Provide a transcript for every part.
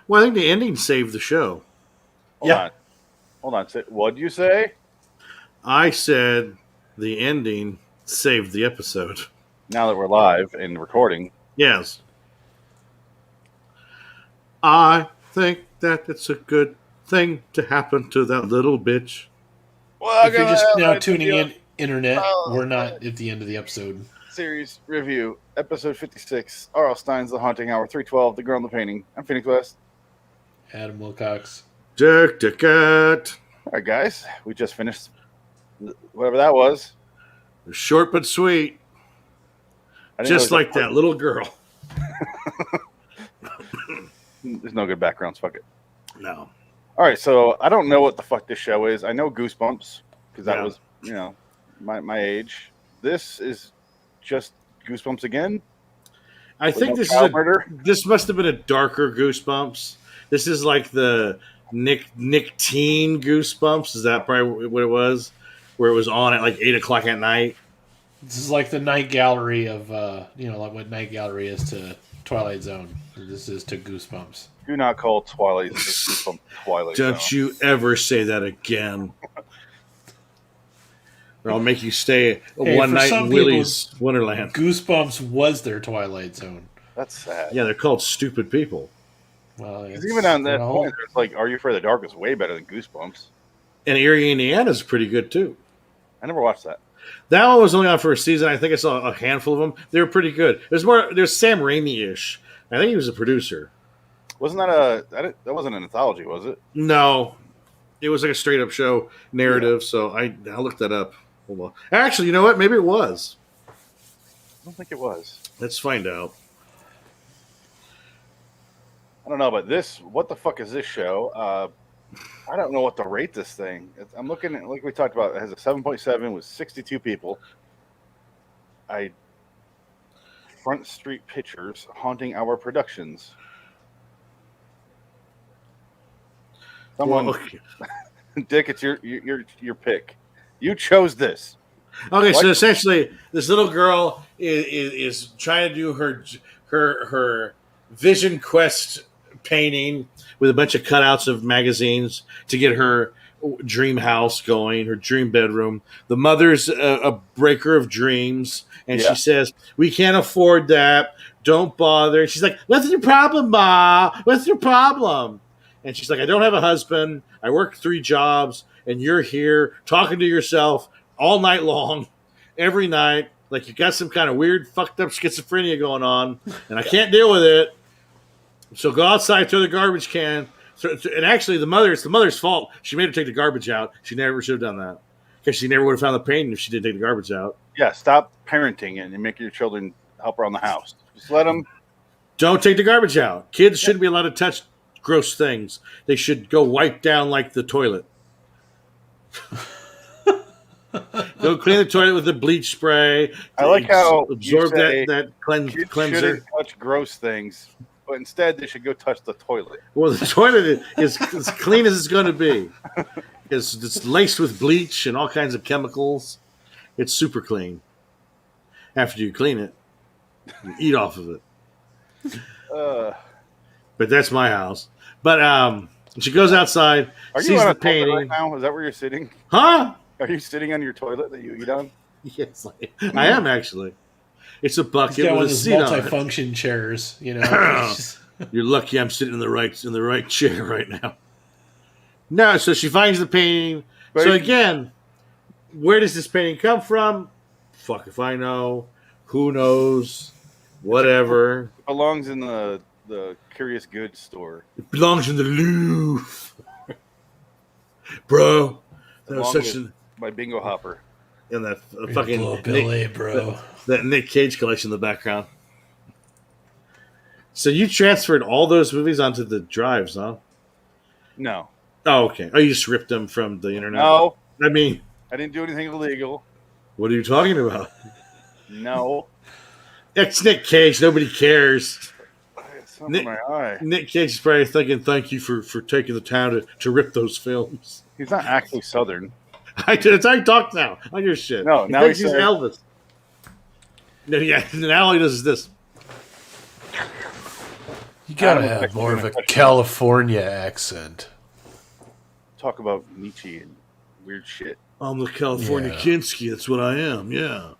Well, I think the ending saved the show. Hold on. What'd you say? I said the ending saved the episode. Now that we're live and recording. Yes. I think that it's a good thing to happen to that little bitch. Well, If you're just now tuning in, internet, we're not at the end of the episode. Series review, episode 56. R.L. Stine's The Haunting Hour, 312, The Girl in the Painting. I'm Phoenix West. Adam Wilcox. Dirk the Cat. All right, guys. We just finished whatever that was. Short but sweet. Just like that little girl. There's no good backgrounds. Fuck it. No. All right, so I don't know what the fuck this show is. I know Goosebumps because that was, my age. This is just Goosebumps again. I think this this must have been a darker Goosebumps. This is like the Nick Teen Goosebumps. Is that probably what it was? Where it was on at like 8 o'clock at night. This is like the Night Gallery of, like what Night Gallery is to Twilight Zone. This is to Goosebumps. Do not call Twilight Zone Twilight Zone. Don't you ever say that again. Or I'll make you stay one night in Willy's Wonderland. Goosebumps was their Twilight Zone. That's sad. Yeah, they're called stupid people. Well, even on that point, it's like Are You Afraid of the Dark is way better than Goosebumps. And Erie, Indiana is pretty good too. I never watched that. That one was only on for a season. I think I saw a handful of them. They were pretty good. There's Sam Raimi-ish. I think he was a producer. Wasn't that that wasn't an anthology, was it? No. It was like a straight up show narrative, so I'll look that up. Hold on. Actually, you know what? Maybe it was. I don't think it was. Let's find out. I don't know, but what the fuck is this show? I don't know what to rate this thing. I'm looking at, like we talked about, it has a 7.7 with 62 people. Front Street Pictures, Haunting Hour Productions. Dick, it's your pick. You chose this. Okay, so essentially, this little girl is trying to do her vision quest painting with a bunch of cutouts of magazines to get her dream house going, her dream bedroom. The mother's a breaker of dreams, and she says, "We can't afford that. Don't bother." She's like, "What's your problem, Ma? What's your problem?" And she's like, "I don't have a husband. I work 3 jobs, and you're here talking to yourself all night long, every night, like you got some kind of weird, fucked up schizophrenia going on, and I can't deal with it. So go outside, throw the garbage can." And actually, it's the mother's fault. She made her take the garbage out. She never should have done that, because she never would have found the painting if she didn't take the garbage out. Yeah, stop parenting and make your children help around the house. Just let them. Don't take the garbage out. Kids shouldn't be allowed to touch gross things. They should go wipe down like the toilet. Go clean the toilet with the bleach spray. I like how absorb that cleanser. Shouldn't touch gross things, but instead they should go touch the toilet. Well, the toilet is as clean as it's going to be. It's laced with bleach and all kinds of chemicals. It's super clean. After you clean it, you eat off of it. But that's my house. But she goes outside, sees the painting. Right now? Is that where you're sitting? Huh? Are you sitting on your toilet that you eat on? Yes, I am actually. It's a bucket with a seat on it. Multifunction chairs, you know. You're lucky I'm sitting in the right chair right now. No, so she finds the painting. So again, where does this painting come from? Fuck if I know. Who knows? Whatever. It belongs in the Curious Goods store. It belongs in the Louvre. Bro. That was such my bingo hopper. And that fucking Billy, bro. That Nick Cage collection in the background. So you transferred all those movies onto the drives, huh? No. Oh, okay. Oh, you just ripped them from the internet? No. I mean, I didn't do anything illegal. What are you talking about? No. It's Nick Cage. Nobody cares. Something in my eye. Nick Cage is probably thinking, "Thank you for taking the time to rip those films." He's not actually Southern. I talk now on your shit. No, now he's Elvis. No, yeah. Now all he does is this. You gotta Adam was have more of a actually gonna touch California accent. talk about Nietzsche and weird shit. I'm the California Yeah. Kinski. That's what I am. Yeah.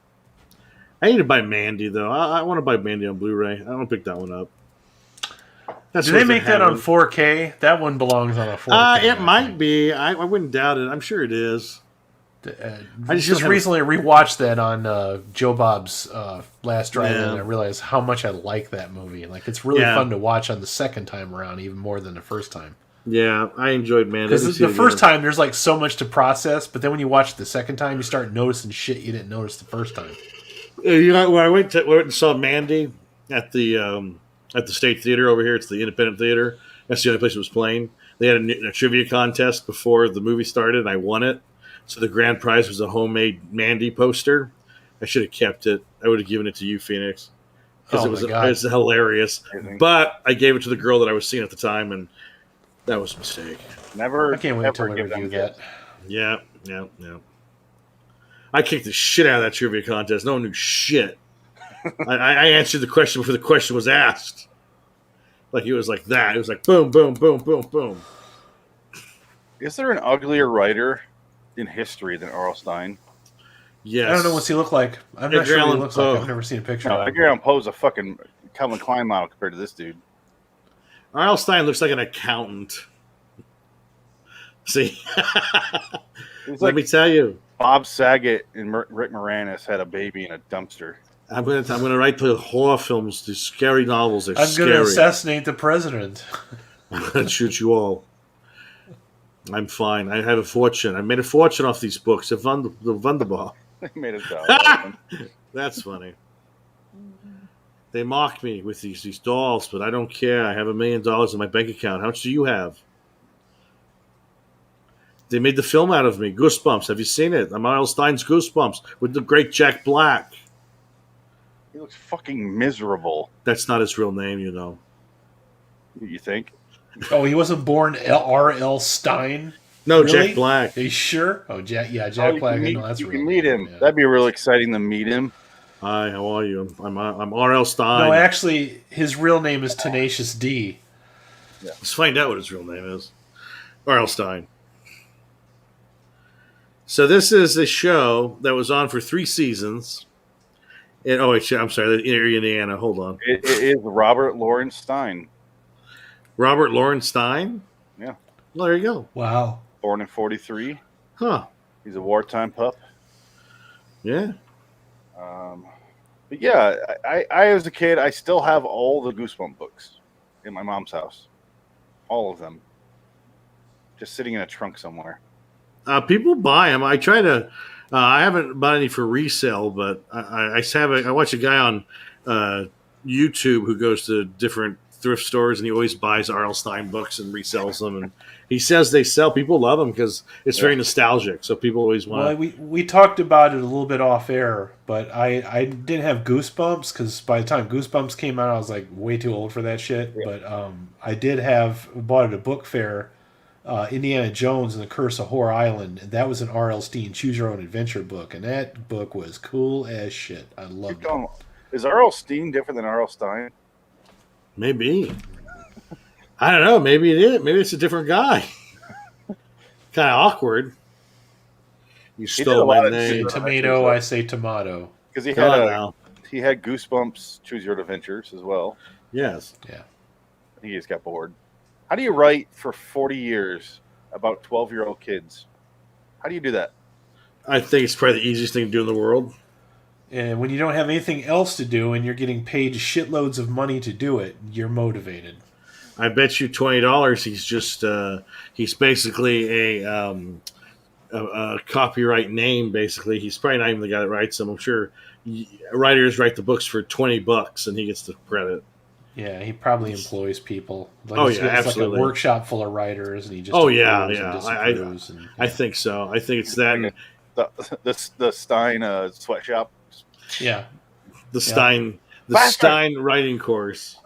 I need to buy Mandy though. I want to buy Mandy on Blu-ray. I don't pick that one up. That's Do they worth a make that on having. 4K? That one belongs on a 4K. It might be. I wouldn't doubt it. I'm sure it is. I just recently rewatched that on Joe Bob's Last Drive-In, and I realized how much I like that movie. Like, it's really fun to watch on the second time around, even more than the first time. Yeah, I enjoyed Mandy. Because the first time, there's like so much to process, but then when you watch it the second time, you start noticing shit you didn't notice the first time. You know, when I went and saw Mandy at the State Theater over here, it's the Independent Theater. That's the only place it was playing. They had a trivia contest before the movie started, and I won it. So the grand prize was a homemade Mandy poster. I should have kept it. I would have given it to you, Phoenix, because it was hilarious. But I gave it to the girl that I was seeing at the time, and that was a mistake. Never. I can't wait until I give review them that. Yeah. I kicked the shit out of that trivia contest. No one knew shit. I answered the question before the question was asked. Like, it was like that. It was like boom, boom, boom, boom, boom. Is there an uglier writer in history than R.L. Stine? Yes. I don't know what's he look like. I'm not sure what he looks like. I've never seen a picture of him. Edgar Allan Poe's a fucking Calvin Klein model compared to this dude. R.L. Stine looks like an accountant. See? Let me tell you. Bob Saget and Rick Moranis had a baby in a dumpster. I'm gonna write the horror films, these scary novels. They're I'm going to assassinate the president. I'm gonna shoot you all. I'm fine. I have a fortune. I made a fortune off these books. They're wonderful. They made a dollar. That's funny. They mock me with these dolls, but I don't care. I have $1 million in my bank account. How much do you have? They made the film out of me. Goosebumps. Have you seen it? I'm R.L. Stine's Goosebumps with the great Jack Black. He looks fucking miserable. That's not his real name, you know. You think? Oh, he wasn't born R.L. Stine? No, Really? Jack Black. Are you sure? Oh, Jack Black. I know that's you real can meet name, him. yeah. That'd be really exciting to meet him. Hi, how are you? I'm R.L. Stine. No, actually, his real name is Tenacious D. Yeah. Let's find out what his real name is. R.L. Stine. So this is a show that was on for 3 seasons. I'm sorry, Indiana. Hold on. It is Robert Lawrence Stine. Robert Lawrence Stine? Yeah. Well, there you go. Wow. Born in 1943. Huh. He's a wartime pup. Yeah. But yeah, I as a kid, I still have all the Goosebump books in my mom's house. All of them. Just sitting in a trunk somewhere. People buy them. I try to. I haven't bought any for resale, but I watch a guy on YouTube who goes to different thrift stores and he always buys R.L. Stine books and resells them. And he says they sell. People love them because it's very nostalgic. So people always want. Well, we talked about it a little bit off air, but I didn't have Goosebumps because by the time Goosebumps came out, I was like way too old for that shit. Yeah. But I did bought at a book fair. Indiana Jones and the Curse of Horror Island, and that was an R.L. Stine Choose Your Own Adventure book, and that book was cool as shit. I loved it. Is R.L. Stine different than R.L. Stine? Maybe. I don't know. Maybe it is. Maybe it's a different guy. Kind of awkward. You stole my name. Say tomato, I say tomato. Because he had Goosebumps Choose Your Own Adventures as well. Yes. Yeah. He just got bored. How do you write for 40 years about 12-year-old kids? How do you do that? I think it's probably the easiest thing to do in the world. And when you don't have anything else to do and you're getting paid shitloads of money to do it, you're motivated. I bet you $20 he's just he's basically a copyright name, basically. He's probably not even the guy that writes them. I'm sure writers write the books for $20 and he gets the credit. Yeah, he probably employs people. Absolutely. It's like a workshop full of writers, and he just I think so. I think it's that. The Stine sweatshop. Yeah, the Stine Stine writing course.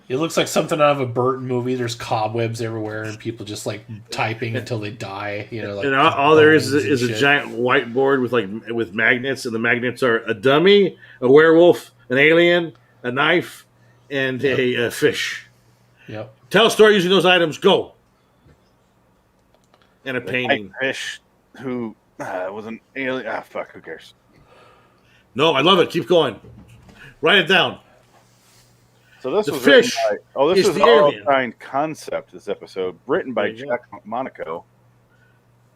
It looks like something out of a Burton movie. There's cobwebs everywhere, and people just like typing until they die. You know, like and all there is a giant whiteboard with magnets, and the magnets are a dummy, a werewolf, an alien, a knife. And a fish. Yep. Tell a story using those items. Go. And a painting. Fish who was an alien. Ah, fuck. Who cares? No, I love it. Keep going. Write it down. So this The was fish this is was the alien. Alpine Concept. This episode written by Jack Monaco.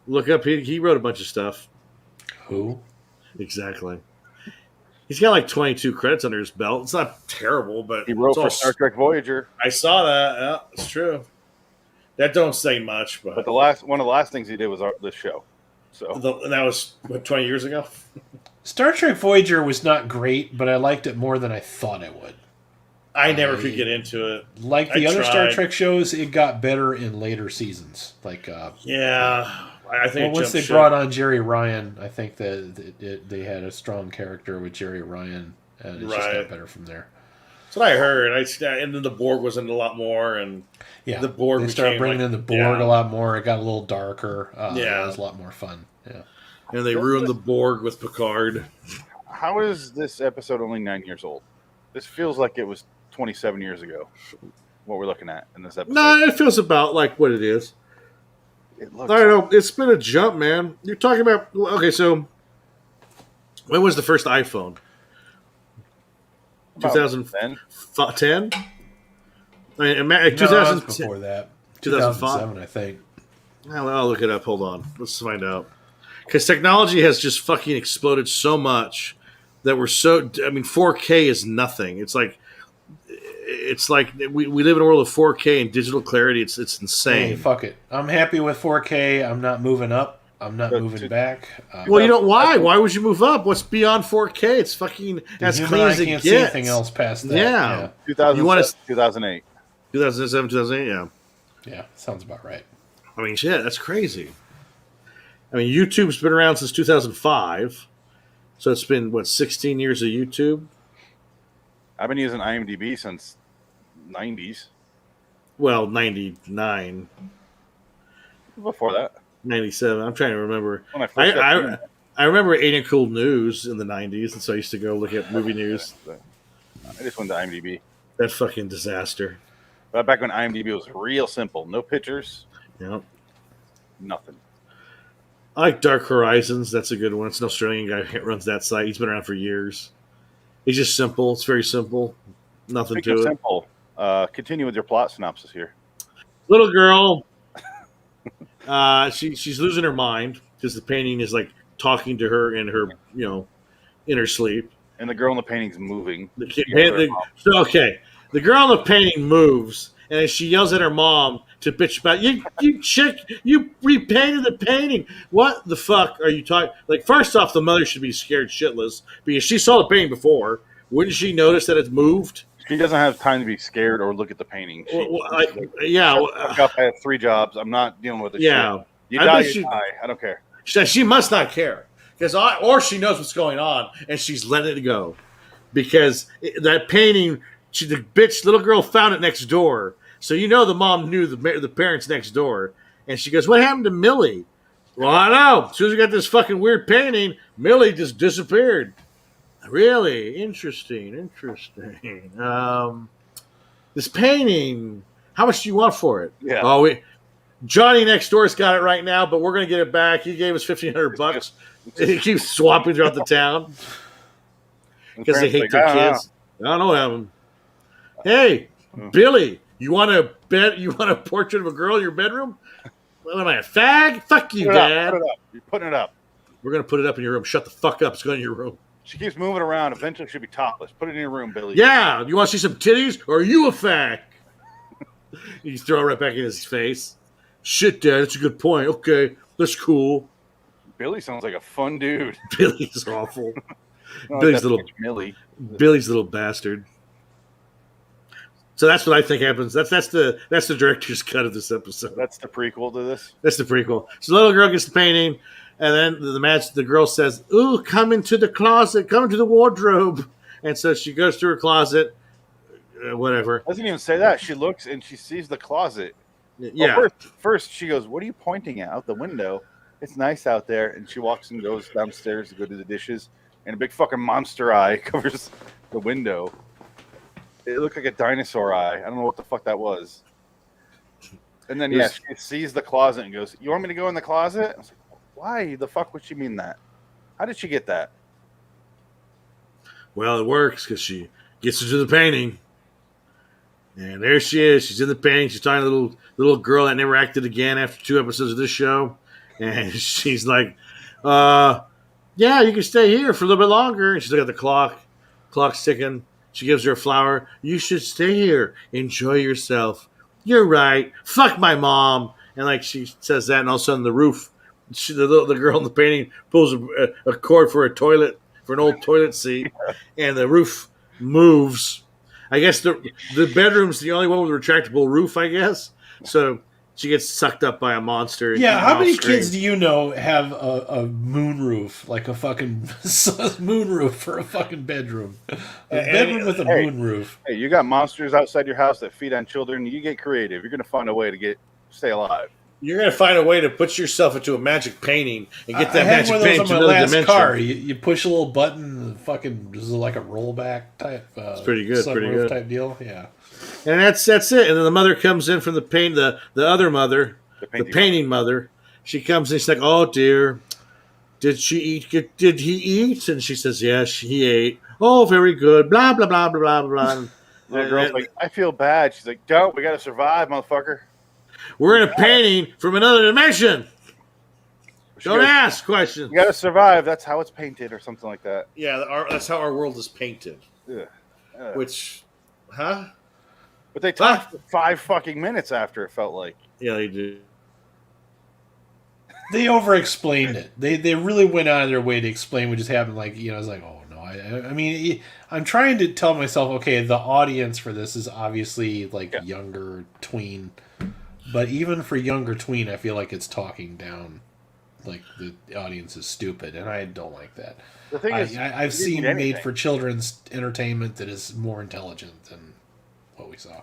Look up. He wrote a bunch of stuff. Who? Exactly. He's got like 22 credits under his belt. It's not terrible, but He wrote it's for all- Star Trek Voyager. I saw that. Yeah, it's true. That don't say much, but But one of the last things he did was this show. So that was what, 20 years ago. Star Trek Voyager was not great, but I liked it more than I thought I would. I never could get into it. Like the I other Star tried. Trek shows, it got better in later seasons. Like, Yeah, I think once they jumped brought ship. on Jerry Ryan, I think that they had a strong character with Jerry Ryan, and it just Right. got better from there. That's what I heard. And then the Borg was in a lot more, and Yeah, the Borg they started became, bringing like- in the Borg yeah. a lot more. It got a little darker. Yeah. It was a lot more fun. Yeah. and they ruined the Borg with Picard. how is this episode only 9 years old? This feels like it was 27 years ago. What we're looking at in this episode. No, it feels about like what it is. It looks I don't know. It's been a jump, man. You're talking about okay. So when was the first iPhone? about 2010. 10. I mean, No, it was 2010. before that. 2005? 2007, I think. Well, I'll look it up. Hold on. Let's find out. Because technology has just fucking exploded so much that we're so. I mean, 4K is nothing. It's like we live in a world of 4K and digital clarity. It's insane. Hey, fuck it. I'm happy with 4K. I'm not moving up. I'm not But moving to- back. Well, you know why? Why would you move up? What's beyond 4K? It's fucking the as human clean eye as it can't gets. see anything else past that. Yeah. 2007, You wanna- 2008. 2007, 2008. Yeah. Yeah, sounds about right. I mean, shit, that's crazy. I mean, YouTube's been around since 2005, so it's been what 16 years of YouTube. I've been using IMDb since 90s. Well, 99, Before that, 97. I'm trying to remember. when I first got I, I remember Ain't Cool News in the 90s, and so I used to go look at movie news. I just went to IMDb. That fucking disaster. But back when IMDb was real simple, no pictures, You know, nothing. I like Dark Horizons. That's a good one. It's an Australian guy who runs that site. He's been around for years. He's just simple. It's very simple. Nothing Speaking to of it. simple, continue with your plot synopsis here. Little girl. She's losing her mind because the painting is like talking to her in her, in her sleep. And the girl in the painting's moving. So okay, the girl in the painting moves, and then she yells at her mom to bitch about you chick, you repainted the painting. What the fuck are you talking? Like, first off, the mother should be scared shitless because she saw the painting before. Wouldn't she notice that it's moved? She doesn't have time to be scared or look at the painting. She, Yeah, I have 3 jobs. I'm not dealing with this yeah. shit. You I die, bet you she- die. I don't care. She must not care or she knows what's going on and she's letting it go because that painting, the bitch little girl found it next door. So the mom knew the parents next door, and she goes, "What happened to Millie?" Well, I know. As soon as we got this fucking weird painting, Millie just disappeared. Really interesting. This painting. How much do you want for it? Yeah. Oh, Johnny next door's got it right now, but we're gonna get it back. He gave us $1,500. He keeps swapping throughout the town because they hate their kids. I don't know what happened. Hey, Billy, you want a portrait of a girl in your bedroom? What am I, a fag? Fuck you, Dad. Put it up. You're putting it up. We're gonna put it up in your room. Shut the fuck up. It's going in your room. She keeps moving around. Eventually, she'll be topless. Put it in your room, Billy. Yeah, you want to see some titties? Or are you a fag? You throw it right back in his face. Shit, Dad. That's a good point. Okay, that's cool. Billy sounds like a fun dude. Billy's awful. No, Billy's that's little Millie. Billy's a little bastard. So that's what I think happens. That's the director's cut of this episode. That's the prequel to this. That's the prequel. So the little girl gets the painting, and then the girl says, "Ooh, come into the closet, come into the wardrobe." And so she goes to her closet, whatever. Doesn't even say that. She looks and she sees the closet. Yeah, Well, first she goes, "What are you pointing at out the window? It's nice out there." And she walks and goes downstairs to go do the dishes, and a big fucking monster eye covers the window. It looked like a dinosaur eye. I don't know what the fuck that was. And then, she sees the closet and goes, "You want me to go in the closet?" I was like, why the fuck would she mean that? How did she get that? Well, it works because she gets into the painting. And there she is. She's in the painting. She's talking to the little girl that never acted again after 2 episodes of this show. And she's like, yeah, you can stay here for a little bit longer. And she's looking at the clock. Clock's ticking. She gives her a flower. You should stay here. Enjoy yourself. You're right. Fuck my mom. And she says that, and all of a sudden the roof, the girl in the painting pulls a cord for an old toilet seat, and the roof moves. I guess the bedroom's the only one with a retractable roof, I guess. So she gets sucked up by a monster. Yeah, how many kids do you know have a moon roof, like a fucking moon roof for a fucking bedroom? A bedroom with a moon roof. Hey, you got monsters outside your house that feed on children. You get creative. You're going to find a way to stay alive. You're going to find a way to put yourself into a magic painting and get that magic painting to another dimension. Car. You push a little button, and fucking this is like a rollback type. It's pretty good. Pretty good type deal. Yeah. And that's it. And then the mother comes in from the paint. The other mother, the painting mother. She comes in. She's like, "Oh dear, did she eat? Did he eat?" And she says, "Yes, he ate." "Oh, very good." Blah blah blah blah blah blah. The girl's like, "I feel bad." She's like, "Don't. We got to survive, motherfucker. We're in a painting from another dimension. Don't ask questions. You got to survive. That's how it's painted, or something like that." Yeah, that's how our world is painted. Yeah. Which, huh? But they talked for 5 fucking minutes after, it felt like. Yeah, they do. They over-explained it. They really went out of their way to explain what just happened. I was like, oh no. I mean, I'm trying to tell myself, okay, the audience for this is obviously younger tween. But even for younger tween, I feel like it's talking down. Like the audience is stupid, and I don't like that. The thing is, I've seen made for children's entertainment that is more intelligent than what we saw.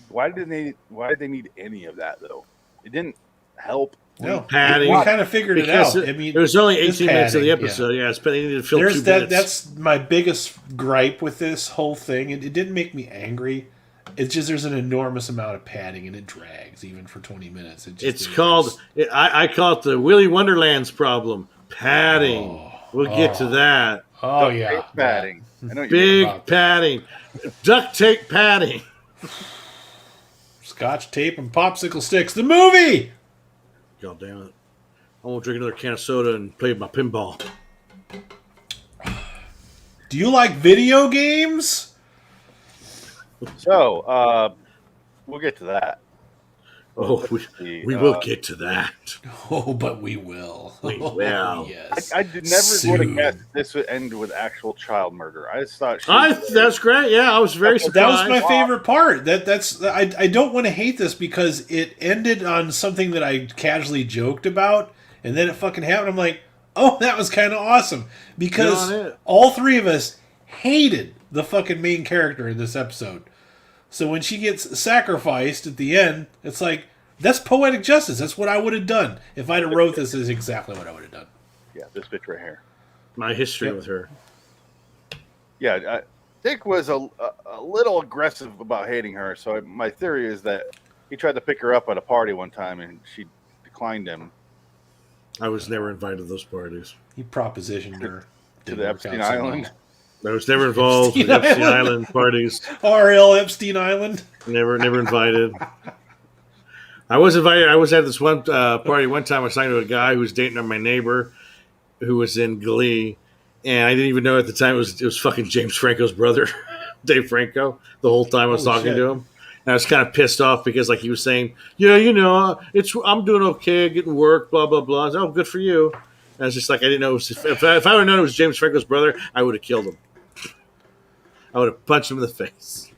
Why did they need any of that though? It didn't help. No, padding. We kind of figured it out. I mean, there was only 18 minutes of the episode. Yeah, they needed to fill 2 minutes. That's my biggest gripe with this whole thing. It didn't make me angry. It's just there's an enormous amount of padding, and it drags even for 20 minutes. I call it the Willy Wonderland's problem. Padding. We'll get to that. Oh, yeah. Padding. I know big padding. Duct tape padding. Scotch tape and popsicle sticks. The movie! God damn it. I won't drink another can of soda and play my pinball. Do you like video games? So, we'll get to that. Oh, we will get to that. Oh, but we will. We will. Yes. I did never would have guessed this would end with actual child murder. I just thought that's great. Yeah, I was very surprised. That was my favorite part. I don't want to hate this because it ended on something that I casually joked about, and then it fucking happened. I'm like, oh, that was kind of awesome because all 3 of us hated the fucking main character in this episode. So when she gets sacrificed at the end, it's like, that's poetic justice. That's what I would have done. If I'd have wrote this, is exactly what I would have done. Yeah, this bitch right here. My history with her. Yeah, Dick was a little aggressive about hating her, so my theory is that he tried to pick her up at a party one time, and she declined him. I was never invited to those parties. He propositioned her. To the Epstein Island? I was never involved in Epstein Island parties. R.L. Epstein Island? Never invited. I was invited. I was at this one party one time. I was talking to a guy who was dating my neighbor who was in Glee. And I didn't even know at the time it was fucking James Franco's brother, Dave Franco, the whole time I was talking to him. And I was kind of pissed off because he was saying, yeah, I'm doing okay, getting work, blah, blah, blah. I was, oh, good for you. And I was just like, I didn't know. If I would have known it was James Franco's brother, I would have killed him. I would have punched him in the face.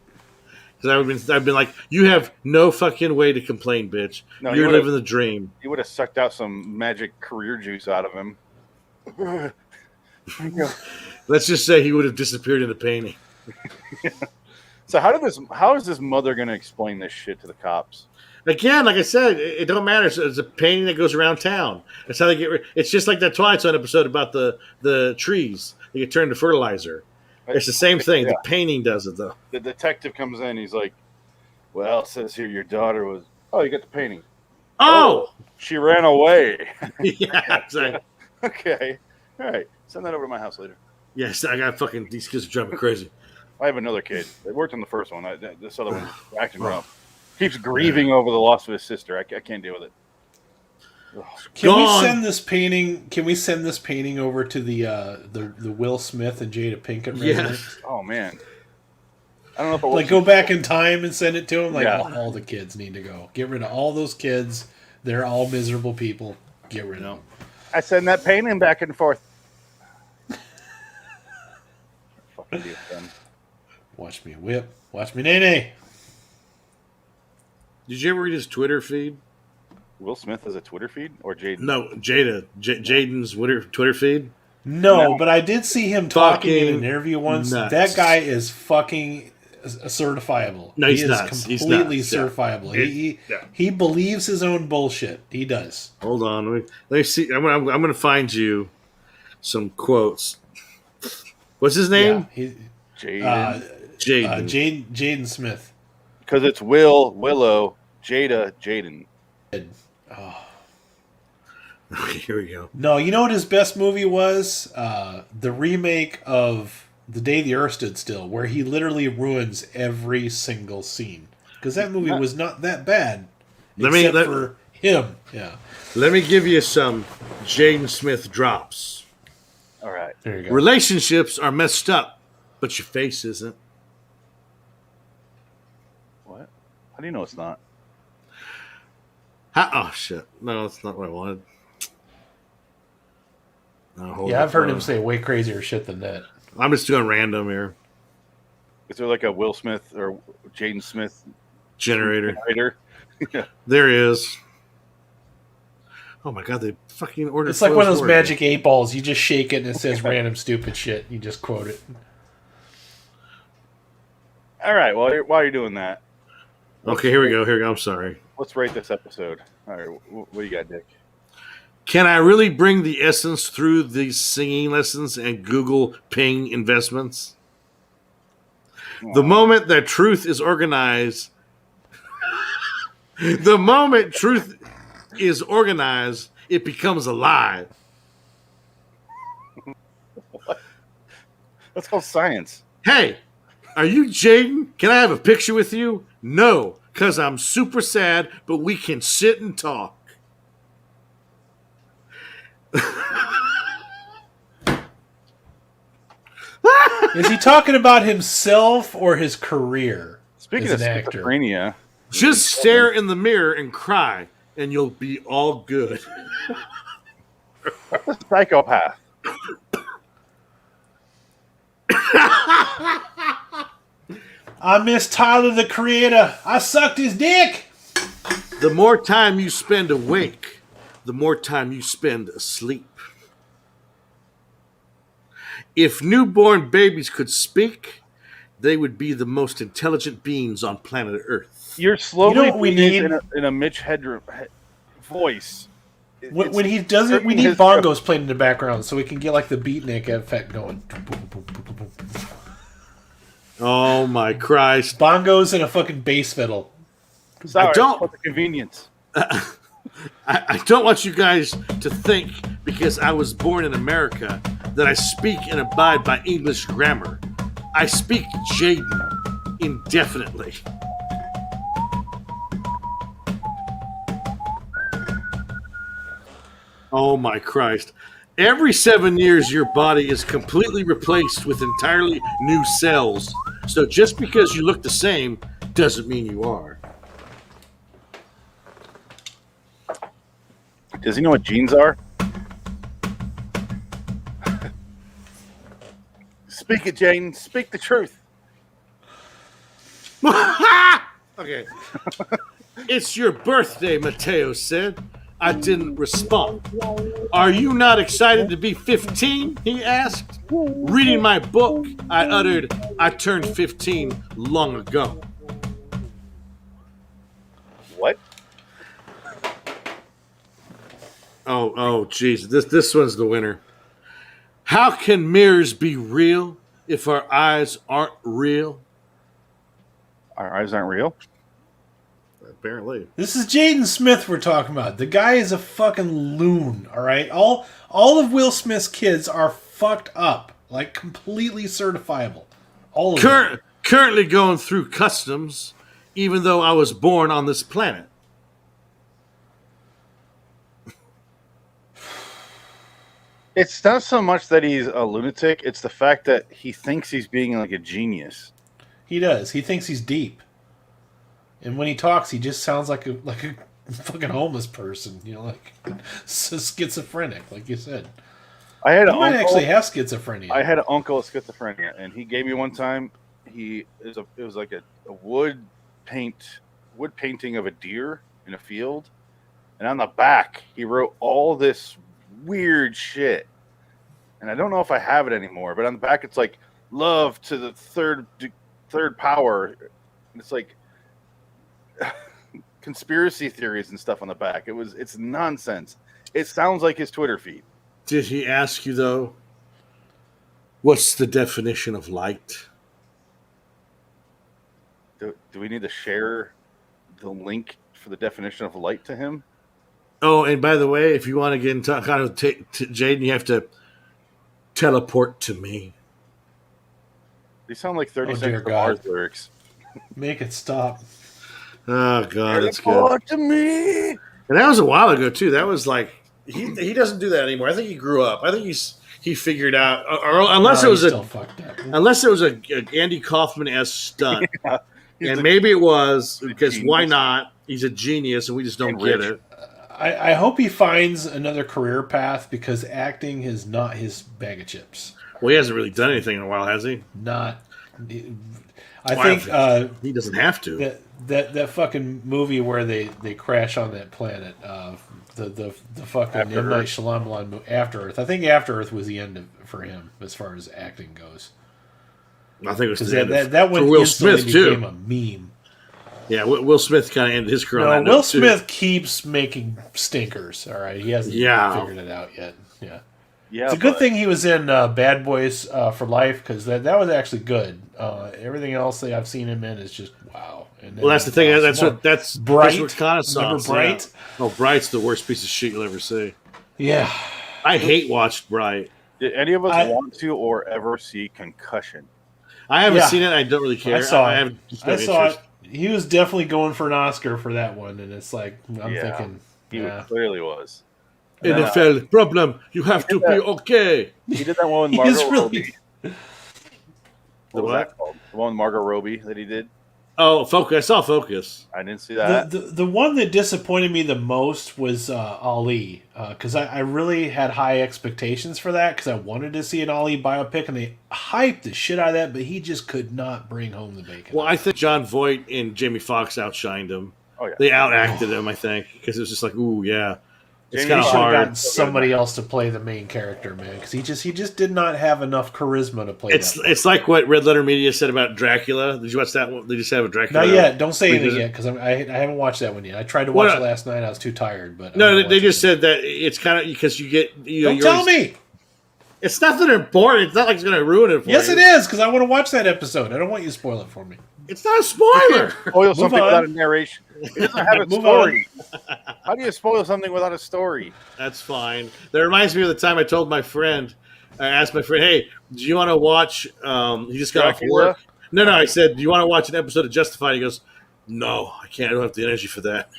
Because I've been like, you have no fucking way to complain, bitch. No, you're living the dream. You would have sucked out some magic career juice out of him. Let's just say he would have disappeared in the painting. So how is this mother going to explain this shit to the cops? Again, like I said, it don't matter. It's a painting that goes around town. That's how they get. It's just like that Twilight Zone episode about the trees. They get turned to fertilizer. It's the same thing. Yeah. The painting does it, though. The detective comes in. He's like, "Well, it says here your daughter was. Oh, you got the painting. Oh! She ran away. Yeah, exactly. Okay, all right. Send that over to my house later. Yes, I got fucking... These kids are driving me crazy. I have another kid. They worked on the first one. This other one's acting rough. Keeps grieving over the loss of his sister. I can't deal with it. Can we send this painting? Can we send this painting over to the Will Smith and Jada Pinkett resident? Yes. Oh man, I don't know if it Like go back in time and send it to him. Like Yeah. all the kids need to go. Get rid of all those kids. They're all miserable people. Get rid of them. I send that painting back and forth. Fucking deal, son. Watch me whip. Watch me nay nay. Did you ever read his Twitter feed? Will Smith has a Twitter feed or Jaden? No, Jaden's Twitter feed. No, but I did see him talking in Fucking an interview once. nuts. That guy is fucking certifiable. No, he's he is nuts. He's completely nuts, yeah. certifiable. Yeah. He believes his own bullshit. He does. Hold on, let me see. I'm gonna find you some quotes. What's his name? Yeah, Jaden. Jaden Smith. Because it's Willow, Jada, Jaden. Oh. Okay, here we go. No, you know what his best movie was? The remake of The Day the Earth Stood Still, where he literally ruins every single scene. Because that movie was not that bad. Except for him. Yeah. Let me give you some Jaden Smith drops. All right. There you go. Relationships are messed up, but your face isn't. What? How do you know it's not? Oh shit! No, that's not what I wanted. No, hold Yeah, on. I've heard him say way crazier shit than that. I'm just doing random here. Is there like a Will Smith or Jaden Smith Generator. Yeah. There is. Oh my god! They fucking ordered. It's like one of those Frozen magic 8 balls. You just shake it and it says random stupid shit. You just quote it. All right. Well, while you're doing that, Okay, here we go. Here we go. I'm sorry. let's rate this episode. All right. What do you got, Dick? Can I really bring the essence through these singing lessons and Google Ping investments? The moment that truth is organized, the moment truth is organized, it becomes a lie. That's called science. Hey, are you Jaden? Can I have a picture with you? No, because I'm super sad, but we can sit and talk. Is he talking about himself or his career Speaking as of an actor? schizophrenia, Just stare in the mirror and cry, and you'll be all good. what's a psychopath? I miss Tyler the Creator. I sucked his dick. The more time you spend awake, the more time you spend asleep. If newborn babies could speak, they would be the most intelligent beings on planet Earth. You're slowly You know what we being need? in a Mitch Hedrum voice. When he does it, we need bongos playing in the background so we can get like the beatnik effect going. Oh my Christ. Bongos and a fucking bass fiddle. Sorry, I don't- for the convenience. I don't want you guys to think because I was born in America that I speak and abide by English grammar. I speak Jaden indefinitely. Oh my Christ. Every 7 years, your body is completely replaced with entirely new cells. So just because you look the same doesn't mean you are. Does he know what genes are? Speak it, Jane. Speak the truth. Okay. It's your birthday, Mateo said. I didn't respond. Are you not excited to be 15? He asked. Reading my book, I uttered, I turned 15 long ago. What? Oh, geez. This one's the winner. How can mirrors be real if our eyes aren't real? Our eyes aren't real. Apparently. This is Jaden Smith we're talking about. The guy is a fucking loon, all right? All of Will Smith's kids are fucked up, like completely certifiable. All of them. Currently going through customs, even though I was born on this planet. It's not so much that he's a lunatic; it's the fact that he thinks he's being like a genius. He does. He thinks he's deep. And when he talks, he just sounds like a fucking homeless person, you know, like schizophrenic, like you said. I had He might actually have schizophrenia. I had an uncle with schizophrenia, and he gave me one time. It was like a wood painting of a deer in a field, and on the back he wrote all this weird shit. And I don't know if I have it anymore, but on the back it's like love to the third power. And it's like conspiracy theories and stuff on the back. It's nonsense. It sounds like his Twitter feed. Did he ask you, though, what's the definition of light? Do we need to share the link for the definition of light to him? Oh, and by the way, if you want to get in contact with Jaden, you have to teleport to me. These sound like 30 Oh, dear Seconds to God. Mars lyrics. Make it stop. Oh, God, that's good. Teleport to me! And that was a while ago, too. That was like, he doesn't do that anymore. I think he grew up. I think he figured out, or unless No, it was he's still fucked up. a Andy Kaufman-esque stunt. And maybe it was, because why not? He's a genius, and we just don't get it. I hope he finds another career path, because acting is not his bag of chips. Well, he hasn't really done anything in a while, has he? Not. I think he doesn't have to. That fucking movie where they crash on that planet, the fucking After M. Night Earth. Shyamalan movie, After Earth. I think After Earth was the end for him as far as acting goes. I think it was Because the end that one for Will instantly Smith, too. became a meme. Yeah, Will Smith kind of ended his career on No, that Will note, too. Smith keeps making stinkers. All right, he hasn't figured it out yet. Yeah, Yeah, it's a good thing he was in Bad Boys for Life, because that was actually good. Everything else that I've seen him in is just wow. And Well, that's the thing. That's Bright. what kind of Remember songs. Bright? Yeah. Oh, Bright's the worst piece of shit you'll ever see. Yeah, I hate watched Bright. Did any of us want to or ever see Concussion? I haven't Yeah. seen it. I don't really care. I saw have it. just no I saw interest. it. He was definitely going for an Oscar for that one, and it's like I'm Yeah. thinking, He yeah. clearly was. NFL problem. You have to be okay. He did that one with He is Margot really- Robbie. The What was what? that called? The one with Margot Robbie that he did? Oh, Focus. I saw Focus. I didn't see that. The one that disappointed me the most was Ali, because I really had high expectations for that, because I wanted to see an Ali biopic, and they hyped the shit out of that, but he just could not bring home the bacon. Well, I think John Voight and Jamie Foxx outshined him. Oh, yeah. They outacted him, I think, because it was just like, ooh, yeah. It's Jamie kind of should have hard. gotten somebody else to play the main character, man, because he just did not have enough charisma to play. It's like what Red Letter Media said about Dracula. Did you watch that one? They just have a Dracula. Not yet. Don't say anything revisit. yet, because I haven't watched that one yet. I tried to watch it last night. I was too tired, but No, they just said that it's kind of because you get. Don't tell me. It's nothing important. It's not like it's going to ruin it for you. Yes, it is, because I want to watch that episode. I don't want you to spoil it for me. It's not a spoiler. Spoil something on. without a narration. It doesn't have a Move story. How do you spoil something without a story? That's fine. That reminds me of the time I told my friend. I asked my friend, "Hey, do you want to watch?" He just got off Dracula? work. No. I said, "Do you want to watch an episode of Justified?" He goes, "No, I can't. I don't have the energy for that."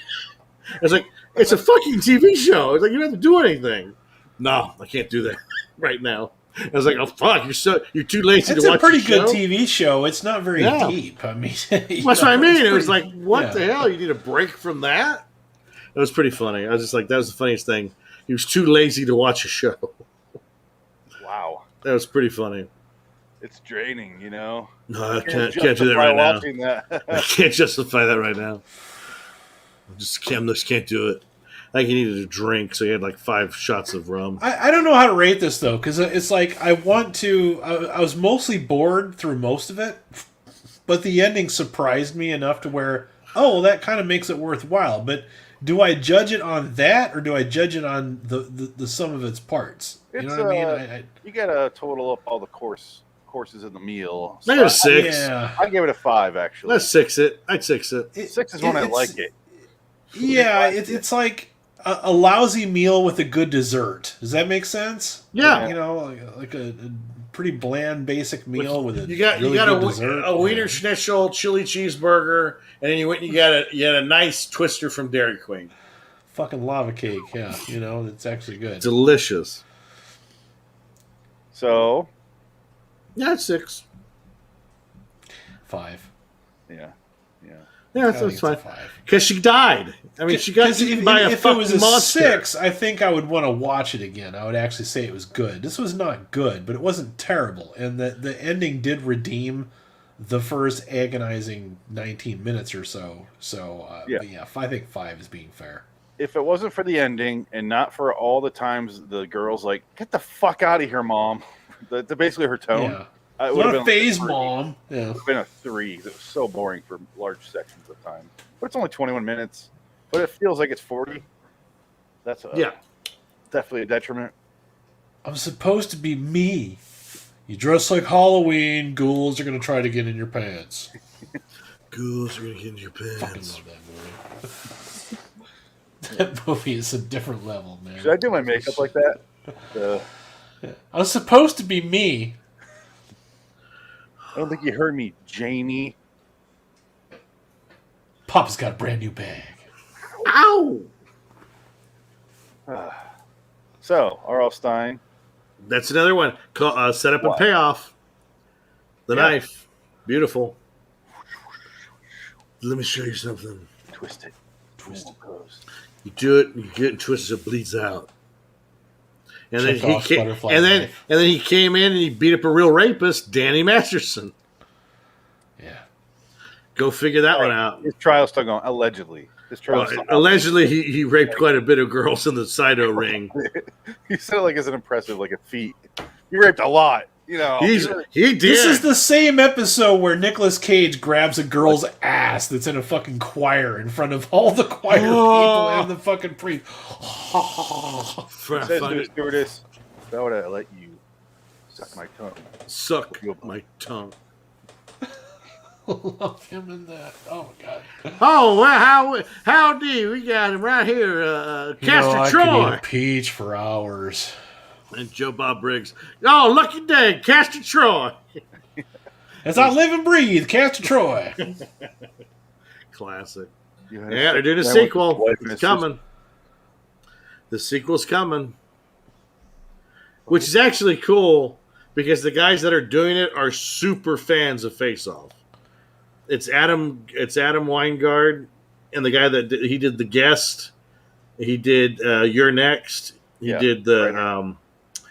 I was like, "It's a fucking TV show. It's like you don't have to do anything." No, I can't do that right now. I was like, "Oh fuck, you're too lazy It's to watch." a pretty the good show? TV show. It's not very Yeah. deep. I mean, That's what I mean. It was like, what yeah. the hell? You need a break from that? It was pretty funny. I was just like, that was the funniest thing. He was too lazy to watch a show. Wow. That was pretty funny. It's draining, you know? No, I can't do that justify right now. watching that. I can't justify that right now. I just can't do it. I think he needed a drink, so he had like 5 shots of rum. I don't know how to rate this, though, because it's like I was mostly bored through most of it, but the ending surprised me enough to where, oh, well, that kind of makes it worthwhile. But do I judge it on that, or do I judge it on the sum of its parts? You know what I mean? You gotta total up all the course courses in the meal. I give it a 6. Yeah. I give it a 5 actually. Let's 6 it. I'd 6 it. 6 is when I like it. Yeah, it's like a lousy meal with a good dessert. Does that make sense? Yeah. You know, like a pretty bland, basic meal with a You got really a, good dessert. a wiener schnitzel, chili cheeseburger, and then you went and you got a nice twister from Dairy Queen. Fucking lava cake, yeah. You know, it's actually good. Delicious. So, Yeah, it's 6. 5. yeah. Yeah, that's fine. Because she died. I mean, she got eaten by a if fucking it was a monster. 6, I think I would want to watch it again. I would actually say it was good. This was not good, but it wasn't terrible. And the ending did redeem the first agonizing 19 minutes or so. So, but yeah, I think 5 is being fair. If it wasn't for the ending and not for all the times the girl's like, "Get the fuck out of here, mom," that's basically her tone. Yeah. It would Not have a been phase, like Mom. Yeah. It would have been a 3. It was so boring for large sections of time. But it's only 21 minutes. But it feels like it's 40. That's definitely a detriment. I'm supposed to be me. You dress like Halloween, ghouls are going to try to get in your pants. Ghouls are going to get in your Fucking pants. love that movie. That movie is a different level, man. Should I do my makeup like that? I was supposed to be me. I don't think you heard me, Jamie. Papa's got a brand new bag. Ow! So, R.L. Stine. That's another one. Set up and payoff. The knife. Beautiful. Let me show you something. Twist it. You do it, you get it twisted, it bleeds out. And then he came in and he beat up a real rapist, Danny Masterson. Yeah. Go figure that one out. His trial's still going, allegedly. Allegedly, he raped quite a bit of girls in the Sido ring. He said it like it's an impressive, like a feat. He raped a lot, you know. He did. This is the same episode where Nicolas Cage grabs a girl's ass that's in a fucking choir in front of all the choir people and the fucking priest. Says to the stewardess, "How would I let you suck my tongue?" Suck my tongue. Love him in that. Oh my god. Oh well, howdy, we got him right here, Castor Troy. I could eat a peach for hours. And Joe Bob Briggs. Oh, lucky day, Castor Troy. As I live and breathe, Castor Troy. Classic. Yeah, they're doing a sequel. It's coming. The sequel's coming. Which is actually cool because the guys that are doing it are super fans of Face Off. It's Adam Weingard and the guy that he did The Guest. He did You're Next. He did the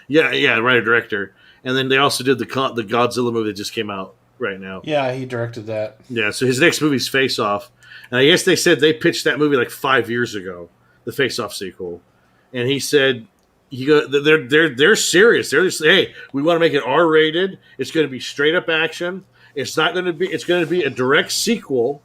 writer director. And then they also did the Godzilla movie that just came out right now. Yeah, he directed that. Yeah, so his next movie's Face Off. And I guess they said they pitched that movie like 5 years ago, the Face Off sequel. And he said they're serious. They're just hey, we want to make it R-rated. It's going to be straight up action. It's not going to be. It's going to be a direct sequel,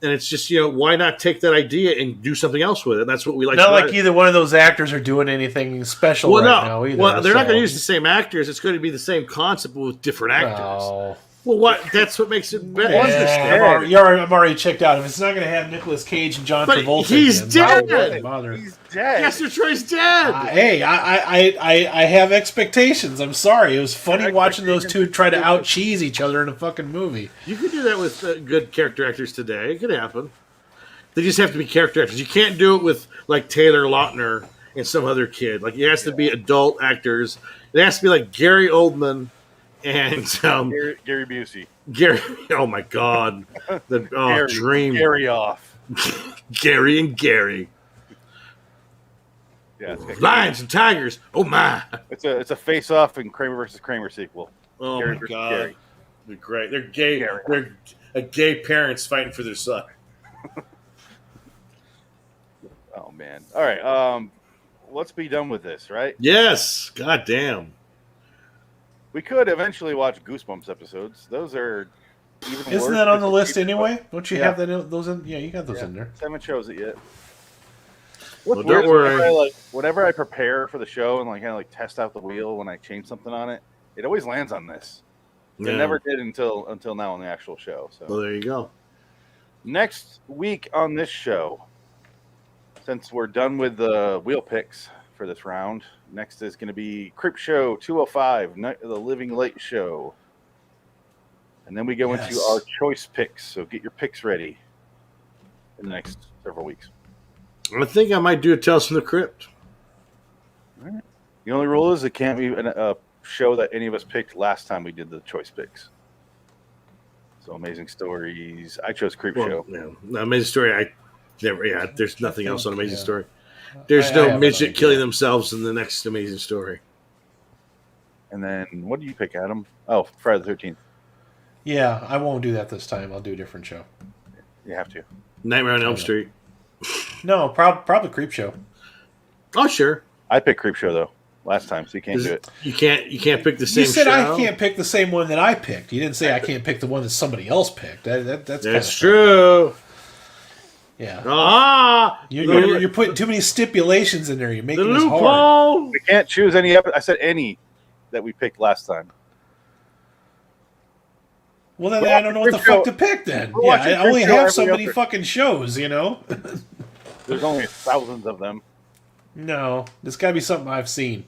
and it's just why not take that idea and do something else with it? That's what we like. Not like either one of those actors are doing anything special now either. Well, they're not going to use the same actors. It's going to be the same concept but with different actors. No. Well, what? That's what makes it better. I'm already checked out. If it's not going to have Nicolas Cage and John Travolta, he's dead. He's dead. Castor Troy's dead. Hey, I have expectations. I'm sorry. It was funny watching those two try to out cheese each other in a fucking movie. You could do that with good character actors today. It could happen. They just have to be character actors. You can't do it with like Taylor Lautner and some other kid. Like it has to be adult actors. It has to be like Gary Oldman. And Gary Busey. Gary, oh my God, dream. Gary off. Gary and Gary. Yeah, Lions and Tigers. Oh my! It's a Face Off and Kramer versus Kramer sequel. Oh Gary my God, Gary. They're great. They're gay. They're gay parents fighting for their son. Oh man! All right, let's be done with this, right? Yes. God damn. We could eventually watch Goosebumps episodes. Those are even worse. Isn't that on the list anyway? Don't you have those in? Yeah, you got those in there. I haven't chosen it yet. Well, don't worry. Whenever I prepare for the show and test out the wheel when I change something on it, it always lands on this. They never did until now on the actual show. So well, there you go. Next week on this show, since we're done with the wheel picks for this round, next is going to be Creep Show 205, Night of the Living Late Show. And then we go into our choice picks. So get your picks ready in the next several weeks. I think I might do a Tales from the Crypt. All right. The only rule is it can't be a show that any of us picked last time we did the choice picks. So Amazing Stories. I chose Creep Show. Yeah. Amazing Story. There's nothing else on Amazing Story. There's no midget killing themselves in the next Amazing Story. And then what do you pick, Adam? Oh, Friday the 13th. Yeah, I won't do that this time. I'll do a different show. You have to. Nightmare on Elm Street. No, probably Creep Show. Oh, sure. I picked Creep Show though last time, so you can't do it. You can't pick the same. You said show? I can't pick the same one that I picked. You didn't say I can't pick the one that somebody else picked. That's true. Yeah. Ah, you're putting too many stipulations in there. You're making this hard. loophole. We can't choose any. I said any that we picked last time. Well, then I don't know what the fuck to pick then. Yeah, I only have so many fucking shows, you know? There's only thousands of them. No, there's got to be something I've seen.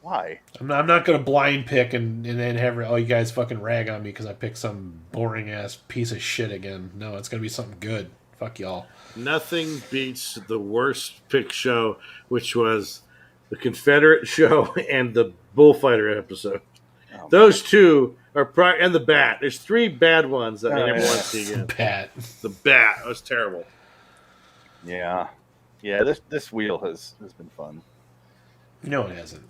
Why? I'm not going to blind pick and then have all you guys fucking rag on me because I picked some boring-ass piece of shit again. No, it's going to be something good. Fuck y'all. Nothing beats the worst pick show, which was the Confederate show and the Bullfighter episode. Oh, those two are and the Bat. There's three bad ones that I never want to see again. The Bat was terrible. Yeah. This wheel has been fun. No, it hasn't.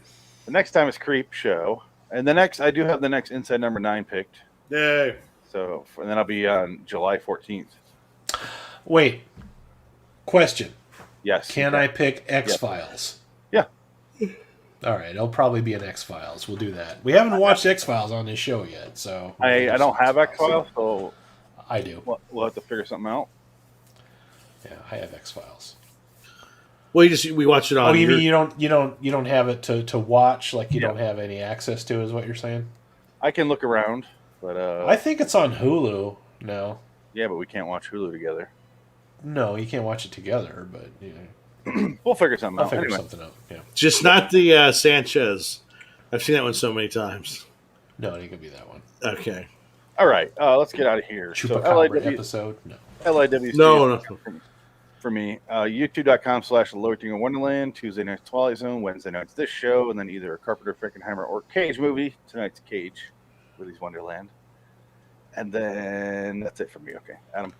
The next time is Creep Show, and I do have the next Inside Number 9 picked. Yay! So and then I'll be on July 14th. Wait. Question. Yes. Can I pick X-Files? Yeah. All right, it'll probably be an X-Files. We'll do that. We haven't watched X-Files on this show yet, so... I don't have X-Files, so... I do. We'll have to figure something out. Yeah, I have X-Files. Well, we watch it on... Oh, you mean you don't have it to watch, like you don't have any access to, is what you're saying? I can look around, but... I think it's on Hulu now. Yeah, but we can't watch Hulu together. No, you can't watch it together, but... We'll figure something out. I'll figure something out, yeah. Just not the Sanchez. I've seen that one so many times. No, it ain't going to be that one. Okay. All right, let's get out of here. Chupacabra episode? No. LIW. No. For me, youtube.com/Loitering Wonderland, Tuesday night's Twilight Zone, Wednesday night's this show, and then either a Carpenter, Frankenheimer, or Cage movie. Tonight's Cage, Willy's Wonderland. And then that's it for me. Okay, Adam.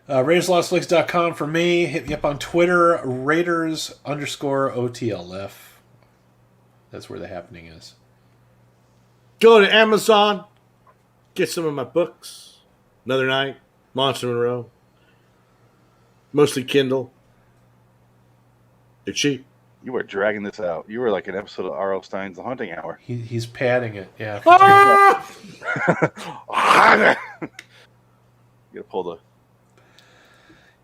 RaidersLostFlix.com for me. Hit me up on Twitter, Raiders_OTLF. That's where the happening is. Go to Amazon. Get some of my books. Another Night. Monster Monroe. Mostly Kindle. They're cheap. You were dragging this out. You were like an episode of R.L. Stine's The Haunting Hour. He's padding it, yeah. You gotta pull the...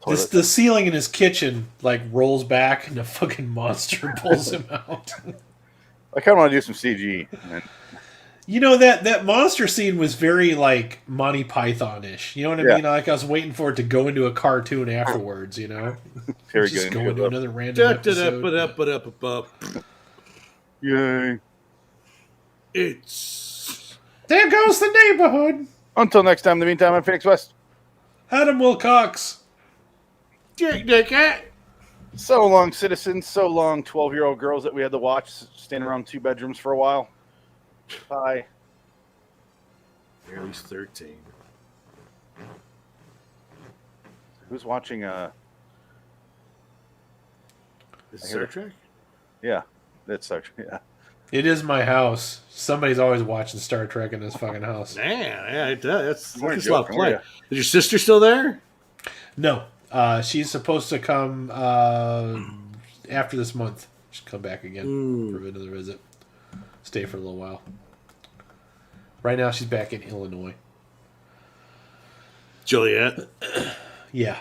The ceiling in his kitchen rolls back and a fucking monster pulls him out. I kind of want to do some CG. Man. You know, that monster scene was very Monty Python-ish. You know what I mean? I was waiting for it to go into a cartoon afterwards. You know, Very just good. go into another random episode. Yay! There goes the neighborhood. Until next time. In the meantime, I'm Phoenix West. Adam Wilcox. So long, citizens. So long, 12-year-old girls that we had to watch stand around 2 bedrooms for a while. Bye. Barely's 13. Who's watching? Is it Star Trek? Yeah, that's Star Trek. Yeah. It is my house. Somebody's always watching Star Trek in this fucking house. Yeah, it does. That's a lot of joking, play. Is your sister still there? No. She's supposed to come after this month. She'll come back again for another visit. Stay for a little while. Right now, she's back in Illinois. Joliet? Yeah.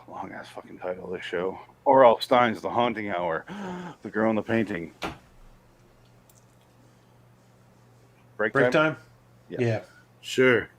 Long long ass fucking title of this show. Or else Stine's The Haunting Hour. The Girl in the Painting. Break time? Yeah. Sure.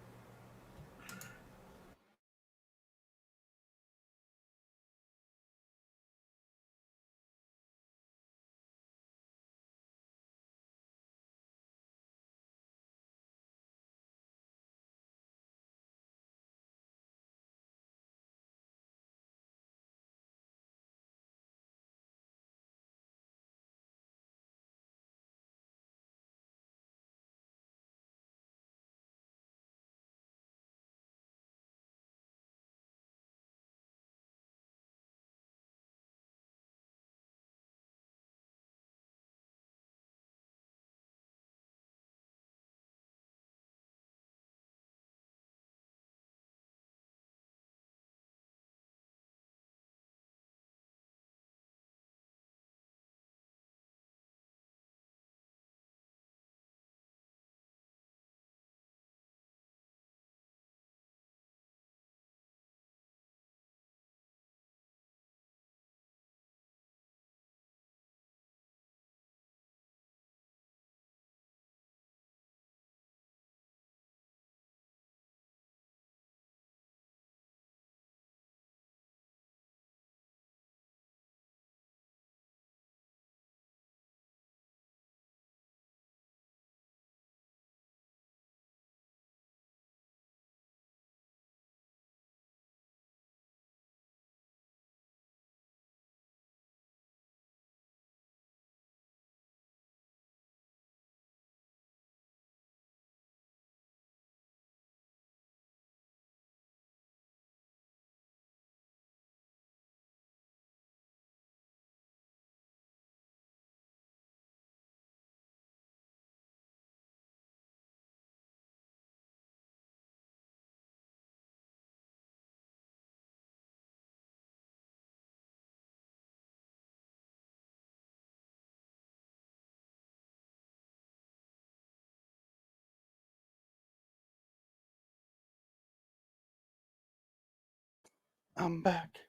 I'm back.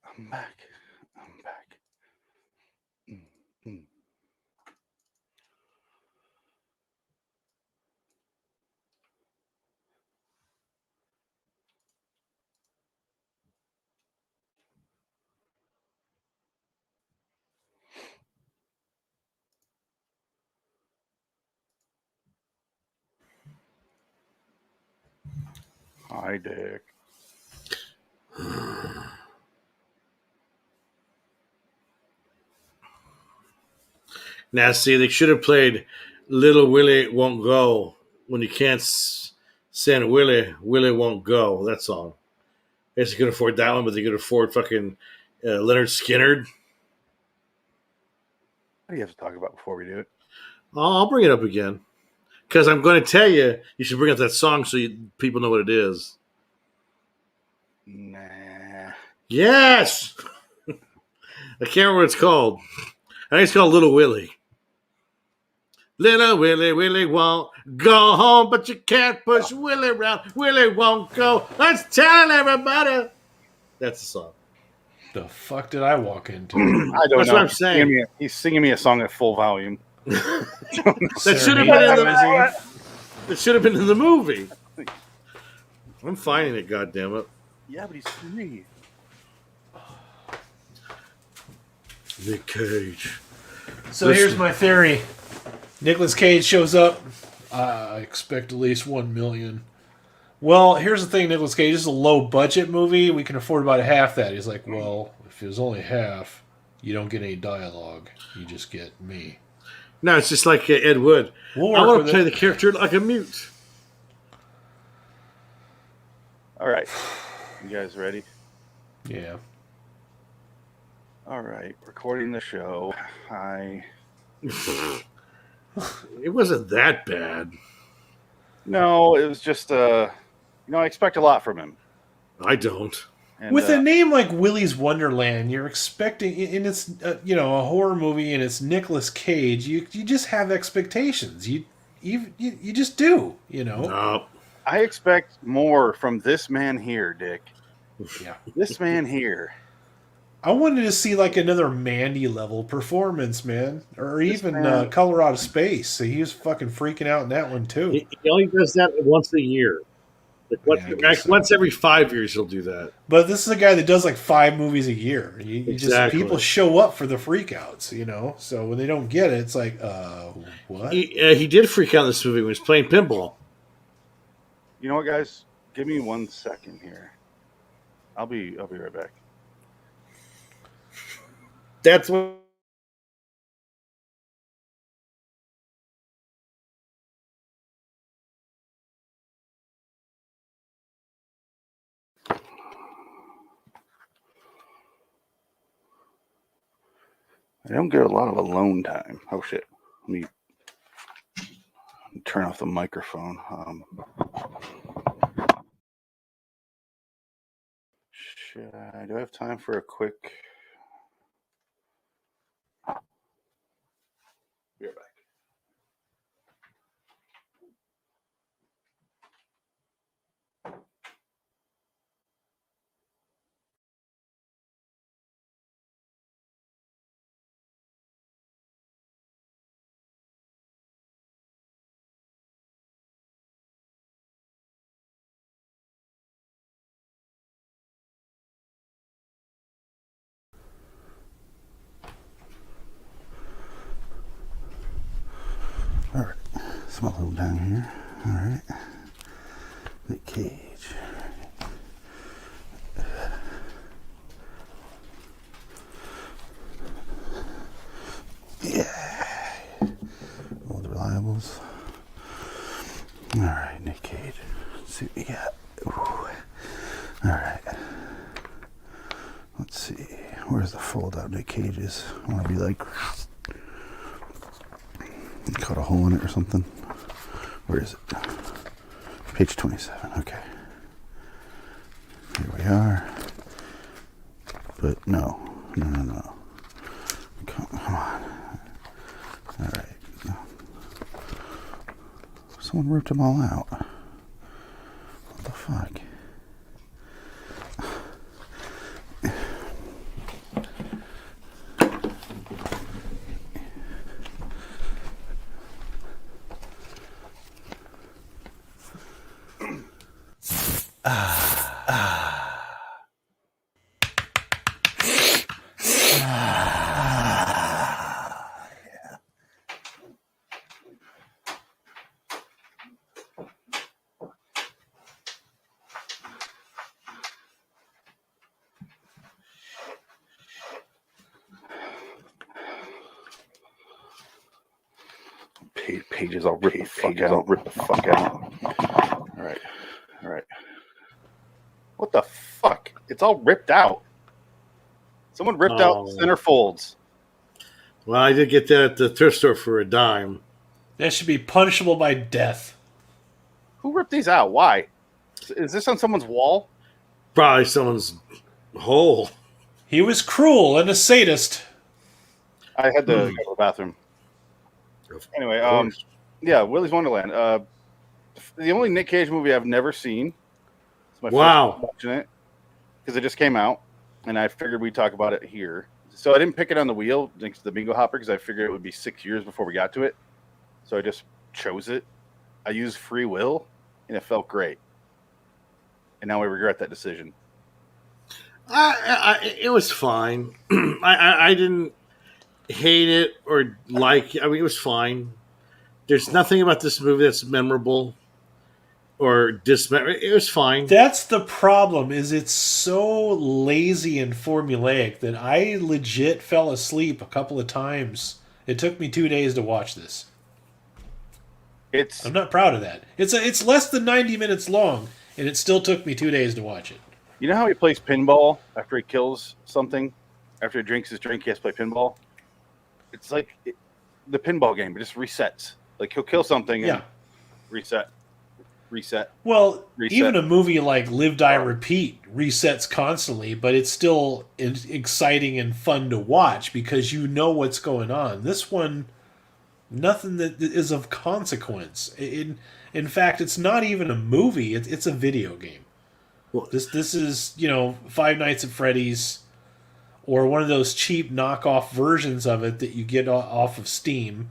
I'm back. I'm back. Mm. Hi, Dick. Now, see, they should have played Little Willie Won't Go. When you can't send Willie, Willie Won't Go. That song. I guess they could afford that one, but they could afford fucking Leonard Skinner. What do you have to talk about before we do it? I'll bring it up again. Because I'm going to tell you, you should bring up that song so people know what it is. Nah. Yes! I can't remember what it's called. I think it's called Little Willie. Little Willie, Willie won't go home, but you can't push Willie around. Willie won't go. Let's tell everybody. That's the song. The fuck did I walk into? I don't That's know. what I'm saying. He's singing me a song at full volume. That should have been in the. It should have been in the movie. I'm finding it. Goddamn it. Yeah, but he's 3. Nick Cage. So here's my theory. Nicolas Cage shows up. I expect at least $1 million. Well, here's the thing, Nicolas Cage. This is a low-budget movie. We can afford about half that. He's like, well, if it was only half, you don't get any dialogue. You just get me. No, it's just like Ed Wood. I want to play the character like a mute. All right. You guys ready? Yeah. All right. Recording the show. It wasn't that bad. No, it was just, I expect a lot from him. I don't. And, with a name like Willy's Wonderland, you're expecting, and it's a horror movie, and it's Nicolas Cage. You just have expectations. You just do. No. I expect more from this man here, Dick. Yeah. This man here. I wanted to see like another Mandy level performance, man, or even man- Colorado Space. So he was fucking freaking out in that one too. He only does that once a year. Yeah, I guess so. Once every 5 years, he'll do that. But this is a guy that does like 5 movies a year. You just Exactly. people show up for the freakouts, you know. So when they don't get it, it's like, what? He did freak out in this movie when he was playing pinball. You know what, guys? Give me 1 second here. I'll be right back. That's what. I don't get a lot of alone time. Oh shit! Let me turn off the microphone. Do I have time for a quick? Be right back. All right, smell a little down here. All right, Nick Cage. Yeah, all the reliables. All right, Nick Cage. Let's see what we got. Ooh. All right. Let's see. Where's the fold out Nick Cage's? I want to be like. Cut a hole in it or something. Where is it? Page 27. Okay. Here we are. But no. Come on. All right. Someone ripped them all out. What the fuck? Pages all rip the fuck out. All right. What the fuck? It's all ripped out. Someone ripped out center folds. Well, I did get that at the thrift store for a dime. That should be punishable by death. Who ripped these out? Why? Is this on someone's wall? Probably someone's hole. He was cruel and a sadist. I had to go to the bathroom. Anyway, yeah, Willy's Wonderland. The only Nick Cage movie I've never seen. It's my first time watching it because it just came out, and I figured we'd talk about it here. So I didn't pick it on the wheel next to the bingo hopper because I figured it would be 6 years before we got to it. So I just chose it. I used free will, and it felt great. And now I regret that decision. It was fine. I didn't hate it or like. I mean, it was fine. There's nothing about this movie that's memorable or dismemorable. It was fine. That's the problem. Is it's so lazy and formulaic that I legit fell asleep a couple of times. It took me 2 days to watch this. I'm not proud of that. It's less than 90 minutes long, and it still took me 2 days to watch it. You know how he plays pinball after he kills something? After he drinks his drink, he has to play pinball? It's like the pinball game. It just resets. Like, he'll kill something and reset. Well, even a movie like Live, Die, Repeat resets constantly, but it's still exciting and fun to watch because you know what's going on. This one, nothing that is of consequence. In fact, it's not even a movie. It's a video game. Well, this is, Five Nights at Freddy's or one of those cheap knockoff versions of it that you get off of Steam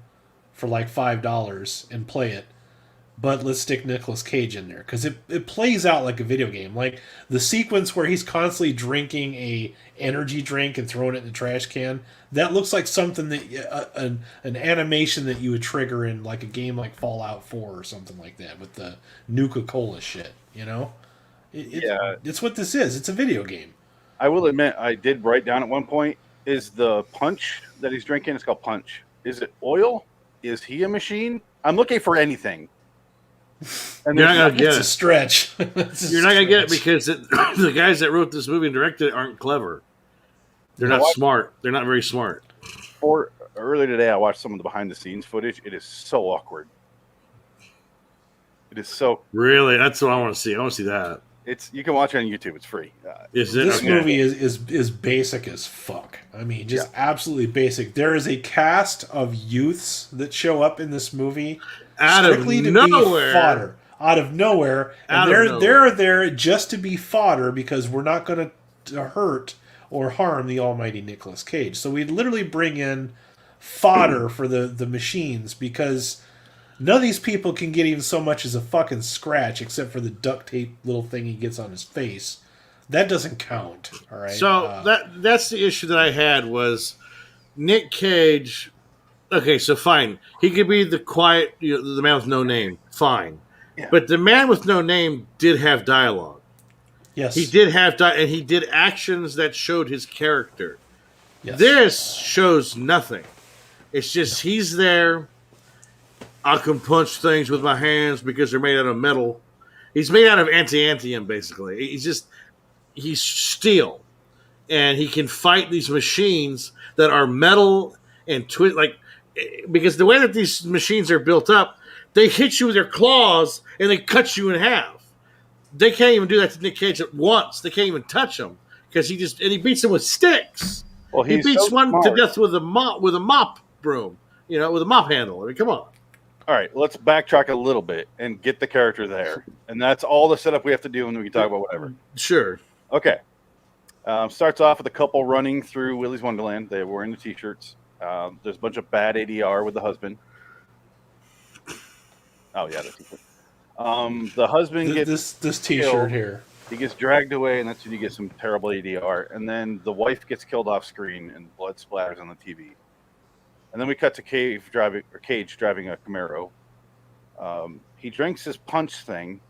for like $5 and play it. But let's stick Nicolas Cage in there because it plays out like a video game. Like the sequence where he's constantly drinking a energy drink and throwing it in the trash can, that looks like something that an animation that you would trigger in like a game like Fallout 4 or something like that with the Nuka-Cola shit. You know, it's what this is. It's a video game. I will admit, I did write down at one point: is the punch that he's drinking? It's called punch. Is it oil? Is he a machine? I'm looking for anything. And you're not gonna get it's it. A stretch. You're not gonna get it because the guys that wrote this movie and directed it aren't clever. They're not smart. They're not very smart. Earlier today, I watched some of the behind-the-scenes footage. It is so awkward. It is so really. That's what I want to see. I want to see that. You can watch it on YouTube. It's free. This movie is basic as fuck. I mean, just absolutely basic. There is a cast of youths that show up in this movie out of nowhere. Be fodder. Out of nowhere. And they're there just to be fodder because we're not going to hurt or harm the almighty Nicolas Cage. So we literally bring in fodder for the machines because none of these people can get even so much as a fucking scratch except for the duct tape little thing he gets on his face. That doesn't count. All right. So that's the issue that I had was Nick Cage. Okay, so fine. He could be the quiet, the man with no name. Fine. Yeah. But the man with no name did have dialogue. Yes. He did have and he did actions that showed his character. Yes. This shows nothing. It's just he's there. I can punch things with my hands because they're made out of metal. He's made out of antium, basically. He's steel. And he can fight these machines that are metal and because the way that these machines are built up, they hit you with their claws and they cut you in half. They can't even do that to Nick Cage at once. They can't even touch him because he beats him with sticks. Well, he beats one to death with a mop broom, with a mop handle. I mean, come on. All right, let's backtrack a little bit and get the character there, and that's all the setup we have to do, and we can talk about whatever. Sure. Okay. Starts off with a couple running through Willy's Wonderland. They're wearing the T-shirts. There's a bunch of bad ADR with the husband. Oh yeah, that's the husband gets this T-shirt killed. here. He gets dragged away, and that's when you get some terrible ADR. And then the wife gets killed off screen, and blood splatters on the TV. And then we cut to Cage driving a Camaro. He drinks his punch thing,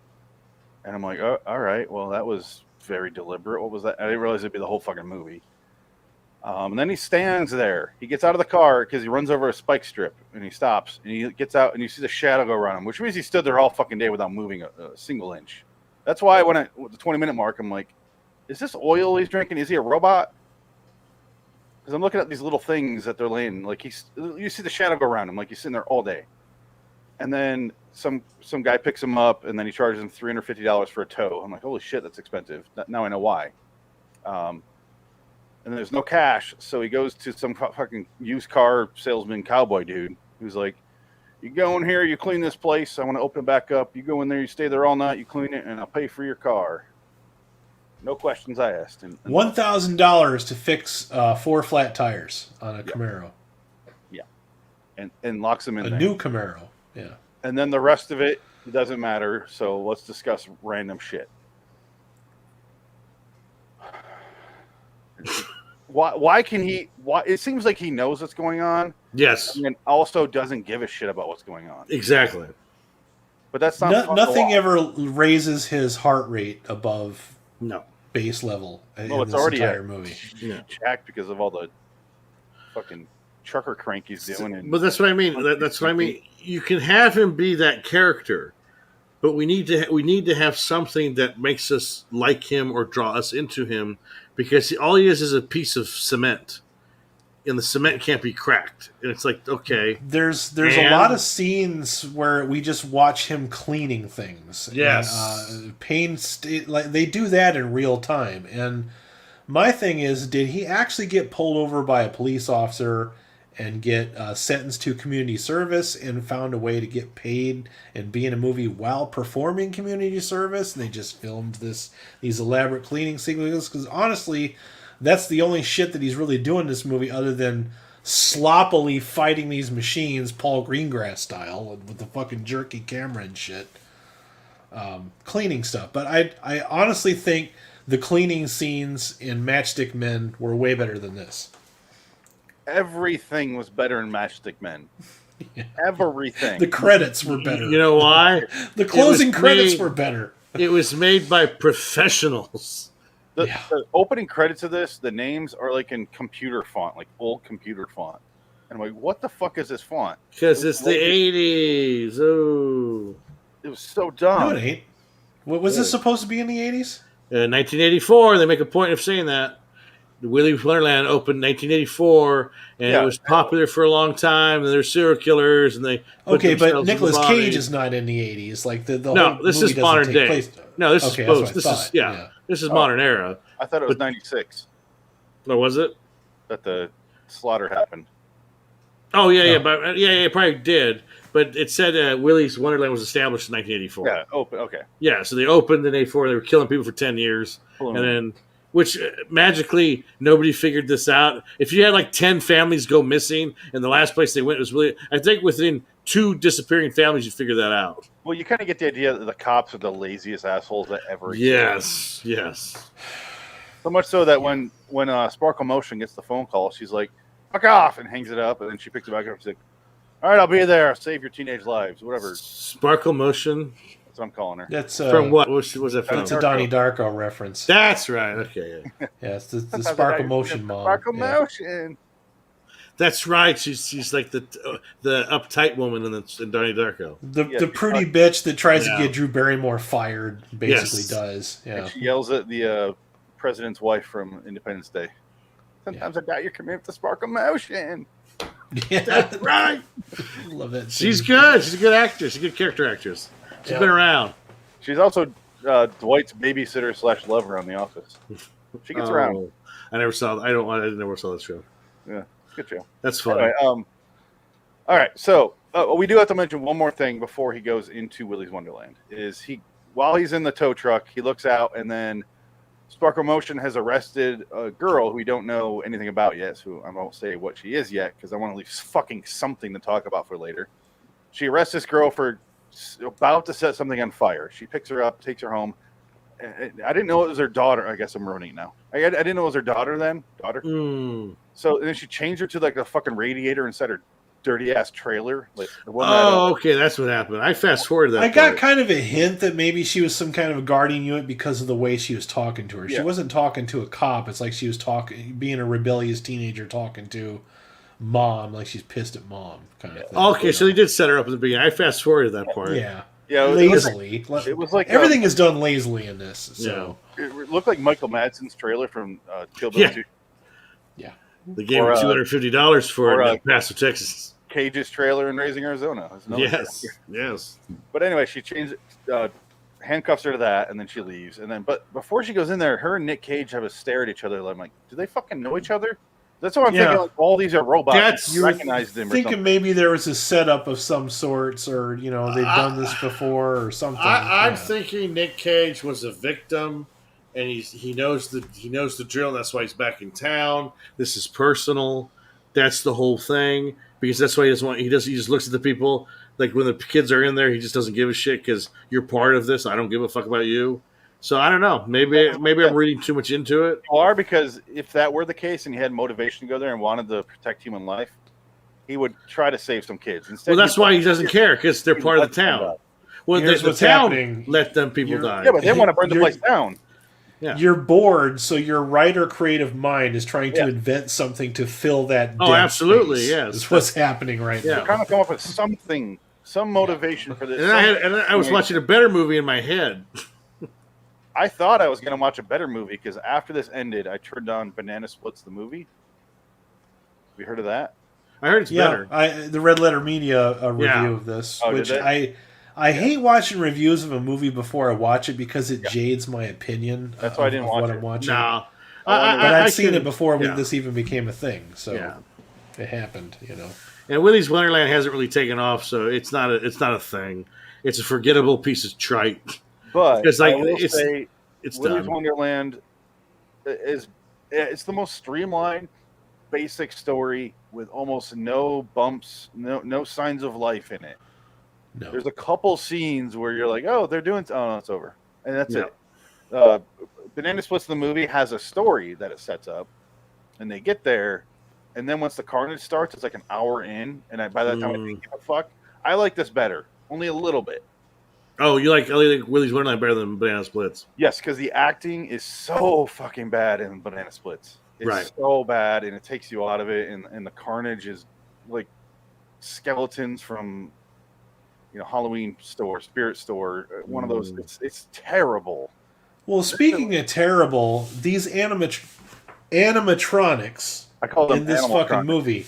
and I'm like, oh, all right, well, that was very deliberate. What was that? I didn't realize it'd be the whole fucking movie. And then he stands there. He gets out of the car because he runs over a spike strip, and he stops, and he gets out, and you see the shadow go around him, which means he stood there all fucking day without moving a single inch. That's why when at the 20-minute mark, I'm like, is this oil he's drinking? Is he a robot? Because I'm looking at these little things that they're laying. Like you see the shadow go around him, like he's sitting there all day. And then some guy picks him up, and then he charges him $350 for a tow. I'm like, holy shit, that's expensive. Now I know why. And there's no cash, so he goes to some fucking used car salesman cowboy dude who's like, you go in here, you clean this place, I want to open it back up. You go in there, you stay there all night, you clean it, and I'll pay for your car. No questions asked. And $1,000 to fix 4 flat tires on a Camaro. Yeah. And locks him in there. A new Camaro, yeah. And then the rest of it doesn't matter, so let's discuss random shit. Why can he? It seems like he knows what's going on. Yes, and also doesn't give a shit about what's going on. Exactly. But that's not nothing ever raises his heart rate above base level. Well, in it's this already entire movie. Jacked because of all the fucking trucker crank he's doing. But that's what I mean. That's what I mean. You can have him be that character, but we need to have something that makes us like him or draw us into him. Because all he is a piece of cement, and the cement can't be cracked. And it's like, okay. There's a lot of scenes where we just watch him cleaning things. Yes. And, like they do that in real time. And my thing is, did he actually get pulled over by a police officer and get sentenced to community service and found a way to get paid and be in a movie while performing community service? And they just filmed these elaborate cleaning sequences because honestly, that's the only shit that he's really doing in this movie, other than sloppily fighting these machines, Paul Greengrass style, with the fucking jerky camera and shit. Cleaning stuff. But I honestly think the cleaning scenes in Matchstick Men were way better than this. Everything was better in Matchstick Men. Yeah. Everything. The credits were better. You know why? The closing credits were better. It was made by professionals. The opening credits of this, the names are like in computer font, like old computer font. And I'm like, what the fuck is this font? Because it's the 80s. Oh. It was so dumb. No, it ain't. What was this supposed to be in the 80s? 1984. They make a point of saying that. The Willy's Wonderland opened 1984, and it was popular for a long time. And they're serial killers, and they but Nicolas Cage is not in the 80s. Like the no, whole this movie is modern take day. Place. No, this is supposed. This is this is modern era. I thought it was 96. No, was it? That the slaughter happened. Oh yeah, but it probably did. But it said Willy's Wonderland was established in 1984. Yeah, open. Okay. Yeah, so they opened in 84. They were killing people for 10 years, and then. Which magically nobody figured this out. If you had like 10 families go missing, and the last place they went was really, I think within 2 disappearing families, you figure that out. Well, you kind of get the idea that the cops are the laziest assholes that ever existed. Yes. So much so that when Sparkle Motion gets the phone call, she's like, "Fuck off," and hangs it up, and then she picks it back up and she's like, "All right, I'll be there. Save your teenage lives, whatever." Sparkle Motion. That's what I'm calling her. That's from what? What was that from? That's a Donnie Darko reference. That's right. Okay. Yeah, it's the Sparkle Motion mom. Sparkle Motion. That's right. She's like the uptight woman in Donnie Darko. The prudy bitch that tries to get Drew Barrymore fired basically does. Yeah. And she yells at the president's wife from Independence Day. Sometimes I doubt your commitment to Sparkle Motion. Yeah, that's right. Love it. She's good. She's a good actress. She's a good character actress. She's been around. She's also Dwight's babysitter / lover on The Office. She gets around. I never saw. I never saw that show. Yeah, good show. That's fun. Anyway, all right, so we do have to mention one more thing before he goes into Willy's Wonderland. While he's in the tow truck, he looks out, and then Sparkle Motion has arrested a girl who we don't know anything about yet. So I won't say what she is yet because I want to leave fucking something to talk about for later. She arrests this girl for about to set something on fire. She picks her up, takes her home. I didn't know it was her daughter. I guess I'm ruining it now. I didn't know it was her daughter then. So then she changed her to like a fucking radiator inside her dirty ass trailer. Like the one okay, that's what happened. I fast forwarded that. I got kind of a hint that maybe she was some kind of a guardian unit because of the way she was talking to her. She wasn't talking to a cop. It's like she was being a rebellious teenager talking to mom, like she's pissed at mom kind of thing. Okay, so they did set her up at the beginning. I fast forwarded that part. Yeah, lazily. It was like everything is done lazily in this. So it looked like Michael Madsen's trailer from Kill Bill 2. Yeah, they gave him $250 for it in El Paso, Texas. Cage's trailer in Raising Arizona. Yes. But anyway, she changed, handcuffs her to that, and then she leaves. But before she goes in there, her and Nick Cage have a stare at each other. I'm like, do they fucking know each other? That's what I'm thinking. Like, all these are robots. You recognize them. Thinking maybe there was a setup of some sorts, or they've done this before, or something. I'm thinking Nick Cage was a victim, and he knows the drill. That's why he's back in town. This is personal. That's the whole thing, because that's why he doesn't want. He just looks at the people like when the kids are in there. He just doesn't give a shit because you're part of this. I don't give a fuck about you. So I don't know. Maybe I'm reading too much into it. You are, because if that were the case and he had motivation to go there and wanted to protect human life, he would try to save some kids. Instead, that's why he doesn't care, because they're part of the town. Well, the town let them people die. Yeah, but they want to burn the place down. Yeah. You're bored, so your writer creative mind is trying to invent something to fill that. Oh, absolutely, space. Yes. Is what's happening right now. They're trying to come up with something, some motivation for this. And I was watching a better movie in my head. I thought I was going to watch a better movie because after this ended, I turned on Banana Splits the movie. Have you heard of that? I heard it's better. The Red Letter Media review of this, which I hate watching reviews of a movie before I watch it because it jades my opinion. That's why I didn't watch what it. I'm watching. No, but I'd seen it before this even became a thing, so it happened. And Willy's Wonderland hasn't really taken off, so it's not a thing. It's a forgettable piece of trite. But it's like I will say, it's Willy's done. Wonderland is It's the most streamlined, basic story with almost no bumps, no signs of life in it. No. There's a couple scenes where you're like, oh, they're doing. Oh, no, it's over, and that's Yeah. it. Banana Splits, the movie, has a story that it sets up, and they get there, and then once the carnage starts, it's like an hour in, and by that time I didn't give a fuck. I like this better, only a little bit. Oh, you like Willy's Wonderland better than Banana Splits? Yes, because the acting is so fucking bad in Banana Splits. It's Right. so bad, and it takes you out of it, and the carnage is like skeletons from Halloween store, spirit store, one of those. It's terrible. Well, speaking of terrible, these animatronics I call them in this animal fucking tronics. movie,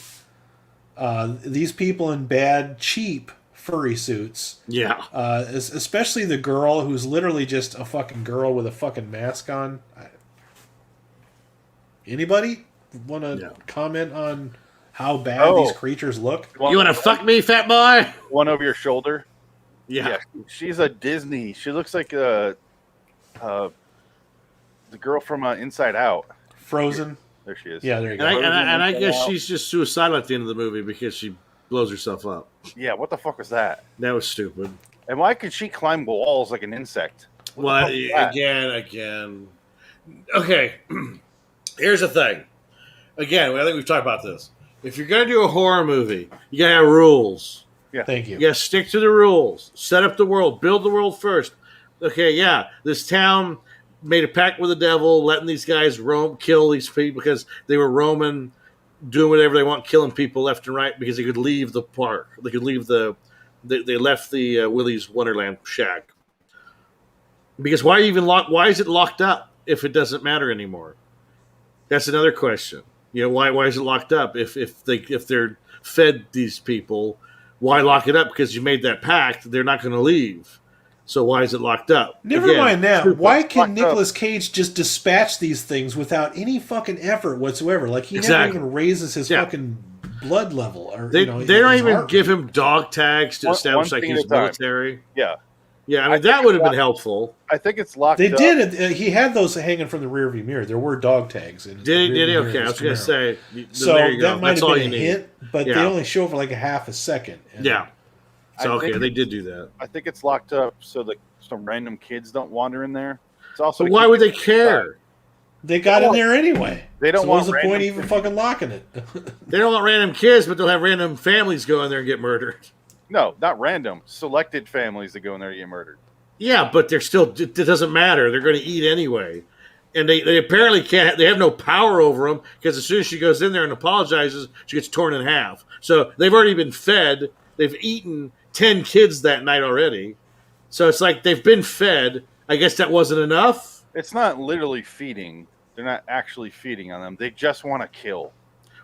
these people in bad, cheap furry suits, Yeah. especially the girl who's literally just a fucking girl with a fucking mask on. Anybody want to comment on how bad these creatures look? You want to fuck me, fat boy? One over your shoulder? Yeah. She's a Disney. She looks like the girl from Inside Out. Frozen. There she is. Yeah, there you go. And I guess she's just suicidal at the end of the movie because she blows herself up. Yeah, what the fuck was that? That was stupid. And why could she climb walls like an insect? Well, again. Okay, here's the thing. Again, I think we've talked about this. If you're going to do a horror movie, you got to have rules. Yeah. Thank you. You got to stick to the rules. Set up the world. Build the world first. Okay, yeah, this town made a pact with the devil, letting these guys kill these people because they were roaming, doing whatever they want, killing people left and right because they could leave the park. They could leave they left the Willy's Wonderland shack. Because why is it locked up if it doesn't matter anymore? That's another question. Why is it locked up if they're fed these people? Why lock it up? Because you made that pact, they're not going to leave. So why is it locked up? Never mind that. Why can Locked up. Nicolas Cage just dispatch these things without any fucking effort whatsoever? Like he never Exactly. even raises his fucking blood level, or They his don't even heart give rate. him dog tags to establish one like thing he's at a time. military. Yeah. Yeah, I I mean that think would have it's been helpful. I think it's locked They up. did. He had those hanging from the rearview mirror. There were dog tags. In Did he? rearview Okay, mirror I of was going to Camaro. say. So there you go. that might That's have all been you a need. hint, but they Yeah. only show for like a half a second. And Yeah. So I okay, think they did do that. I think it's locked up so that some random kids don't wander in there. It's also But to why keep would they it care? They got in there anyway. They don't so want what's the point random even kids. fucking locking it? They don't want random kids, but they'll have random families go in there and get murdered. No, not random. Selected families that go in there to get murdered. Yeah, but they're still. It doesn't matter. They're going to eat anyway, and they apparently can't. They have no power over them because as soon as she goes in there and apologizes, she gets torn in half. So they've already been fed. They've eaten 10 kids that night already. So it's like they've been fed. I guess that wasn't enough. It's not literally feeding. They're not actually feeding on them. They just want to kill.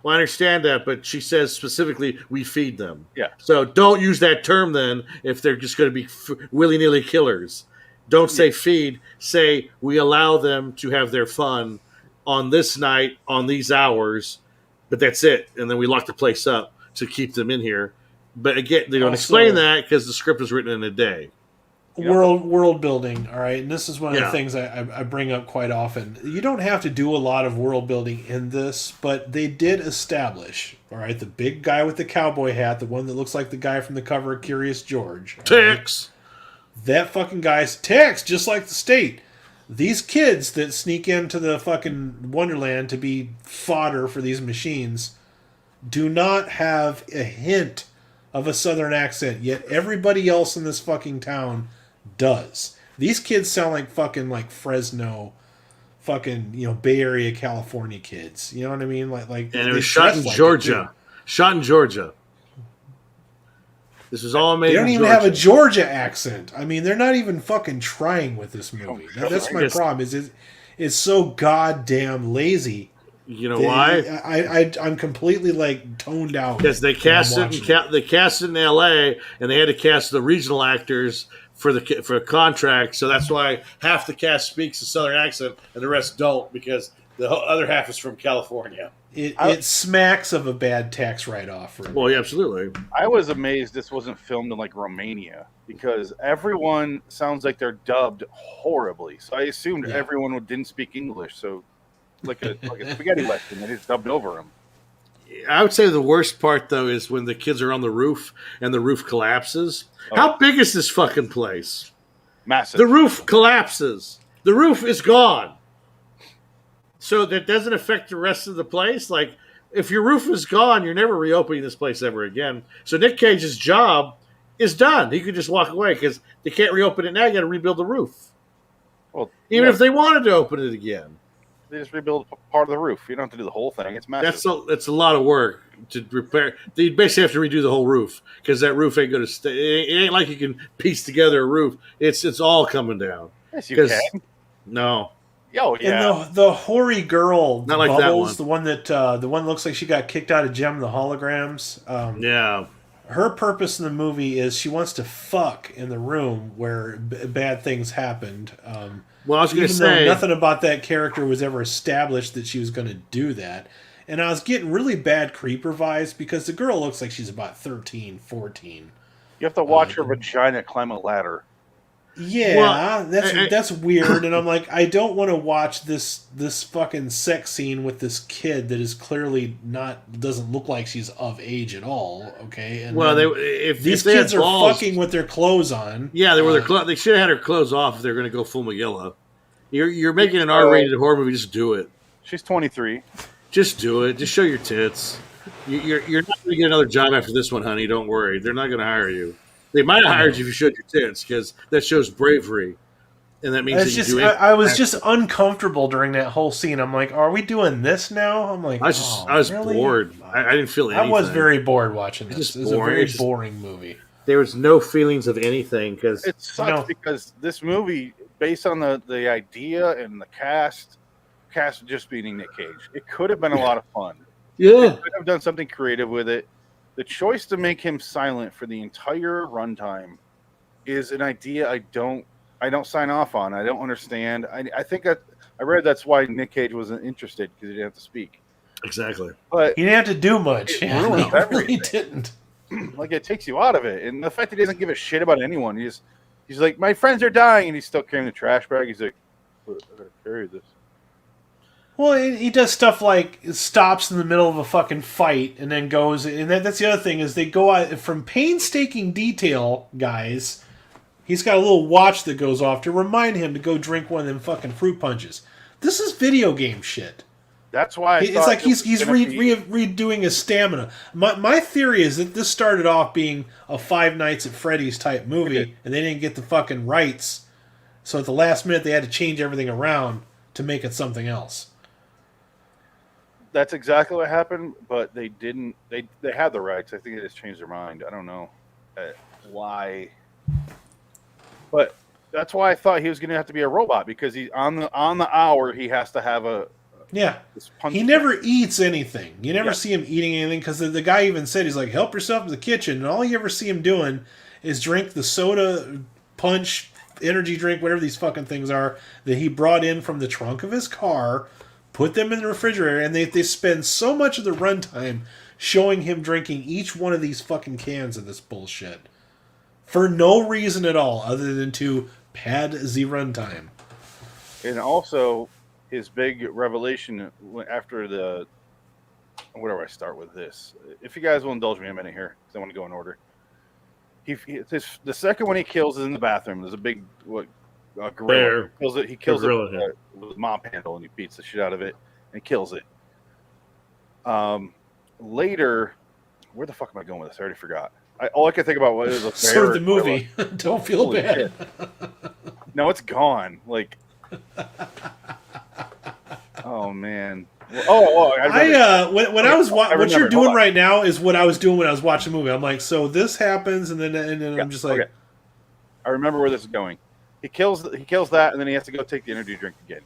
Well, I understand that, but she says specifically, we feed them. Yeah. So don't use that term then if they're just going to be willy-nilly killers. Don't say feed. Say we allow them to have their fun on this night, on these hours, but that's it. And then we lock the place up to keep them in here. But again, they don't Also- explain that because the script was written in a day. World building, all right, and this is one of the Yeah. things I bring up quite often. You don't have to do a lot of world building in this, but they did establish, all right, the big guy with the cowboy hat, the one that looks like the guy from the cover of Curious George. all right? Ticks. That fucking guy's ticks, just like the state. These kids that sneak into the fucking Wonderland to be fodder for these machines do not have a hint of a southern accent, yet everybody else in this fucking town does. These kids sound like fucking like Fresno, fucking Bay Area, California kids. You know what I mean? Like And they it was shot dress in like it, Georgia. too. Shot in Georgia. This was all made They don't in even Georgia. have a Georgia accent. I mean, they're not even fucking trying with this movie. Oh, That's I my guess- problem. It's so goddamn lazy. You know why? I'm completely like toned out Because they when cast I'm it, watching they cast it in L.A. and they had to cast the regional actors for a contract. So that's why half the cast speaks a southern accent and the rest don't because the other half is from California. It smacks of a bad tax write-off. For me. Well, yeah, absolutely. I was amazed this wasn't filmed in like Romania because everyone sounds like they're dubbed horribly. So I assumed Yeah. everyone didn't speak English. So like a spaghetti western. They just dubbed over him. I would say the worst part though is when the kids are on the roof and the roof collapses. Oh. How big is this fucking place? Massive. The roof collapses. The roof is gone. So that doesn't affect the rest of the place. Like, if your roof is gone, you're never reopening this place ever again. So Nick Cage's job is done. He could just walk away because they can't reopen it now. You got to rebuild the roof. Well, Even if they wanted to open it again. They just rebuild part of the roof. You don't have to do the whole thing. It's massive. That's a lot of work to repair. They basically have to redo the whole roof because that roof ain't going to stay. It ain't like you can piece together a roof. It's all coming down. Yes, you can. No. Oh yeah. And the hoary girl, Not like Bubbles, that one. the one looks like she got kicked out of Gem the Holograms. Yeah. Her purpose in the movie is she wants to fuck in the room where bad things happened. Well, I was going to say nothing about that character was ever established that she was going to do that. And I was getting really bad creeper vibes because the girl looks like she's about 13, 14. You have to watch her vagina climb a ladder. Yeah, well, that's weird, and I'm like, I don't want to watch this fucking sex scene with this kid that is clearly doesn't look like she's of age at all. Okay, and well, if these they kids had balls, are fucking with their clothes on. Yeah, they were they should have had her clothes off if they're going to go full Magilla. You're making an R-rated horror movie. Just do it. She's 23. Just do it. Just show your tits. You're not going to get another job after this one, honey. Don't worry. They're not going to hire you. They might have hired you if you showed your tits because that shows bravery, and that means I was just uncomfortable during that whole scene. I'm like, are we doing this now? I'm like, I was really bored. I didn't feel anything. I was very bored watching this. It was a very boring movie. There was no feelings of anything because it sucks because this movie, based on the idea and the cast just beating Nick Cage, it could have been a lot of fun. Yeah, they could have done something creative with it. The choice to make him silent for the entire runtime is an idea I don't sign off on. I don't understand. I think I read that's why Nick Cage wasn't interested because he didn't have to speak. Exactly. But he didn't have to do much. He really didn't. Like, it takes you out of it. And the fact that he doesn't give a shit about anyone. He's like, my friends are dying, and he's still carrying the trash bag. He's like, I gotta carry this. Well, he does stuff like stops in the middle of a fucking fight and then goes, and that's the other thing is they go out from painstaking detail, guys. He's got a little watch that goes off to remind him to go drink one of them fucking fruit punches. This is video game shit. That's why it's like he's redoing his stamina. My theory is that this started off being a Five Nights at Freddy's type movie, and they didn't get the fucking rights, so at the last minute they had to change everything around to make it something else. That's exactly what happened, but they didn't. They had the rights. I think they just changed their mind. I don't know why, but that's why I thought he was going to have to be a robot because he on the hour he has to have a He never eats anything. You never see him eating anything because the guy even said he's like, help yourself in the kitchen, and all you ever see him doing is drink the soda, punch, energy drink, whatever these fucking things are that he brought in from the trunk of his car. Put them in the refrigerator, and they spend so much of the runtime showing him drinking each one of these fucking cans of this bullshit. For no reason at all, other than to pad the runtime. And also, his big revelation after the... Where do I start with this? If you guys will indulge me a minute here, because I want to go in order. The second one he kills is in the bathroom. There's a big... gorilla. He kills it with a mop handle, and he beats the shit out of it and kills it. Later, where the fuck am I going with this? I already forgot. All I can think about was a the movie. Don't feel bad. No, it's gone. Like, oh man. What you're doing right now is what I was doing when I was watching the movie. I'm like, so this happens, and then I'm just like, okay. I remember where this is going. He kills that, and then he has to go take the energy drink again.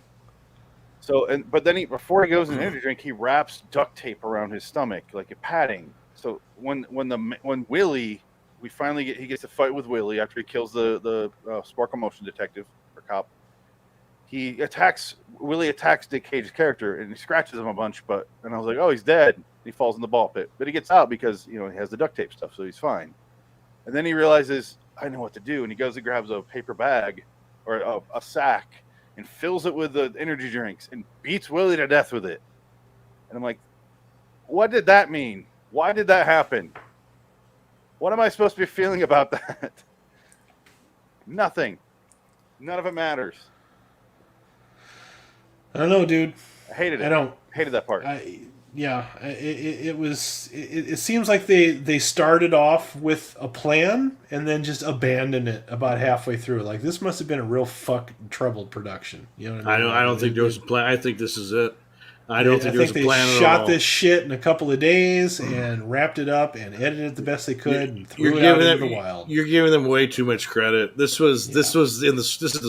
But then before he goes in the energy drink, he wraps duct tape around his stomach like a padding. So when Willy, he gets a fight with Willy after he kills the Sparkle Motion detective or cop. Willy attacks Nick Cage's character and he scratches him a bunch. And I was like, oh, he's dead. He falls in the ball pit, but he gets out because he has the duct tape stuff, so he's fine. And then he realizes, I know what to do, and he goes and grabs a paper bag or a sack and fills it with the energy drinks and beats Willy to death with it. And I'm like, what did that mean? Why did that happen? What am I supposed to be feeling about that? Nothing. None of it matters. I don't know, dude. I hated it. I don't. Hated that part. It was. It seems like they started off with a plan and then just abandoned it about halfway through. Like, this must have been a real fucking troubled production. You know what I mean? I don't think there was a plan. I think this is it. I don't think there was a plan they at shot all. this shit in a couple of days and wrapped it up and edited it the best they could and threw You're it out giving into them the wild. You're giving them way too much credit. This is the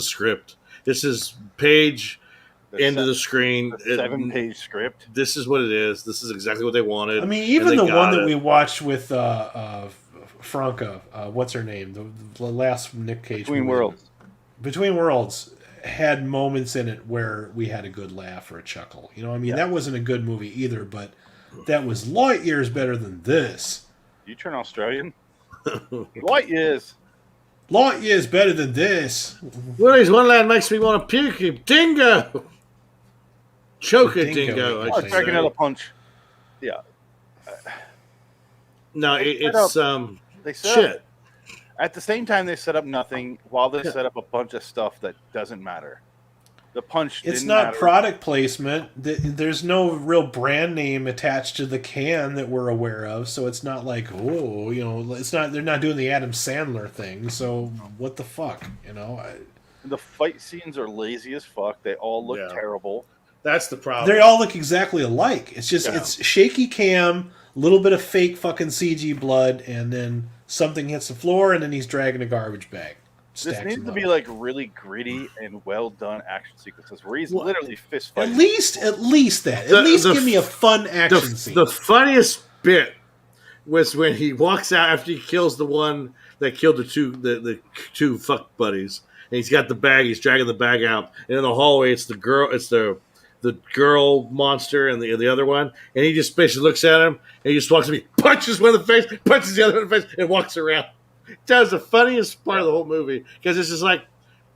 script. This is page into the screen. The 7-page script. This is what it is. This is exactly what they wanted. I mean, even and the they one got that it. we watched with Franca, what's her name? The last Nick Cage Between movie. Worlds. Between Worlds had moments in it where we had a good laugh or a chuckle. You know, I mean, that wasn't a good movie either, but that was light years better than this. You turn Australian? Light years. Light years better than this. Willy's Wonderland makes me want to puke you. Dingo! Choke a Dingo, dingo. yeah. I Oh, should take say. another punch. Yeah. No, it's They set shit. up, at the same time they set up nothing while they set up a bunch of stuff that doesn't matter. The punch It's didn't not matter. product placement. There's no real brand name attached to the can that we're aware of, so it's not like, oh, you know, it's not. They're not doing the Adam Sandler thing. So what the fuck, you know? The fight scenes are lazy as fuck. They all look Yeah. terrible. That's the problem. They all look exactly alike. It's just it's shaky cam, a little bit of fake fucking CG blood, and then something hits the floor, and then he's dragging a garbage bag. This Stacks needs them to up. be like really gritty and well done action sequences where he's literally fist At fighting. least that. At least give me a fun action scene. The funniest bit was when he walks out after he kills the one that killed the two fuck buddies, and he's got the bag. He's dragging the bag out, and in the hallway, it's the girl. It's the girl monster and the other one, and he just basically looks at him and he just walks up, he punches one in the face, punches the other in the face, and walks around. That was the funniest part of the whole movie because it's just like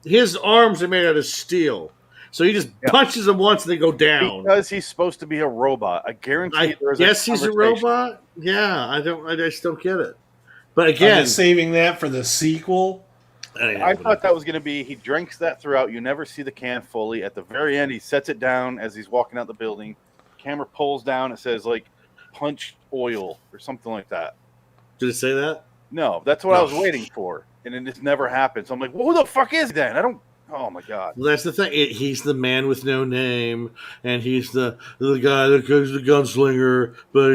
his arms are made out of steel, so he just punches them once and they go down. Because he's supposed to be a robot. I guarantee I there's guess he's a conversation. robot. Yeah, I just don't get it. But I'm again, just saving that for the sequel. I thought that was going to be he drinks that throughout. You never see the can fully. At the very end, he sets it down as he's walking out the building. Camera pulls down. It says like punch oil or something like that. Did it say that? No, that's what I was waiting for, and it just never happened. So I'm like, well, who the fuck is he then? I don't. Oh my god. Well, that's the thing. He's the man with no name, and he's the guy that goes the gunslinger. But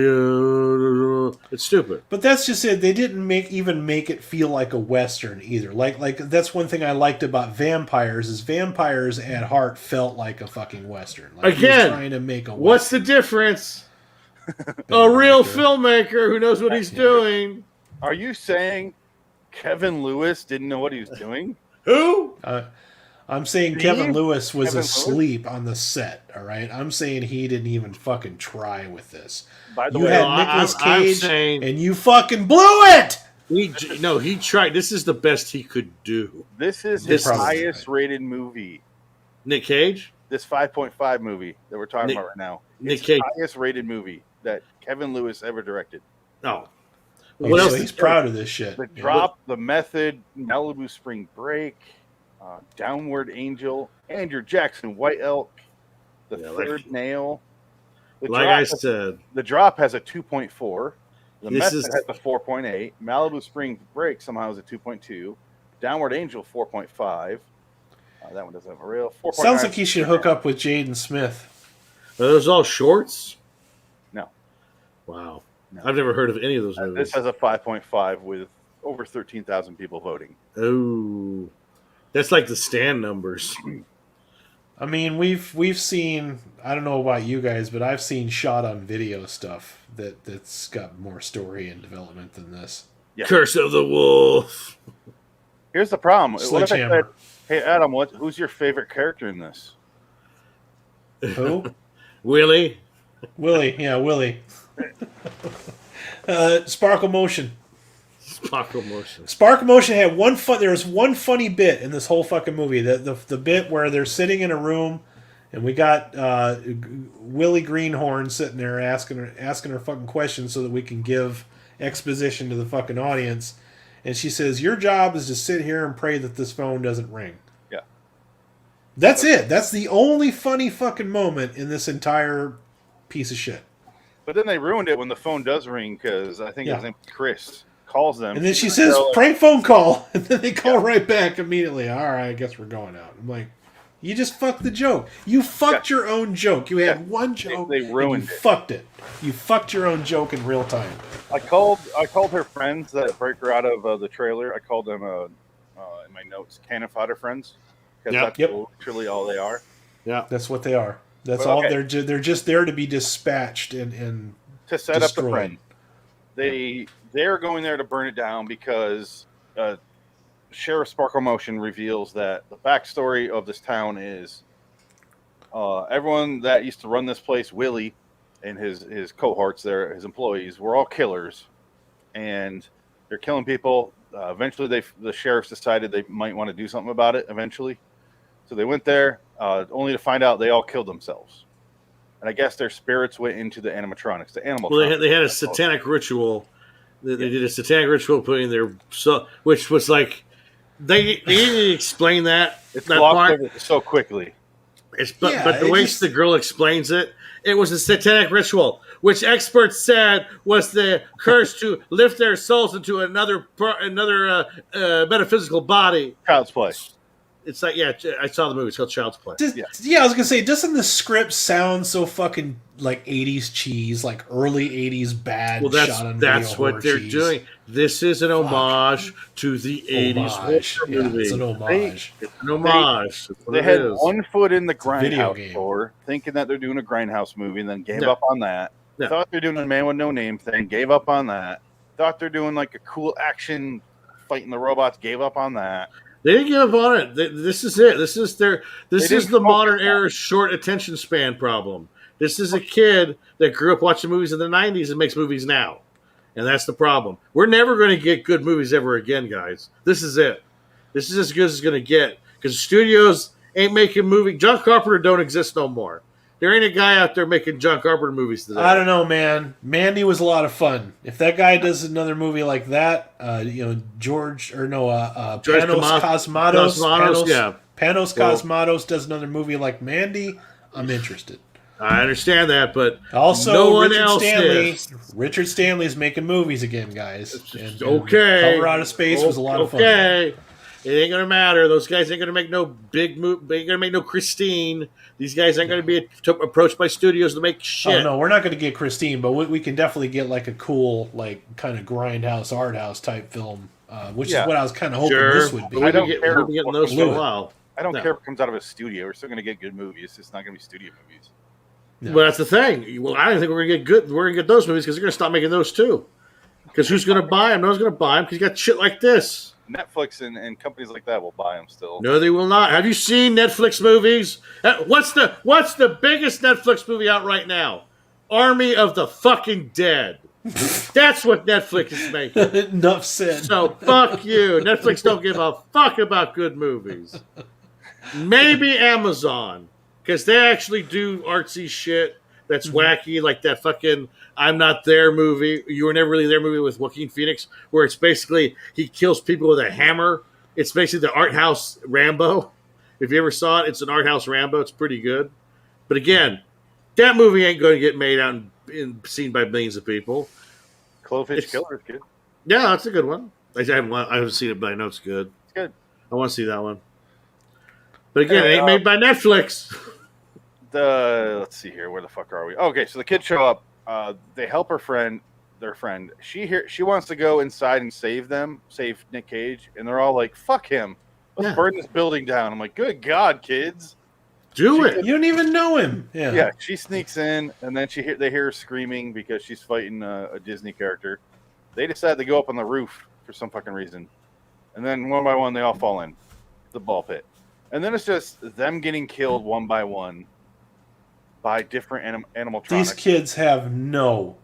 it's stupid. But that's just it. They didn't even make it feel like a Western either. Like that's one thing I liked about vampires is vampires at heart felt like a fucking Western. Like he was Again, trying to make a Western. what's the difference? A real filmmaker who knows what he's doing. Are you saying Kevin Lewis didn't know what he was doing? Who? I'm saying Steve? Kevin Lewis was Kevin Lewis? asleep on the set. All right, I'm saying he didn't even fucking try with this. By the You way, had Nicolas I'm Cage, saying- and you fucking blew it. He tried. This is the best he could do. this is This his probably highest rated movie. Nick Cage? This 5.5 movie that we're talking Nick- about right now. Nick It's Cage. the highest rated movie that Kevin Lewis ever directed. No. Oh, What so else? he's proud of this shit. The Yeah. Drop, The Method, Malibu Spring Break, Downward Angel, Andrew Jackson, White Elk, The Yeah, Third Nail. The Like Drop I has- said, The Drop has a 2.4. The This Method is- has a 4.8. Malibu Spring Break somehow is a 2.2. Downward Angel 4.5. That one doesn't have a real 4.9. Sounds like he should hook up with Jaden Smith. are those all shorts? No. Wow. No. I've never heard of any of those This movies. has a 5.5 with over 13,000 people voting. Oh, that's like the stand numbers. I mean, we've seen. I don't know about you guys, but I've seen shot on video stuff that's got more story and development than this. Yeah. Curse of the Wolf. Here's the problem. What if I Sledgehammer. said, hey, Adam, who's your favorite character in this? Who? Willy. Willy. Yeah, Willy. Sparkle Motion. Sparkle motion. Sparkle motion had one fun. There was one funny bit in this whole fucking movie. The bit where they're sitting in a room, and we got Willy Greenhorn sitting there asking her fucking questions so that we can give exposition to the fucking audience. And she says, "Your job is to sit here and pray that this phone doesn't ring." Yeah. That's it. That's the only funny fucking moment in this entire piece of shit. But then they ruined it when the phone does ring because I think his name Chris calls them. And then she says, "Prank phone call," and then they call right back immediately. All right, I guess we're going out. I'm like, you just fucked the joke. You fucked your own joke. You had one joke. They ruined it. Fucked it. You fucked your own joke in real time. I called her friends that break her out of the trailer. I called them in my notes cannon fodder friends because that's literally all they are. Yeah, that's what they are. That's all. They're just there to be dispatched and to set up the friend. They're going there to burn it down because Sheriff Sparkle Motion reveals that the backstory of this town is everyone that used to run this place, Willy, and his cohorts there, his employees, were all killers, and they're killing people. Eventually, the sheriffs decided they might want to do something about it. Eventually, so they went there, only to find out they all killed themselves. And I guess their spirits went into the animatronics, the animal. Well, they had a satanic ritual. They did a satanic ritual putting their which was like they didn't explain that. It's part so quickly. But the way the girl explains it, it was a satanic ritual, which experts said was the curse to lift their souls into another metaphysical body. Child's Play. It's like, I saw the movie. It's called Child's Play. I was gonna say, doesn't the script sound so fucking like 80s cheese, like early 80s bad? Well, that's what they're doing. This is an homage to the 80s movie. It's an homage. It's an homage. They had one foot in the Grindhouse store, thinking that they're doing a Grindhouse movie, and then gave up on that. Thought they're doing a Man with No Name thing, gave up on that. Thought they're doing like a cool action fighting the robots, gave up on that. They didn't give up on it. This is it. This is the modern era short attention span problem. This is a kid that grew up watching movies in the 90s and makes movies now. And that's the problem. We're never going to get good movies ever again, guys. This is it. This is as good as it's going to get. Because studios ain't making movies. John Carpenter don't exist no more. There ain't a guy out there making John Carpenter movies today. I don't know, man. Mandy was a lot of fun. If that guy does another movie like that, Panos Cosmatos does another movie like Mandy, I'm interested. I understand that, but also no one else is. Richard Stanley's making movies again, guys. And Color Out of Space was a lot of fun. Okay. It ain't gonna matter. Those guys ain't gonna make no big move. They ain't gonna make no Christine. These guys ain't gonna be approached by studios to make shit. Oh no, we're not gonna get Christine, but we can definitely get like a cool, like kind of grindhouse art house type film, which is what I was kind of hoping this would be. I don't care. We've been getting those for a while. I don't care if it comes out of a studio. We're still gonna get good movies. It's not gonna be studio movies. No. Well, that's the thing. Well, I don't think we're gonna get good. We're gonna get those movies because they're gonna stop making those too. Because who's gonna buy them? No one's gonna buy them because you got shit like this. Netflix and companies like that will buy them still. No, they will not. Have you seen Netflix movies? What's the biggest Netflix movie out right now? Army of the fucking Dead. That's what Netflix is making. Enough said. So fuck you. Netflix don't give a fuck about good movies. Maybe Amazon, because they actually do artsy shit that's wacky, like that fucking I'm Not There movie. You Were Never Really There movie with Joaquin Phoenix, where it's basically he kills people with a hammer. It's basically the art house Rambo. If you ever saw it, it's an art house Rambo. It's pretty good. But again, that movie ain't going to get made out and seen by millions of people. Cloverfish Killer is good. Yeah, that's a good one. I haven't seen it, but I know it's good. It's good. I want to see that one. But again, it ain't made by Netflix. Let's see here. Where the fuck are we? Okay, so the kids show up. They help their friend. She wants to go inside and save Nick Cage, and they're all like, "Fuck him! Let's burn this building down." I'm like, "Good God, kids, do it! You don't even know him." Yeah. She sneaks in, and then they hear her screaming because she's fighting a Disney character. They decide to go up on the roof for some fucking reason, and then one by one they all fall in the ball pit, and then it's just them getting killed one by one by different animatronics. These kids have no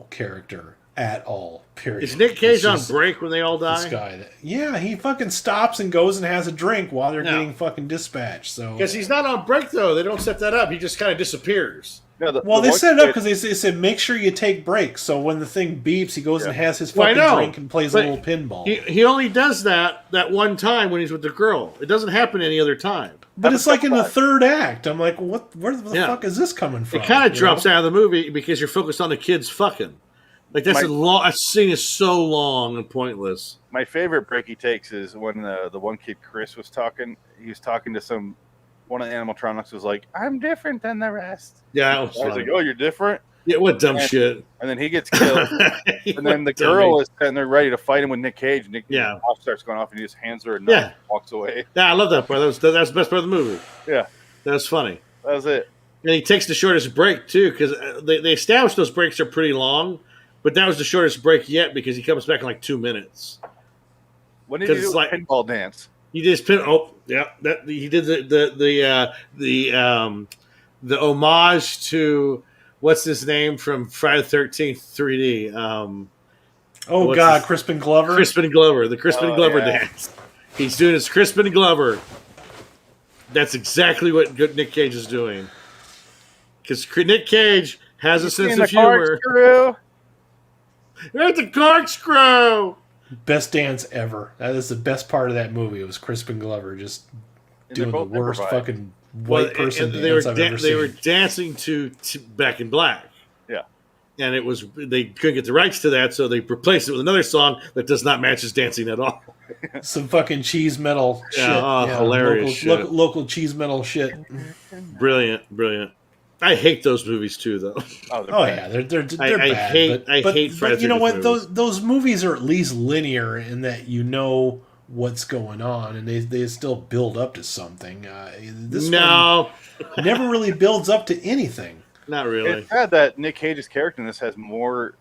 character at all. Period. Is Nick Cage It's on just break when they all This die? guy, yeah, he fucking stops and goes and has a drink while they're No. getting fucking dispatched. So, Because he's not on break though. They don't set that up. He just kind of disappears. No, well, they set it up because they said make sure you take breaks. So when the thing beeps, he goes and has his Well, I fucking know, drink and plays a but little pinball. He only does that one time when he's with the girl. It doesn't happen any other time. But it's like in the third act. I'm like, what? Where the Yeah. fuck is this coming from? It kind of You drops know? out of the movie because you're focused on the kids fucking. Like that's that scene is so long and pointless. My favorite break he takes is when the one kid Chris was talking. He was talking to one of the animatronics was like, "I'm different than the rest." Yeah, I was like, "Oh, you're different." Yeah, what dumb shit. And then he gets killed. And then the girl is sitting there ready to fight him with Nick Cage. Nick Cage starts going off and he just hands her a knife and walks away. Yeah, I love that part. That's the best part of the movie. Yeah. That was funny. That was it. And he takes the shortest break, too, because they established those breaks are pretty long, but that was the shortest break yet because he comes back in like 2 minutes. When did he do the pinball dance? He did his he did the homage to what's his name from Friday the 13th 3D. Crispin Glover. Crispin Glover, the Crispin Glover dance. He's doing his Crispin Glover. That's exactly what Nick Cage is doing. Because Nick Cage has a sense of humor. There's the corkscrew. Best dance ever. That is the best part of that movie. It was Crispin Glover just doing the worst fucking white person dance I've ever seen. They were dancing to Back in Black. Yeah. And they couldn't get the rights to that, so they replaced it with another song that does not match his dancing at all. Some fucking cheese metal shit. Hilarious local cheese metal shit. Brilliant. I hate those movies too, though. They're bad. I hate Friday. But you know what? Those movies are at least linear in that you know what's going on, and they still build up to something. This one never really builds up to anything. Not really. It's sad that Nick Cage's character in this has more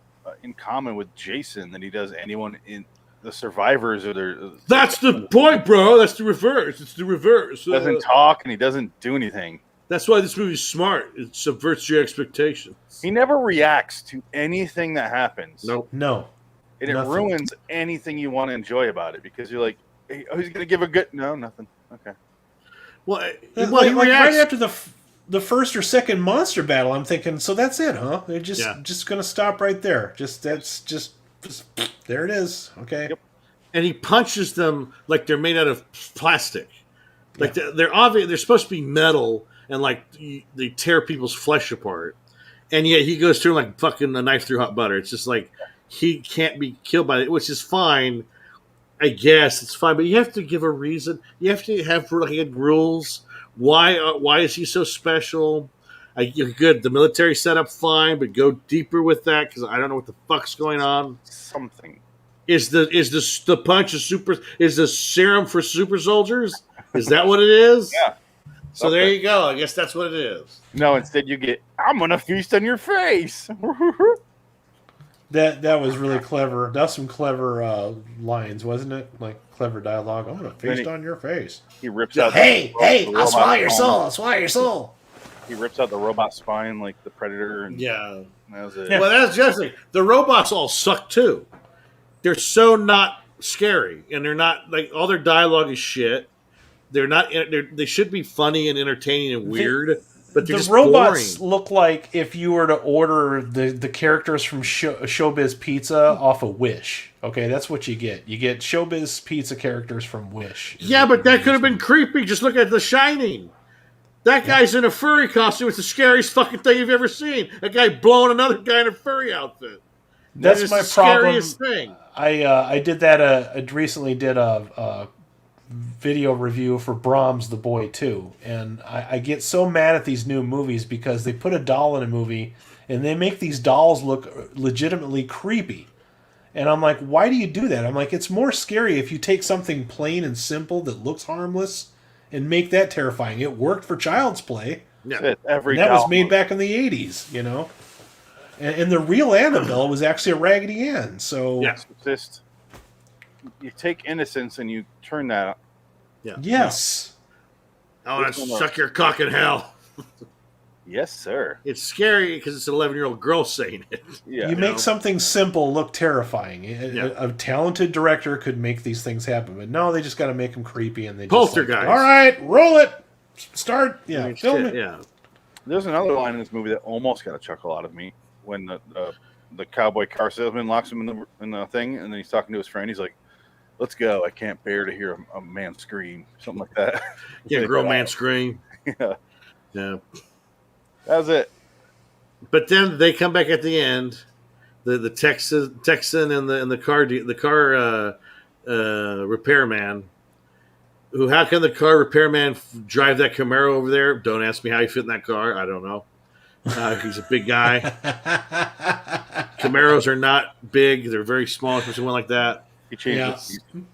in common with Jason than he does anyone in the survivors or their. That's the point, bro. That's the reverse. It's the reverse. He doesn't talk and he doesn't do anything. That's why this movie's smart. It subverts your expectations. He never reacts to anything that happens. Nope. No. And it ruins anything you want to enjoy about it because you're like, hey, he's going to give a good... No, nothing. Okay. Well, he right after the first or second monster battle, I'm thinking, so that's it, huh? They're just going to stop right there. Just there it is. Okay. Yep. And he punches them like they're made out of plastic. Like they're obvious. They're supposed to be metal. And like they tear people's flesh apart, and yet he goes through like fucking a knife through hot butter. It's just like he can't be killed by it, which is fine. I guess it's fine, but you have to give a reason. You have to have like rules. Why is he so special? Good. The military setup fine, but go deeper with that because I don't know what the fuck's going on. Something is the punch a super? Is the serum for super soldiers? Is that what it is? Yeah. So there you go. I guess that's what it is. No, instead you get, I'm going to feast on your face. That was really clever. That's some clever lines, wasn't it? Like clever dialogue. I'm going to feast on your face. He rips out Hey, I'll swallow your soul. I'll swallow your soul. He rips out the robot spine like the Predator. And that was it. Well, that's just like, the robots all suck too. They're so not scary. And they're not, like, all their dialogue is shit. They're not. They should be funny and entertaining and weird, but they're just robots boring. Look like if you were to order the characters from Showbiz Pizza off of Wish. Okay, that's what you get. You get Showbiz Pizza characters from Wish. Yeah, but that could have been creepy. Just look at The Shining. That guy's in a furry costume. It's the scariest fucking thing you've ever seen. A guy blowing another guy in a furry outfit. That's my problem. Scariest thing. I did that. I recently did a video review for Brahms the Boy 2, and I get so mad at these new movies because they put a doll in a movie and they make these dolls look legitimately creepy, and I'm like, why do you do that? I'm like, it's more scary if you take something plain and simple that looks harmless and make that terrifying. It worked for Child's Play. Yeah. That was made back in the 80s, you know, and the real Annabelle was actually a Raggedy Ann. So Exorcist. You take innocence and you turn that. Yeah. Yes. I want to suck your cock in hell. Yes, sir. It's scary because it's an 11-year-old girl saying it. Yeah. You make know? something simple look terrifying. Yeah. A talented director could make these things happen, but no, they just got to make them creepy and they just Poltergeist. All right, roll it. Start. Yeah, I mean, film shit, it. yeah. There's another line in this movie that almost got a chuckle out of me when the cowboy car salesman locks him in the thing, and then he's talking to his friend. He's like, "Let's go. I can't bear to hear a man scream," something like that. Yeah, grown man scream. Yeah, Yeah. that was it. But then they come back at the end. The Texan and the car repairman. Who? How can the car repairman drive that Camaro over there? Don't ask me how he fit in that car. I don't know. He's a big guy. Camaros are not big; they're very small, especially one like that. He changed Yeah. the seat. And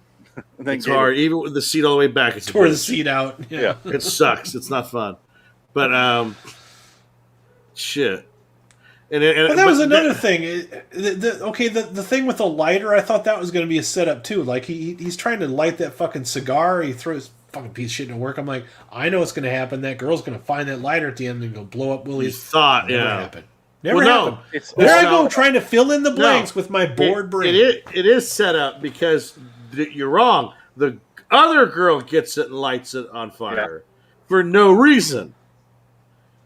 then It's hard, even with the seat all the way back. It's Tore the seat out. Yeah. It sucks. It's not fun. But shit. And that was another thing. The thing with the lighter, I thought that was going to be a setup too. Like he's trying to light that fucking cigar. He throws fucking piece of shit into work. I'm like, I know what's going to happen. That girl's going to find that lighter at the end and go blow up Willy's. You thought, Never yeah. happened. Never Well, happened. no. There I go trying to fill in the blanks with my bored brain. It is set up because you're wrong. The other girl gets it and lights it on fire for no reason.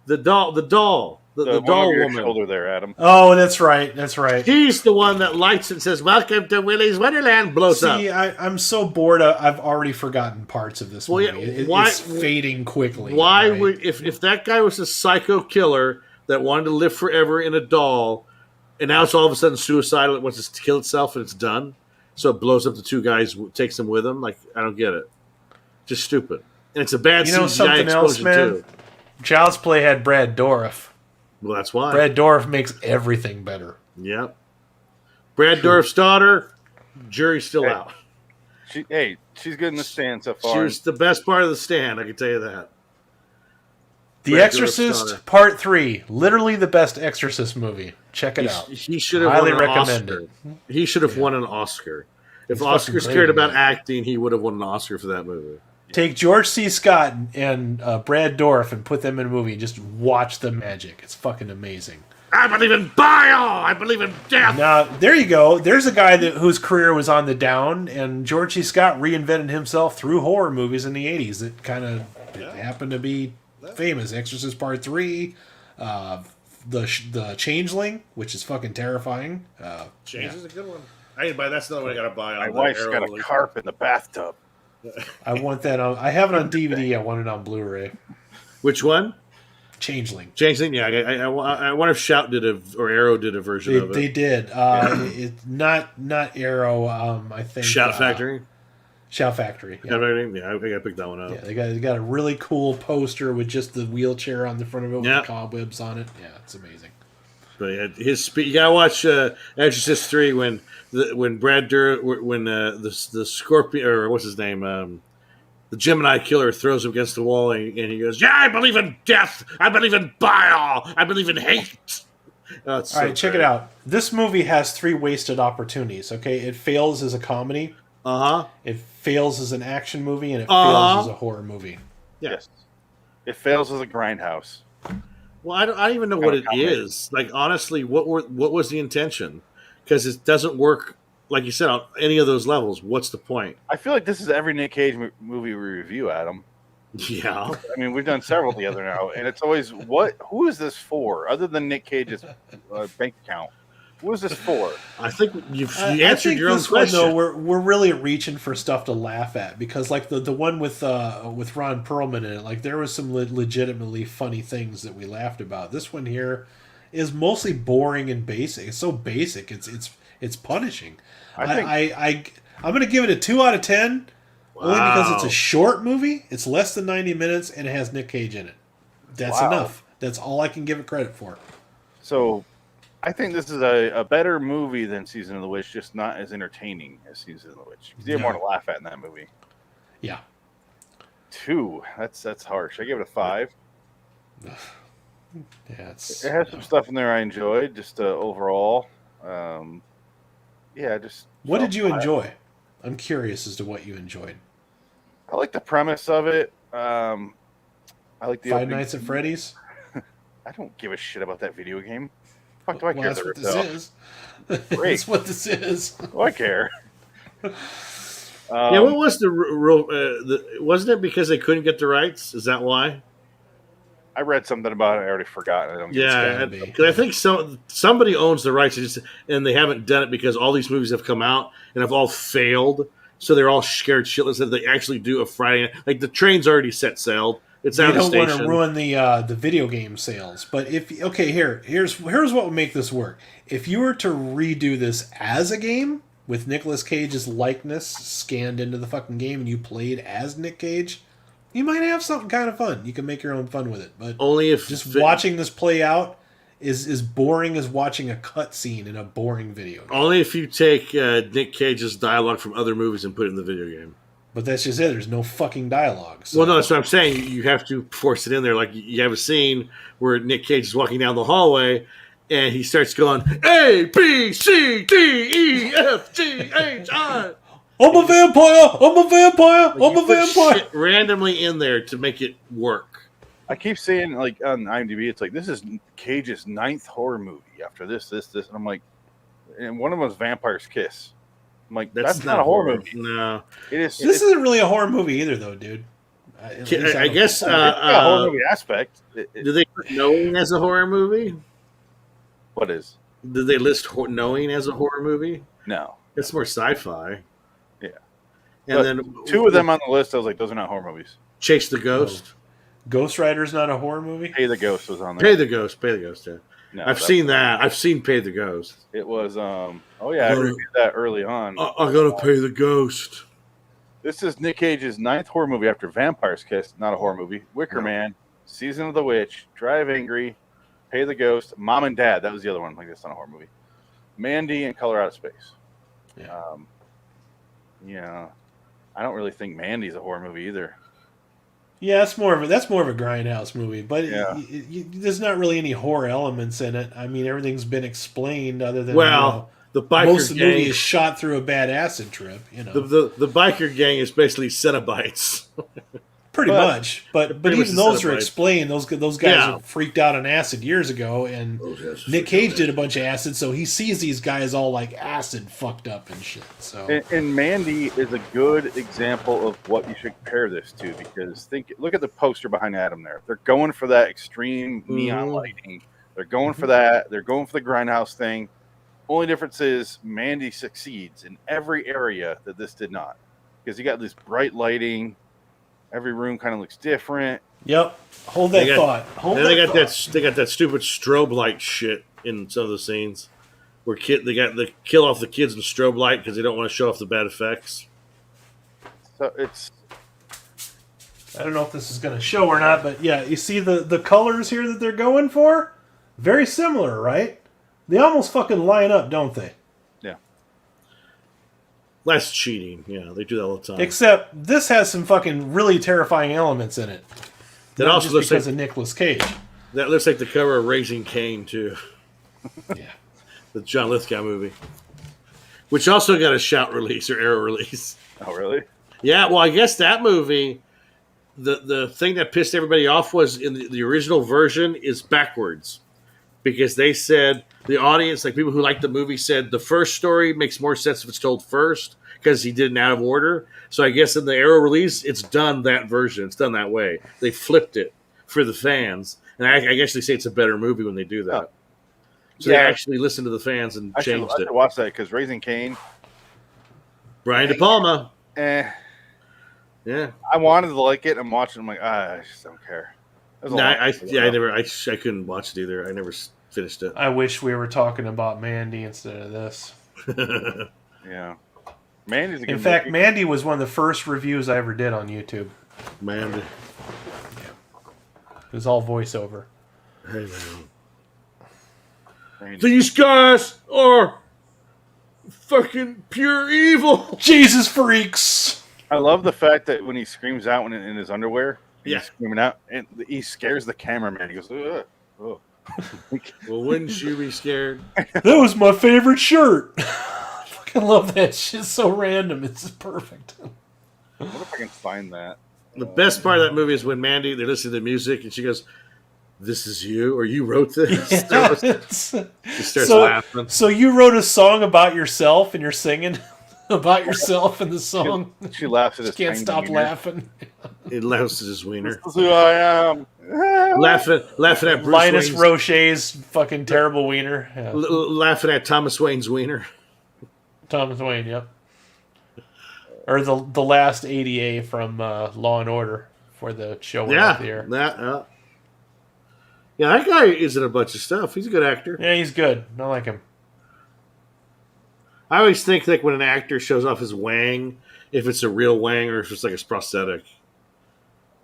The doll, the doll woman. Shoulder there, Adam. Oh, that's right. That's right. She's the one that lights it and says, "Welcome to Willy's Wonderland." Blows up. See, I'm so bored. I've already forgotten parts of this movie. It's fading quickly. Why right? would if that guy was a psycho killer that wanted to live forever in a doll, and now it's all of a sudden suicidal, it wants to kill itself and it's done, so it blows up the two guys, takes them with him? Like, I don't get it. Just stupid. And it's a bad CGI something else, explosion man? too. Child's Play had Brad Dourif. Well, that's why. Brad Dourif makes everything better. Yep. Brad Dourif's daughter, jury's still out. She's good in the stand so far. She was the best part of the stand, I can tell you that. The Brad Dourif's daughter. Exorcist Part 3. Literally the best Exorcist movie. Check it out. He should have Highly won an recommend Oscar. it. He should have won an Oscar. If He's fucking Oscars great cared in about that. acting, he would have won an Oscar for that movie. Take George C. Scott and Brad Dourif and put them in a movie and just watch the magic. It's fucking amazing. I believe in bile. I believe in death. Now, there you go. There's a guy whose career was on the down, and George C. Scott reinvented himself through horror movies in the 80s that kind of happened to be famous. Exorcist Part 3, the Changeling, which is fucking terrifying. Change is a good one. I didn't buy. That's another one I got to buy. My wife's got a carp in the bathtub. I want that on. I have it on DVD. I want it on Blu-ray. Which one? Changeling. Changeling. Yeah, I wonder if Shout did or Arrow did a version of it. They did. It's not Arrow. I think Shout Factory. Shout Factory. Yeah. Shout Factory. Yeah, I think I picked that one up. Yeah, they got a really cool poster with just the wheelchair on the front of it with the cobwebs on it. Yeah, it's amazing. But yeah, you gotta watch Exorcist 3 when Brad Dourif the Scorpion, or what's his name, the Gemini killer throws him against the wall and he goes, "Yeah, I believe in death. I believe in bile. I believe in hate." All right, check it out. This movie has 3 wasted opportunities. Okay, it fails as a comedy. It fails as an action movie, and it fails as a horror movie. Yes. It fails as a grindhouse. Well, I don't even know what it is. Like, honestly, what was the intention? Because it doesn't work, like you said, on any of those levels. What's the point? I feel like this is every Nick Cage movie we review, Adam. Yeah. I mean, we've done several together now, and it's always, who is this for? Other than Nick Cage's bank account. Who is this for? I think you answered your own question. One, though, we're really reaching for stuff to laugh at, because like the one with Ron Perlman in it, like there was some legitimately funny things that we laughed about. This one here is mostly boring and basic. It's so basic. It's punishing. I'm going to give it a 2 out of 10, only because it's a short movie. It's less than 90 minutes and it has Nick Cage in it. That's enough. That's all I can give it credit for. So, I think this is a better movie than Season of the Witch, just not as entertaining as Season of the Witch. You have more to laugh at in that movie. Yeah. 2. That's harsh. I give it a 5. Yeah, it has some stuff in there I enjoyed, just overall. Just. What did you enjoy? I'm curious as to what you enjoyed. I like the premise of it. I like the Five Nights at Freddy's. I don't give a shit about that video game. Fuck do I care? That's what this is. Great. That's what this is. Do I care? Yeah, what was the real? Wasn't it because they couldn't get the rights? Is that why? I read something about it. I already forgot. I don't. Yeah, because I think somebody owns the rights, and they haven't done it because all these movies have come out and have all failed. So they're all scared shitless that they actually do a Friday. Like the train's already set sailed. It's out of the station. You don't want to ruin the video game sales. But here's what would make this work. If you were to redo this as a game with Nicolas Cage's likeness scanned into the fucking game, and you played as Nick Cage, you might have something kind of fun. You can make your own fun with it. But only if just watching this play out is boring as watching a cutscene in a boring video game. Only if you take Nick Cage's dialogue from other movies and put it in the video game. But that's just it. There's no fucking dialogue. So. Well, no, that's what I'm saying. You have to force it in there. Like you have a scene where Nick Cage is walking down the hallway, and he starts going A B C D E F G H I. I'm a vampire. I'm a vampire. Like I'm a vampire. Shit randomly in there to make it work. I keep seeing like on IMDb, it's like this is Cage's 9th horror movie. After this, and I'm like, and one of them was Vampire's Kiss. I'm like, that's not a horror movie. No, it is. This isn't really a horror movie either, though, dude. I guess it's got a horror movie aspect. Do they put Knowing as a horror movie? What is? Did they list Knowing as a horror movie? No, it's more sci-fi. Yeah, and but then 2 of them on the list, I was like, those are not horror movies. Chase the Ghost. Ghost Rider's not a horror movie? Pay the Ghost was on there. Pay the Ghost, yeah. No, I've seen that. I've seen Pay the Ghost. It was, oh yeah, I reviewed that early on. I gotta pay the ghost. This is Nick Cage's 9th horror movie after Vampire's Kiss, not a horror movie. Wicker Man, Season of the Witch, Drive Angry, Pay the Ghost, Mom and Dad. That was the other one. Like, that's not a horror movie. Mandy and Color Out of Space. Yeah. I don't really think Mandy's a horror movie either. Yeah, that's more of a grindhouse movie, but there's not really any horror elements in it. I mean, everything's been explained other than the biker most of the gang movie is shot through a bad acid trip. You know, the biker gang is basically Cenobites. Pretty much, but even those are explained. Those guys Yeah. were freaked out on acid years ago, and Nick Cage did a bunch of acid, so he sees these guys all like acid fucked up and shit. So and Mandy is a good example of what you should compare this to, because look at the poster behind Adam there. They're going for that extreme neon lighting. They're going for that. They're going for the grindhouse thing. Only difference is Mandy succeeds in every area that this did not, because you got this bright lighting. Every room kind of looks different. Yep. Hold that thought. They got that stupid strobe light shit in some of the scenes where they kill off the kids with strobe light because they don't want to show off the bad effects. So it's. I don't know if this is going to show or not, but yeah, you see the colors here that they're going for? Very similar, right? They almost fucking line up, don't they? Yeah. Less cheating. Yeah, they do that all the time. Except this has some fucking really terrifying elements in it. That Not also just looks because like of Nicolas Cage. That looks like the cover of Raising Cain too. Yeah. The John Lithgow movie. Which also got a shout release or arrow release. Oh, really? Yeah, well, I guess that movie, the thing that pissed everybody off was in the original version is backwards. Because they said, the audience, like people who liked the movie, said the first story makes more sense if it's told first because he did it out of order. So I guess in the arrow release, it's done that version. It's done that way. They flipped it for the fans. And I guess they say it's a better movie when they do that. So they actually listened to the fans and changed it. I should watch that because Raising Cain. Brian De Palma. Yeah. I wanted to like it. I'm watching. I'm like, I just don't care. I couldn't watch it either. I never finished it. I wish we were talking about Mandy instead of this. Yeah. Mandy's a good In fact, movie. Mandy was one of the first reviews I ever did on YouTube. Mandy. Yeah. It was all voiceover. Hey, man. These guys are fucking pure evil. Jesus freaks. I love the fact that when he screams out when in his underwear, he's Yeah. screaming out, and he scares the cameraman. He goes, ugh. Oh. Well, wouldn't you be scared? That was my favorite shirt. I fucking love that shit. It's so random. It's just perfect. I wonder if I can find that. The best part of that movie is when Mandy, they're listening to the music, and she goes, "This is you," or "You wrote this." He starts so, laughing. So you wrote a song about yourself, and you're singing about yourself in the song. She laughs at his Can't tiny stop wiener. laughing. He laughs at his wiener. This is who I am. Laughing at Bruce Linus Wayne's, Roche's fucking terrible wiener. Yeah. laughing at Thomas Wayne's wiener. Thomas Wayne, yep. Or the last ADA from Law and Order for the show went off the air. That guy is in a bunch of stuff. He's a good actor. Yeah, he's good. I like him. I always think like when an actor shows off his wang, if it's a real wang or if it's like a prosthetic.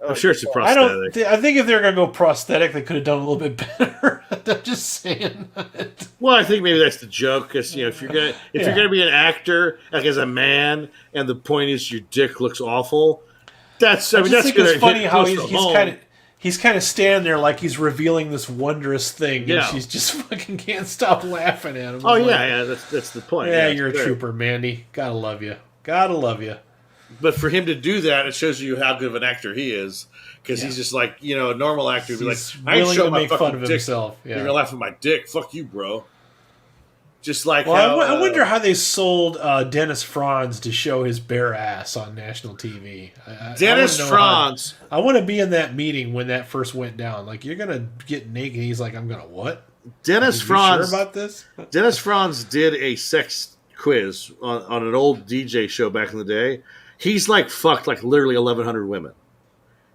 I'm sure it's a prosthetic. I think if they were gonna go prosthetic, they could have done a little bit better. I'm just saying. Well, I think maybe that's the joke because if you're gonna be an actor like as a man, and the point is your dick looks awful. That's gonna. It's funny how he's kind of standing there like he's revealing this wondrous thing, and she's just fucking can't stop laughing at him. Oh yeah, that's the point. Yeah, you're a trooper, Mandy. Gotta love you. But for him to do that, it shows you how good of an actor he is. Because he's just like, a normal actor would be like, I ain't showing my fucking fun of dick. himself. Yeah. You're going to laugh at my dick. Fuck you, bro. Just like I wonder how they sold Dennis Franz to show his bare ass on national TV. Dennis Franz. I want to be in that meeting when that first went down. Like, you're going to get naked. He's like, I'm going to what? Dennis Franz. Sure about this? Dennis Franz did a sex quiz on an old DJ show back in the day. He's like fucked like literally 1,100 women.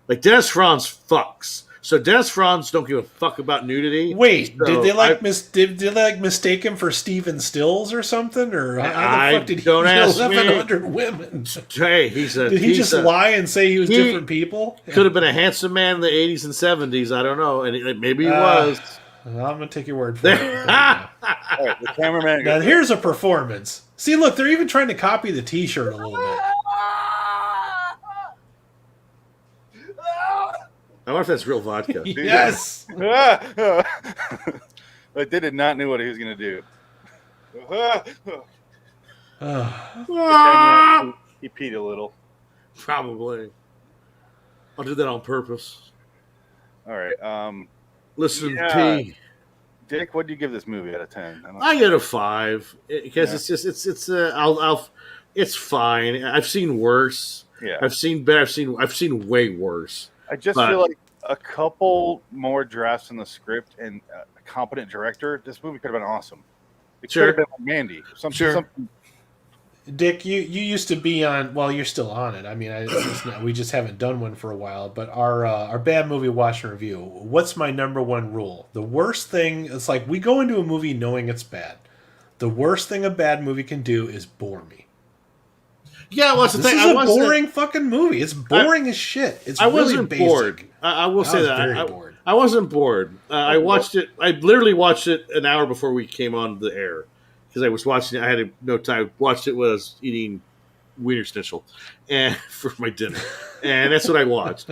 Like Dennis Franz fucks. So Dennis Franz don't give a fuck about nudity. Wait, so did they mistake him for Steven Stills or something? Or how the fuck did he don't kill ask 1,100 women? Hey, did he just lie and say he was different people? Could have been a handsome man in the 80s and 70s. I don't know, and maybe he was. I'm gonna take your word for it. All right, the cameraman. Now here's a performance. See, look, they're even trying to copy the T-shirt a little bit. I wonder if that's real vodka. Yes. Like they did not know what he was going to do. He peed a little. Probably. I'll do that on purpose. All right. Listen, P. Dick, what do you give this movie out of 10? I get a 5 because it's fine. I've seen worse. Yeah. I've seen better. I've seen way worse. I just feel like a couple more drafts in the script and a competent director, this movie could have been awesome. It could have been like Mandy. Something. Dick, you used to be on. Well, you're still on it. I mean, we just haven't done one for a while. But our bad movie watch and review. What's my number one rule? The worst thing. It's like we go into a movie knowing it's bad. The worst thing a bad movie can do is bore me. Yeah, well, this is a boring fucking movie. It's boring as shit. I wasn't really bored. I will say that. I wasn't bored. I watched it. I literally watched it an hour before we came on the air because I was watching it. I had no time. Watched it when I was eating Wiener Schnitzel and for my dinner, and that's what I watched.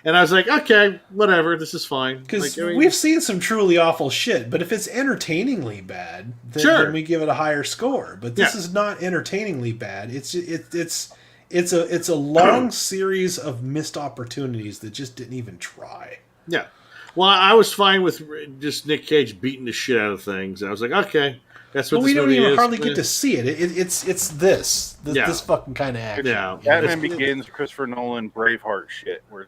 And I was like, okay, whatever, this is fine. Because we've seen some truly awful shit, but if it's entertainingly bad, then we give it a higher score. But this is not entertainingly bad. It's a long series of missed opportunities that just didn't even try. Yeah. Well, I was fine with just Nick Cage beating the shit out of things. I was like, okay, that's what this movie is. We don't even hardly get to see it. It's this fucking kind of action. Yeah. Batman Begins, Christopher Nolan, Braveheart shit. Calm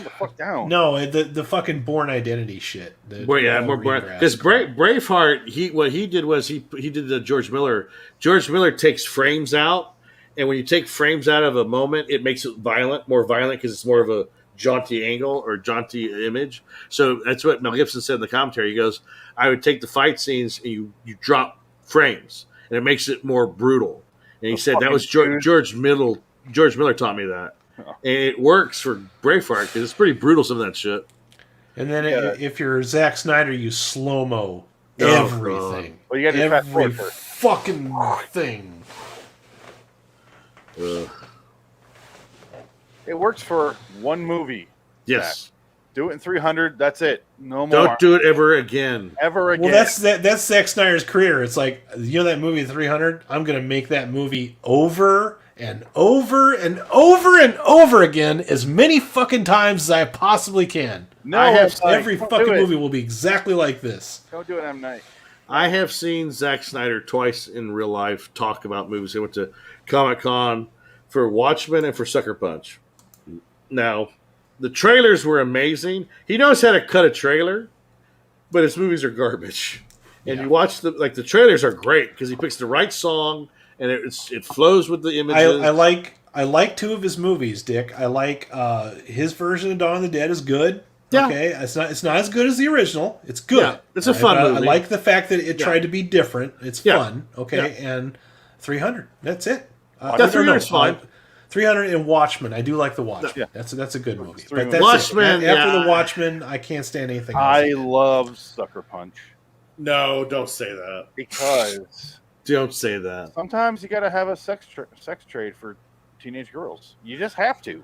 the fuck down. No, the fucking Bourne Identity shit. More Bourne. Because Braveheart, what he did was he did the George Miller. George Miller takes frames out, and when you take frames out of a moment, it makes it more violent because it's more of a jaunty angle or jaunty image. So that's what Mel Gibson said in the commentary. He goes, I would take the fight scenes and you drop frames, and it makes it more brutal. And he said that was George Miller taught me that. Oh. And it works for Braveheart because it's pretty brutal, some of that shit. And then if you're Zack Snyder, you slow-mo everything. Well, you got to every fucking thing. It works for one movie. Yes. Zach. Do it in 300. That's it. No more. Don't do it ever again. Ever again. Well, that's Zack Snyder's career. It's like, that movie 300? I'm going to make that movie over and over and over and over again as many fucking times as I possibly can. No, I have Every don't fucking do it. movie will be exactly like this. Don't do it, M. Night. I have seen Zack Snyder twice in real life talk about movies. He went to Comic-Con for Watchmen and for Sucker Punch. Now, the trailers were amazing. He knows how to cut a trailer, but his movies are garbage. And you watch the trailers are great because he picks the right song and it flows with the images. I like two of his movies, Dick. I like his version of Dawn of the Dead is good. Yeah. Okay, it's not as good as the original. It's good. Yeah, it's a fun movie. I like the fact that it tried to be different. It's Yeah. fun. Okay, and 300. That's it. That 300 is fine. 300 and Watchmen. I do like the Watchmen. Yeah. That's a good movie. Three But that's Watchmen, it. After yeah. the Watchmen, I can't stand anything else. I love Sucker Punch No, don't say that. because Don't say that. sometimes you got to have a sex trade for teenage girls. You just have to.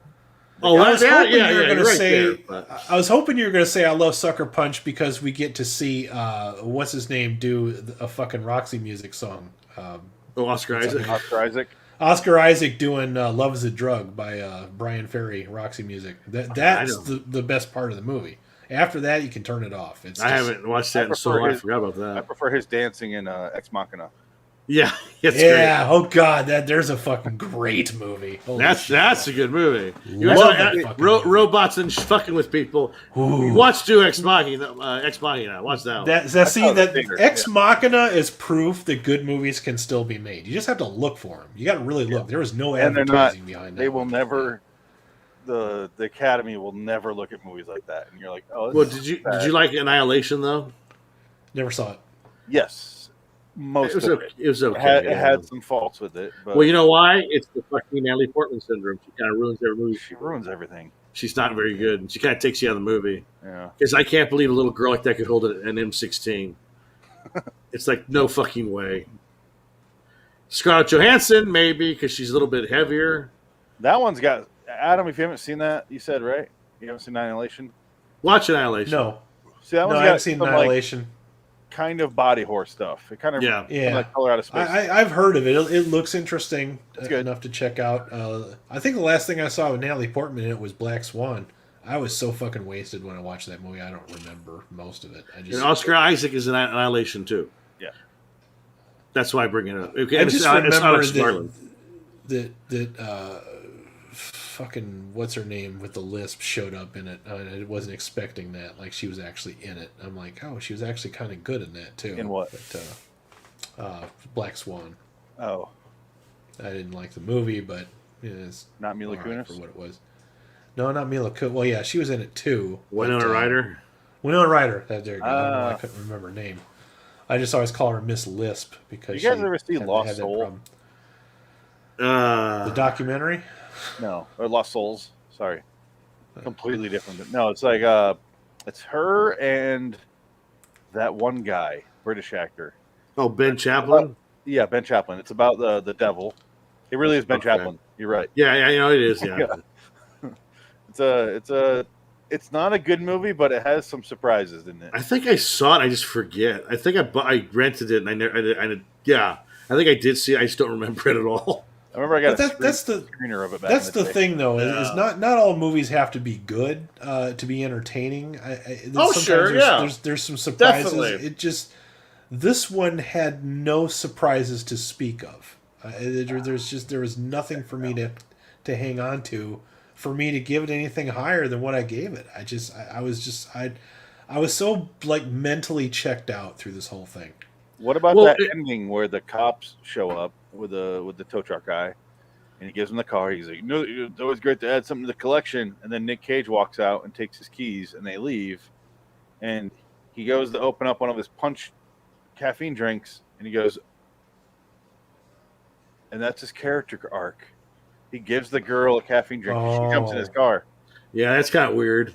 Oh, I was hoping yeah, you were yeah, going to you're right say. there, but- I was hoping you were going to say I love Sucker Punch because we get to see what's his name do a fucking Roxy music song. Oscar Isaac. Oscar Isaac. Oscar Isaac doing "Love Is a Drug" by Brian Ferry, Roxy Music. That's the best part of the movie. After that, you can turn it off. I haven't watched that in so long. I forgot about I that. prefer his dancing in Ex Machina. Yeah, it's Yeah. Oh God, there's a fucking great movie. Holy great. shit. That's a good movie. You Love watch that fucking movie. robots and fucking with people. Ooh. Watch Ex Machina. Ex Machina. Watch that one. Bigger, Ex Machina is proof that good movies can still be made. You just have to look for them. You got to really look. There was no And they're not. advertising behind They that. will never. The Academy will never look at movies like that, and you're like, oh. Well, this did is you bad. like Annihilation though? Never saw it. Yes, most It was of okay. it. It was okay. It yeah. had some faults with it, but Well, you know why? It's the fucking Natalie Portman syndrome. She kind of ruins every movie. she ruins everything. She's not very good, and she kind of takes you out of the movie. Yeah. Because I can't believe a little girl like that could hold an M16. It's like no fucking way. Scarlett Johansson, maybe because she's a little bit heavier. That one's got Adam. If you haven't seen that, you said right. You haven't seen Annihilation. Watch Annihilation. No, See that no, one's I got haven't seen some, Annihilation. kind of body horror stuff. It kind of Yeah. like Color Out of Space. I've heard of it. It looks interesting good. enough to check out. I think the last thing I saw with Natalie Portman in it was Black Swan. I was so fucking wasted when I watched that movie. I don't remember most of it. And Oscar Isaac is in Annihilation too. Yeah. That's why I bring it up. Okay, I just remember Alex Garland. that fucking what's her name with the lisp showed up in it. I wasn't expecting that. Like she was actually in it. I'm like, oh, she was actually kind of good in that too. In what? But, Black Swan. Oh, I didn't like the movie, but it's not Mila all right Kunis? for what it was. No, not Mila Kunis. Well, yeah, she was in it too. Winona Ryder. Winona Ryder. There you go. I don't know why I Ah. couldn't remember her name. I just always call her Miss Lisp because You guys she ever see had Lost that Soul? problem. The documentary. no, or Lost Souls. Sorry, completely different. No, it's like it's her and that one guy, British actor. Oh, Ben Chaplin. Yeah, Ben Chaplin. It's about the devil. It really is Ben Okay. Chaplin. You're right. Yeah, you know it is. Yeah. It's not a good movie, but it has some surprises in it. I think I saw it. I just forget. I think I rented it, and I never. Yeah, I think I did see it. I just don't remember it at all. I remember I got But that's the screener of it back. that's in the the day. thing though. Is Yeah. not all movies have to be good to be entertaining. Oh, sometimes sure, yeah. There's some surprises. Definitely. It just this one had no surprises to speak of. There was nothing for me to hang on to, for me to give it anything higher than what I gave it. I was so like mentally checked out through this whole thing. What about Well, that ending where the cops show up with the tow truck guy, and he gives him the car? He's like, "No, it's always great to add something to the collection." And then Nick Cage walks out and takes his keys, and they leave. And he goes to open up one of his punch caffeine drinks, and he goes, and that's his character arc. He gives the girl a caffeine drink. And she jumps in his car. Yeah, that's kind of weird.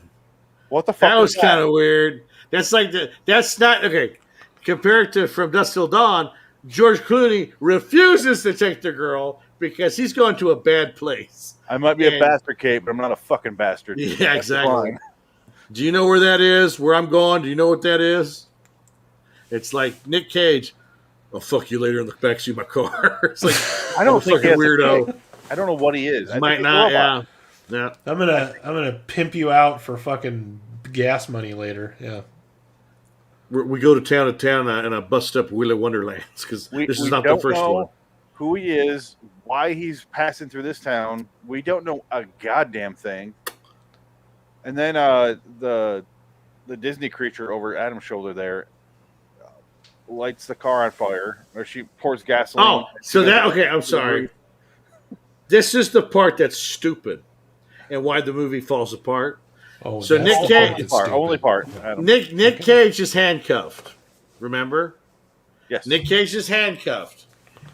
What the fuck? That was kind of weird. That's like that's not okay. Compared to From Dusk Till Dawn, George Clooney refuses to take the girl because he's going to a bad place. I might be a bastard, Kate, but I'm not a fucking bastard. Yeah, That's exactly. fine. Do you know where that is? Where I'm going? Do you know what that is? It's like Nick Cage. I'll fuck you later in the backseat of my car. It's like I don't think fucking he has a weirdo. dick. I don't know what he is. I Might think he's a not. robot. Yeah. I'm gonna pimp you out for fucking gas money later. Yeah. We go to town and I bust up Willy Wonderlands because this is not the first know one. Who he is, why he's passing through this town. We don't know a goddamn thing. And then the Disney creature over Adam's shoulder there lights the car on fire, or she pours gasoline. Oh, so that okay? I'm sorry. This is the part that's stupid, and why the movie falls apart. Oh, so Nick Cage, only part. Adam. Nick Cage is handcuffed. Remember? Yes. Nick Cage is handcuffed.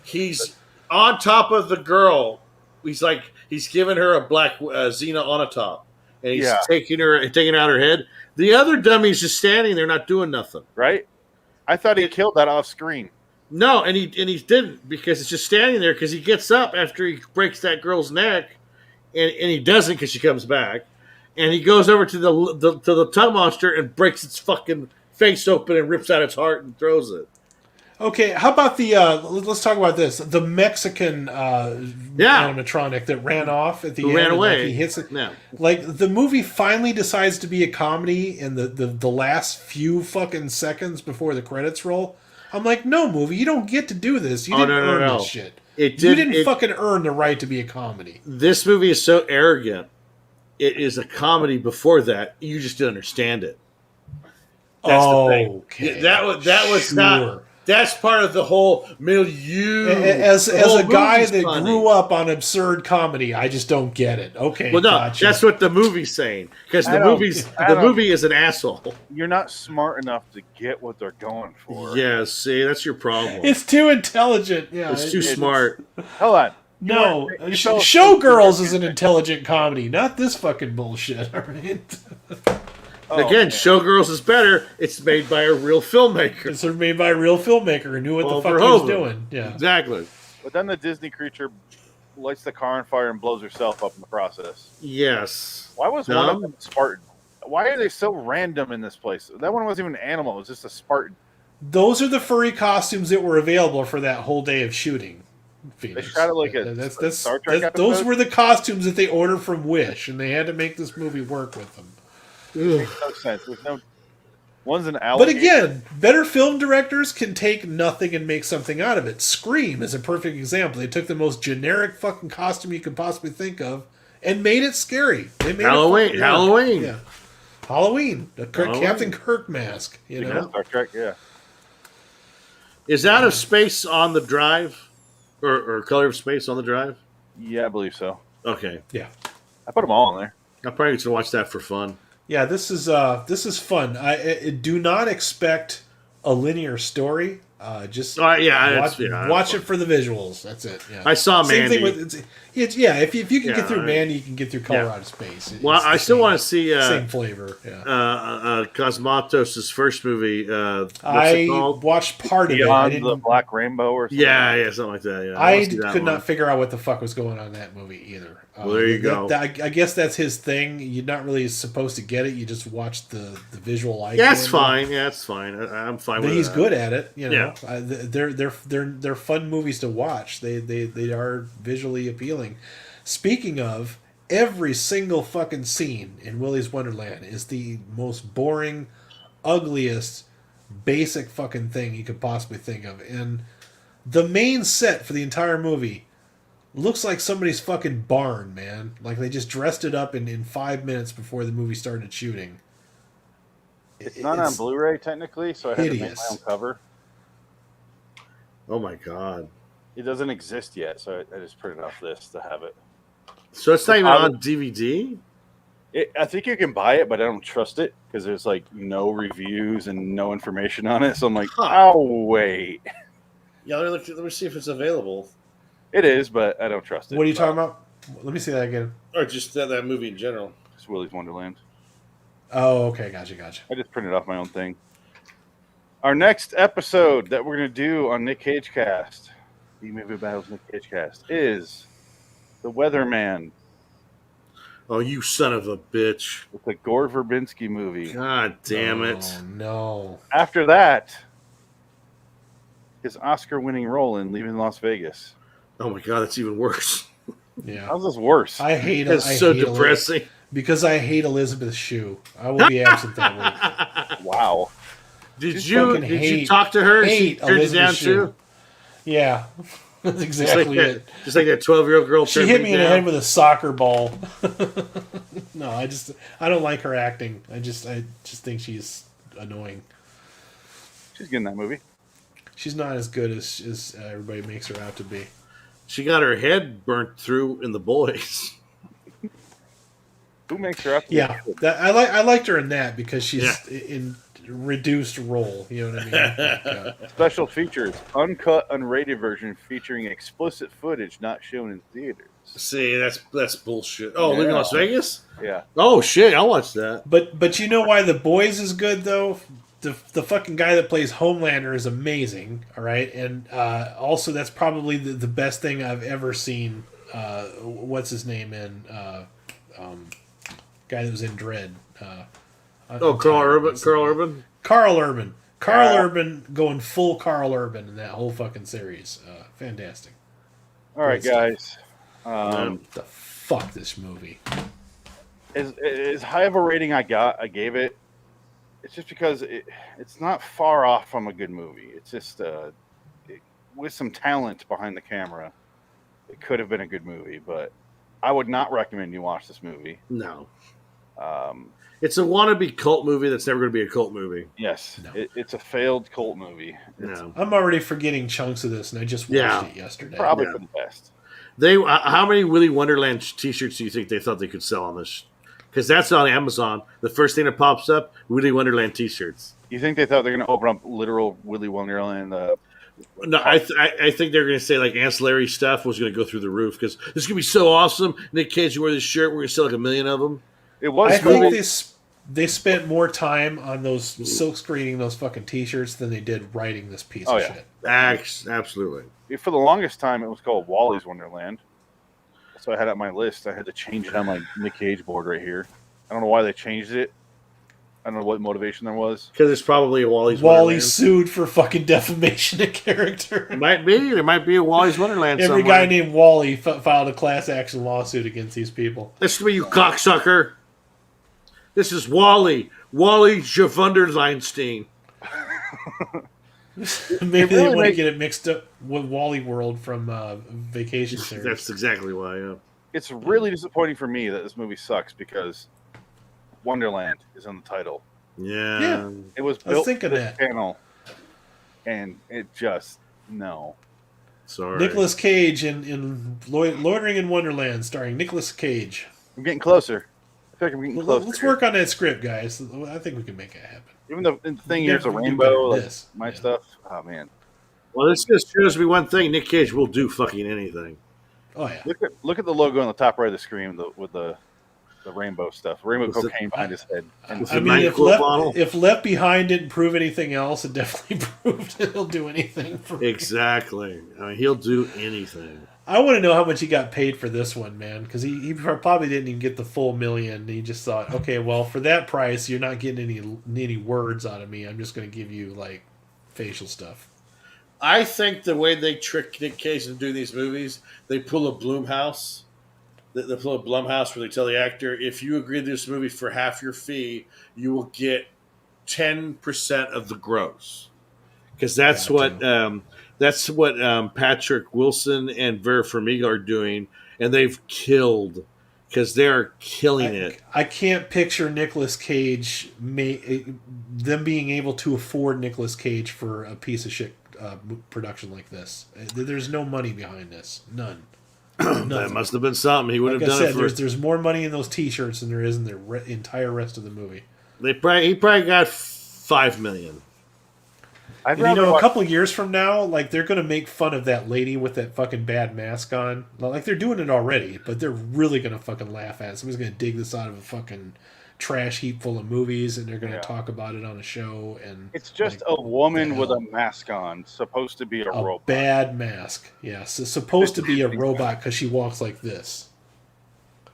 He's on top of the girl. He's giving her a black Xena on a top, and he's taking out her head. The other dummy's just standing there, not doing nothing. Right? I thought he killed that off screen. No, and he didn't, because it's just standing there, because he gets up after he breaks that girl's neck, and he doesn't because she comes back, and he goes over to the tub monster and breaks its fucking face open and rips out its heart and throws it. Okay, how about the let's talk about this. The Mexican animatronic that ran off at the end. Ran away. Like he hits it. No. Like the movie finally decides to be a comedy in the last few fucking seconds before the credits roll. I'm like, no, movie, you don't get to do this. You didn't earn this shit. You didn't fucking earn the right to be a comedy. This movie is so arrogant. It is a comedy before that. You just didn't understand it. That's the thing. Okay. That was not. That's part of the whole milieu. As a guy that grew up on absurd comedy, I just don't get it. Okay, well, no, gotcha. That's what the movie's saying, because the movie is an asshole. You're not smart enough to get what they're going for. Yeah, see, that's your problem. It's too intelligent. Yeah, it's too smart. Hold on. No, Showgirls is an intelligent comedy, not this fucking bullshit. All right. Again, Showgirls is better. It's made by a real filmmaker. It's made by a real filmmaker who knew what the fuck he was doing. Yeah, exactly. But then the Disney creature lights the car on fire and blows herself up in the process. Yes. Why was one of them Spartan? Why are they so random in this place? That one wasn't even an animal. It was just a Spartan. Those are the furry costumes that were available for that whole day of shooting. Phoenix. They shot it like a Star Trek episode? Those were the costumes that they ordered from Wish, and they had to make this movie work with them. It makes no sense. There's no. One's an alligator. But again, better film directors can take nothing and make something out of it. Scream is a perfect example. They took the most generic fucking costume you could possibly think of and made it scary. They made Halloween. Yeah. Halloween. Captain Kirk mask. You know? Star Trek, yeah. Is Out of Space on the drive? Or Color of Space on the drive? Yeah, I believe so. Okay. Yeah. I put them all on there. I'll probably just watch that for fun. Yeah, this is fun. I do not expect a linear story. Just watch it for the visuals. That's it. Yeah. I saw Mandy. Mandy. Same thing with if you can get through Mandy, you can get through Color Out of Space. I still want to see same flavor. Yeah. Cosmatos' first movie. I watched part of it. Beyond the Black Rainbow or something. Yeah, something like that. Yeah, I could not figure out what the fuck was going on in that movie either. Well, there you go. I guess that's his thing. You're not really supposed to get it. You just watch the visual icon. Yeah, it's fine. Yeah, it's fine. I'm fine with it. He's good at it. You know, yeah. They're fun movies to watch. They are visually appealing. Speaking of, every single fucking scene in Willy's Wonderland is the most boring, ugliest, basic fucking thing you could possibly think of. And the main set for the entire movie looks like somebody's fucking barn, man. Like they just dressed it up in 5 minutes before the movie started shooting. It's not on Blu-ray technically, so I had to make my own cover. Oh my god! It doesn't exist yet, so I just printed off this to have it. So it's not even on DVD? I think you can buy it, but I don't trust it because there's like no reviews and no information on it. So I'm like, oh wait. Yeah, let me see if it's available. It is, but I don't trust it. What are you talking about? Let me see that again. Or just that movie in general. It's Willy's Wonderland. Oh, okay. Gotcha. I just printed off my own thing. Our next episode that we're going to do on Nick Cage Cast, B-Movie Battles Nick Cage Cast, is The Weatherman. Oh, you son of a bitch. It's a Gore Verbinski movie. God damn it. Oh, no. After that, his Oscar-winning role in Leaving Las Vegas. Oh my god, that's even worse. Yeah. How's this worse? I hate It's I so hate depressing. because I hate Elizabeth Shue. I will be absent that week. Wow. Did fucking you talk to her? She hate turned you Elizabeth down Shue. too. Yeah, that's exactly it. Just like that 12-year-old girl. She hit me in the head with a soccer ball. No, I don't like her acting. I just think she's annoying. She's good in that movie. She's not as good as everybody makes her out to be. She got her head burnt through in The Boys. Who makes her up? Yeah, I liked her in that because she's in reduced role. You know what I mean? Special features: uncut, unrated version featuring explicit footage not shown in theaters. See, that's bullshit. Oh, Living in Las Vegas? Yeah. Oh shit, I'll watch that. But you know why The Boys is good though? The fucking guy that plays Homelander is amazing. All right, and also that's probably the best thing I've ever seen. What's his name in? Guy that was in Dredd. Carl Urban. Carl Urban going full Carl Urban in that whole fucking series. Fantastic. All right, guys. The fuck this movie. As high of a rating I gave it. It's just because it's not far off from a good movie. It's just with some talent behind the camera, it could have been a good movie. But I would not recommend you watch this movie. No. It's a wannabe cult movie that's never going to be a cult movie. Yes, No. It's a failed cult movie. No. I'm already forgetting chunks of this, and I just watched it yesterday. Probably for the best. How many Willy Wonderland T-shirts do you think they thought they could sell on this? Because that's on Amazon. The first thing that pops up, Willy Wonderland T-shirts. You think they thought they're going to open up literal Willy Wonderland? No, I think they're going to say like ancillary stuff was going to go through the roof because this is going to be so awesome. Nick Cage, you wear this shirt, we're going to sell like 1 million of them. It was. I think they spent more time on those silk screening those fucking T-shirts than they did writing this piece of shit. Absolutely. For the longest time, it was called Wally's Wonderland. So I had it on my list. I had to change it on my Nick Cage board right here. I don't know why they changed it. I don't know what motivation there was. Because it's probably a Wally's Wally Wonderland. sued for fucking defamation of character. It might be. There might be a Wally's Wonderland Every somewhere. guy named Wally filed a class action lawsuit against these people. Listen to me, you cocksucker. This is Wally. Wally Javunderleinstein. Maybe they want to get it mixed up with Wally World from Vacation Series. That's exactly why, yeah. It's really disappointing for me that this movie sucks because Wonderland is on the title. Yeah. It was I was built thinking for this that. channel, and it just, no. Sorry. Nicolas Cage in Loitering in Wonderland, starring Nicolas Cage. I'm getting closer. I feel like I'm getting closer. Let's work on that script, guys. I think we can make it happen. Even the thing here's a Definitely do rainbow, better like than this. my Yeah. stuff. Oh, man. Well, this just shows me one thing. Nick Cage will do fucking anything. Oh, yeah. Look at the logo on the top right of the screen with the rainbow stuff. Rainbow Was it- cocaine behind his head. And Was I it mean, Nine Quil bottle? if Left Behind didn't prove anything else, it definitely proved that he'll do anything. For me. Exactly. I mean, he'll do anything. I want to know how much he got paid for this one, man, because he probably didn't even get the full $1 million. He just thought, okay, well, for that price, you're not getting any words out of me. I'm just going to give you like facial stuff. I think the way they trick Nick Cage into doing these movies, they pull a Blumhouse. They pull a Blumhouse where they tell the actor, if you agree to this movie for half your fee, you will get 10% of the gross. Because that's what Patrick Wilson and Vera Farmiga are doing, and they've killed because they're killing it. I can't picture Nicolas Cage them being able to afford Nicolas Cage for a piece of shit production like this. There's no money behind this, none. That must have been something. He would Like have I done said, it for. there's more money in those T-shirts than there is in the entire rest of the movie. He probably got $5 million. I'd And, rather a watch- couple of years from now, like they're gonna make fun of that lady with that fucking bad mask on. Like they're doing it already, but they're really gonna fucking laugh at it. Somebody's gonna dig this out of a fucking trash heap full of movies, and they're gonna talk about it on a show. And It's just like, a woman with hell? a mask on, supposed to be a a robot. bad mask. Yeah, so supposed to be a robot because she walks like this.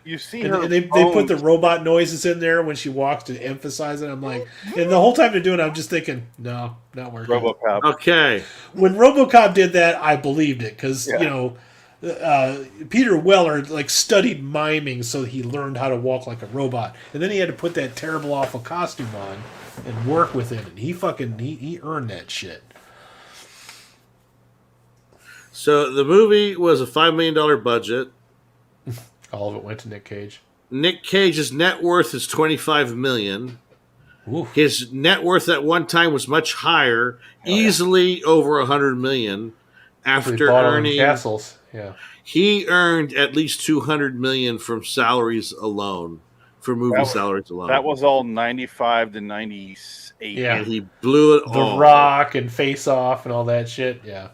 You see And, her. and they put the robot noises in there when she walks to emphasize it. I'm like, and the whole time they're doing it, I'm just thinking, no, not working. RoboCop. Okay. When RoboCop did that, I believed it because Yeah. Peter Weller like studied miming so he learned how to walk like a robot, and then he had to put that terrible, awful costume on and work with it, and he earned that shit. So the movie was a $5 million budget. All of it went to Nick Cage. Nick Cage's net worth is $25 million. Ooh. His net worth at one time was much higher, easily over $100 million. After earning castles, yeah, he earned at least $200 million from salaries alone, for movie salaries alone. That was all 95 to 98. Yeah, and he blew it. The Rock and Face Off and all that shit. Yeah,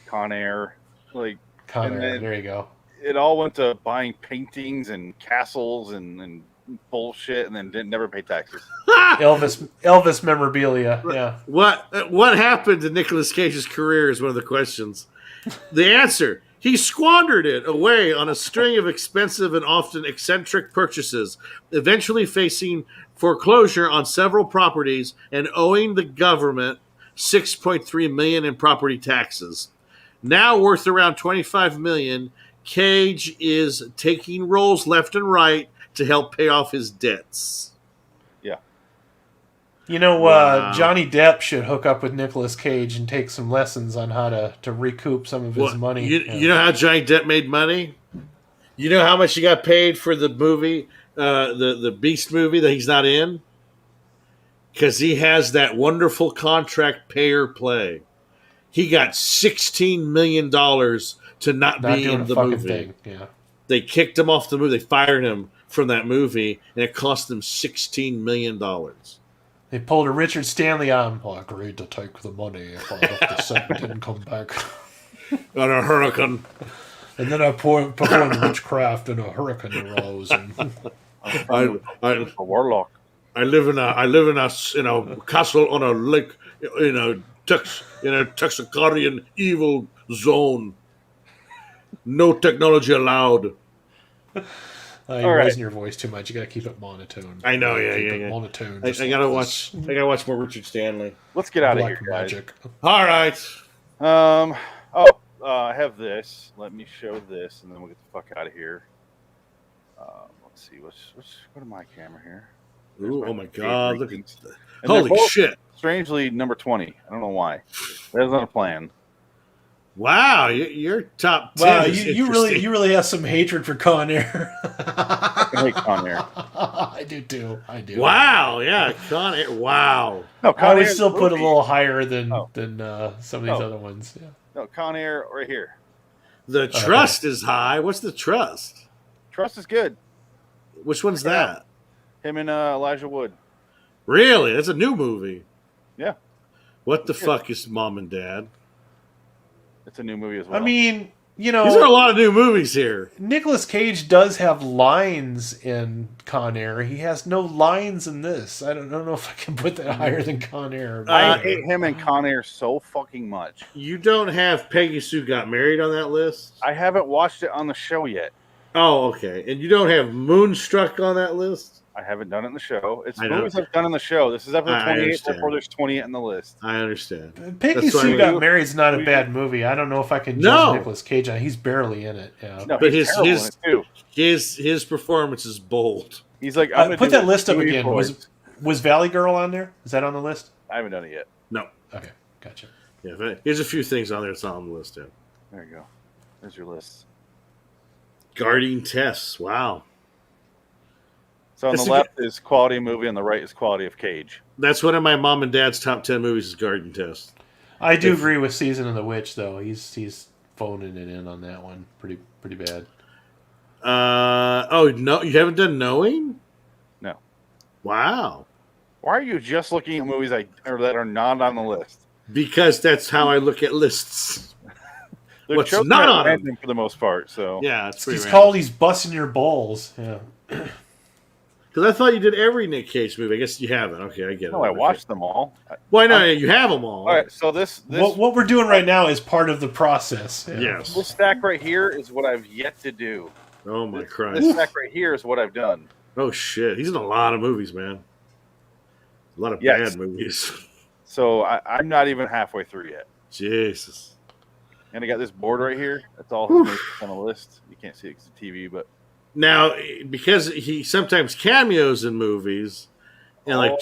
Con Air, Con Air. There you go. It all went to buying paintings and castles and bullshit, and then never pay taxes. Elvis memorabilia. Yeah. What happened to Nicolas Cage's career is one of the questions. The answer: he squandered it away on a string of expensive and often eccentric purchases, eventually facing foreclosure on several properties and owing the government $6.3 million in property taxes. Now worth around $25 million, Cage is taking roles left and right to help pay off his debts. Yeah. You know, wow. Johnny Depp should hook up with Nicolas Cage and take some lessons on how to recoup some of his money. You know how Johnny Depp made money? You know how much he got paid for the movie, the Beast movie that he's not in? Because he has that wonderful contract pay or play. He got $16 million to not be in the movie. Thing. Yeah. They kicked him off the movie. They fired him from that movie, and it cost them $16 million. They pulled a Richard Stanley on. Well, I agreed to take the money if I left the set and didn't come back. On a hurricane. And then I performed witchcraft and a hurricane arose. And I'm a warlock. I live in a castle on a lake in a Texicarian evil zone. No technology allowed. You're raising your voice too much. You got to keep it monotone. I know, yeah. Monotone. I gotta watch more Richard Stanley. Let's get out of here, guys. Magic. All right. I have this. Let me show this, and then we'll get the fuck out of here. Let's see. Go to my camera here. Ooh, oh my God! Look at that. And Holy shit! Strangely, number 20. I don't know why. That's not a plan. Wow, your top 10. Wow, you really have some hatred for Con Air. I hate Con Air. I do too. I do. Wow, yeah, Con Air. Wow. No, I would still put a little higher than some of these other ones. Yeah. No, Con Air right here. The Trust is high. What's the Trust? Trust is good. Which one's that? Him and Elijah Wood. Really? That's a new movie. Yeah. What the fuck is Mom and Dad? It's a new movie as well. I mean, you know, these are a lot of new movies here. Nicolas Cage does have lines in Con Air. He has no lines in this. I don't know if I can put that higher than Con Air. I hate him in Con Air so fucking much. You don't have Peggy Sue Got Married on that list? I haven't watched it on the show yet. Oh, okay. And you don't have Moonstruck on that list? I haven't done it in the show. It's movies I've done in the show. This is episode 28, therefore there's 28 in the list. I understand. Peggy Sue Got Married is not a bad movie. I don't know if I can judge Nicolas Cage on it. He's barely in it. Yeah. No, but his performance is bold. He's like, put that list up again. Was Valley Girl on there? Is that on the list? I haven't done it yet. No. Okay, gotcha. Yeah, here's a few things on there that's not on the list yet. There you go. There's your list. Guarding Tess. Wow. So on the left is quality movie, on the right is quality of Cage. That's one of my mom and dad's top 10 movies is Guarding Tess. I do agree with Season of the Witch, though. He's phoning it in on that one. Pretty bad. No, you haven't done Knowing? No. Wow. Why are you just looking at movies that are not on the list? Because that's how I look at lists. What's not on them for the most part. So yeah, it's called He's Busting Your Balls. Yeah. Because I thought you did every Nick Cage movie. I guess you haven't. Okay, I get it. No, I watched them all. Why not? You have them all. All right, so this what we're doing right now is part of the process. Yeah. Yes. This stack right here is what I've yet to do. Oh my Christ! This stack right here is what I've done. Oh shit! He's in a lot of movies, man. A lot of bad movies. So I'm not even halfway through yet. Jesus. And I got this board right here. That's all his Whew. movies on the list. You can't see it because it's TV, but Now, because he sometimes cameos in movies, and like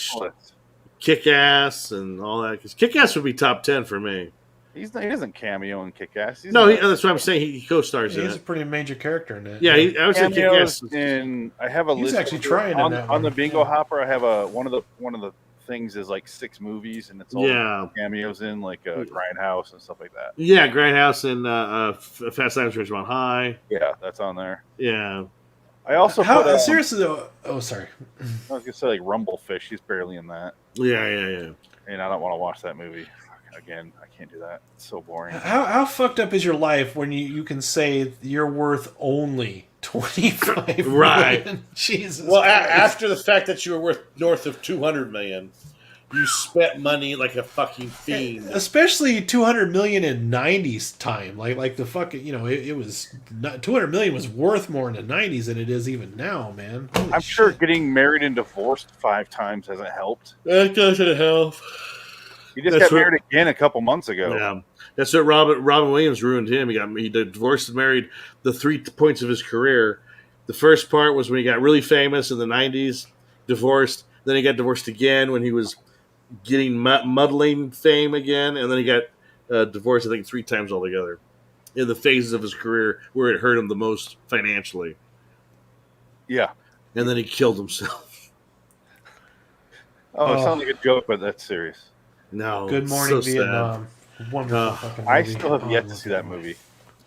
Kick-Ass and all that, because Kick-Ass would be top 10 for me. He doesn't cameo in Kick-Ass. That's what I'm saying. He co-stars in He's it. a pretty major character in it. Yeah, I would say Kick-Ass. And I have a He's list actually trying on the bingo hopper. I have one of the things is like 6 movies, and it's all cameos in like Grindhouse and stuff like that. Yeah, Grindhouse and Fast Times at Ridgemont High. Yeah, that's on there. Yeah. I also seriously though. Oh, sorry. I was gonna say like Rumblefish. He's barely in that. Yeah. And I don't want to watch that movie again. I can't do that. It's so boring. How fucked up is your life when you can say you're worth only 25 right million? Jesus. Well, after the fact that you were worth north of 200 million, you spent money like a fucking fiend. Especially 200 million in 90s time. Like the fucking, it was not, 200 million was worth more in the 90s than it is even now, man. Holy I'm sure getting married and divorced 5 times hasn't helped. That doesn't help. He just got married again a couple months ago. Yeah, that's what Robin Williams ruined him. He divorced and married the 3 points of his career. The first part was when he got really famous in the 90s, divorced. Then he got divorced again when he was getting muddling fame again, and then he got divorced, I think, 3 times altogether in the phases of his career where it hurt him the most financially. Yeah. And then he killed himself. Oh, it sounds like a joke, but that's serious. No. Good Morning so Vietnam. Wonderful fucking movie. I still have yet to see that movie.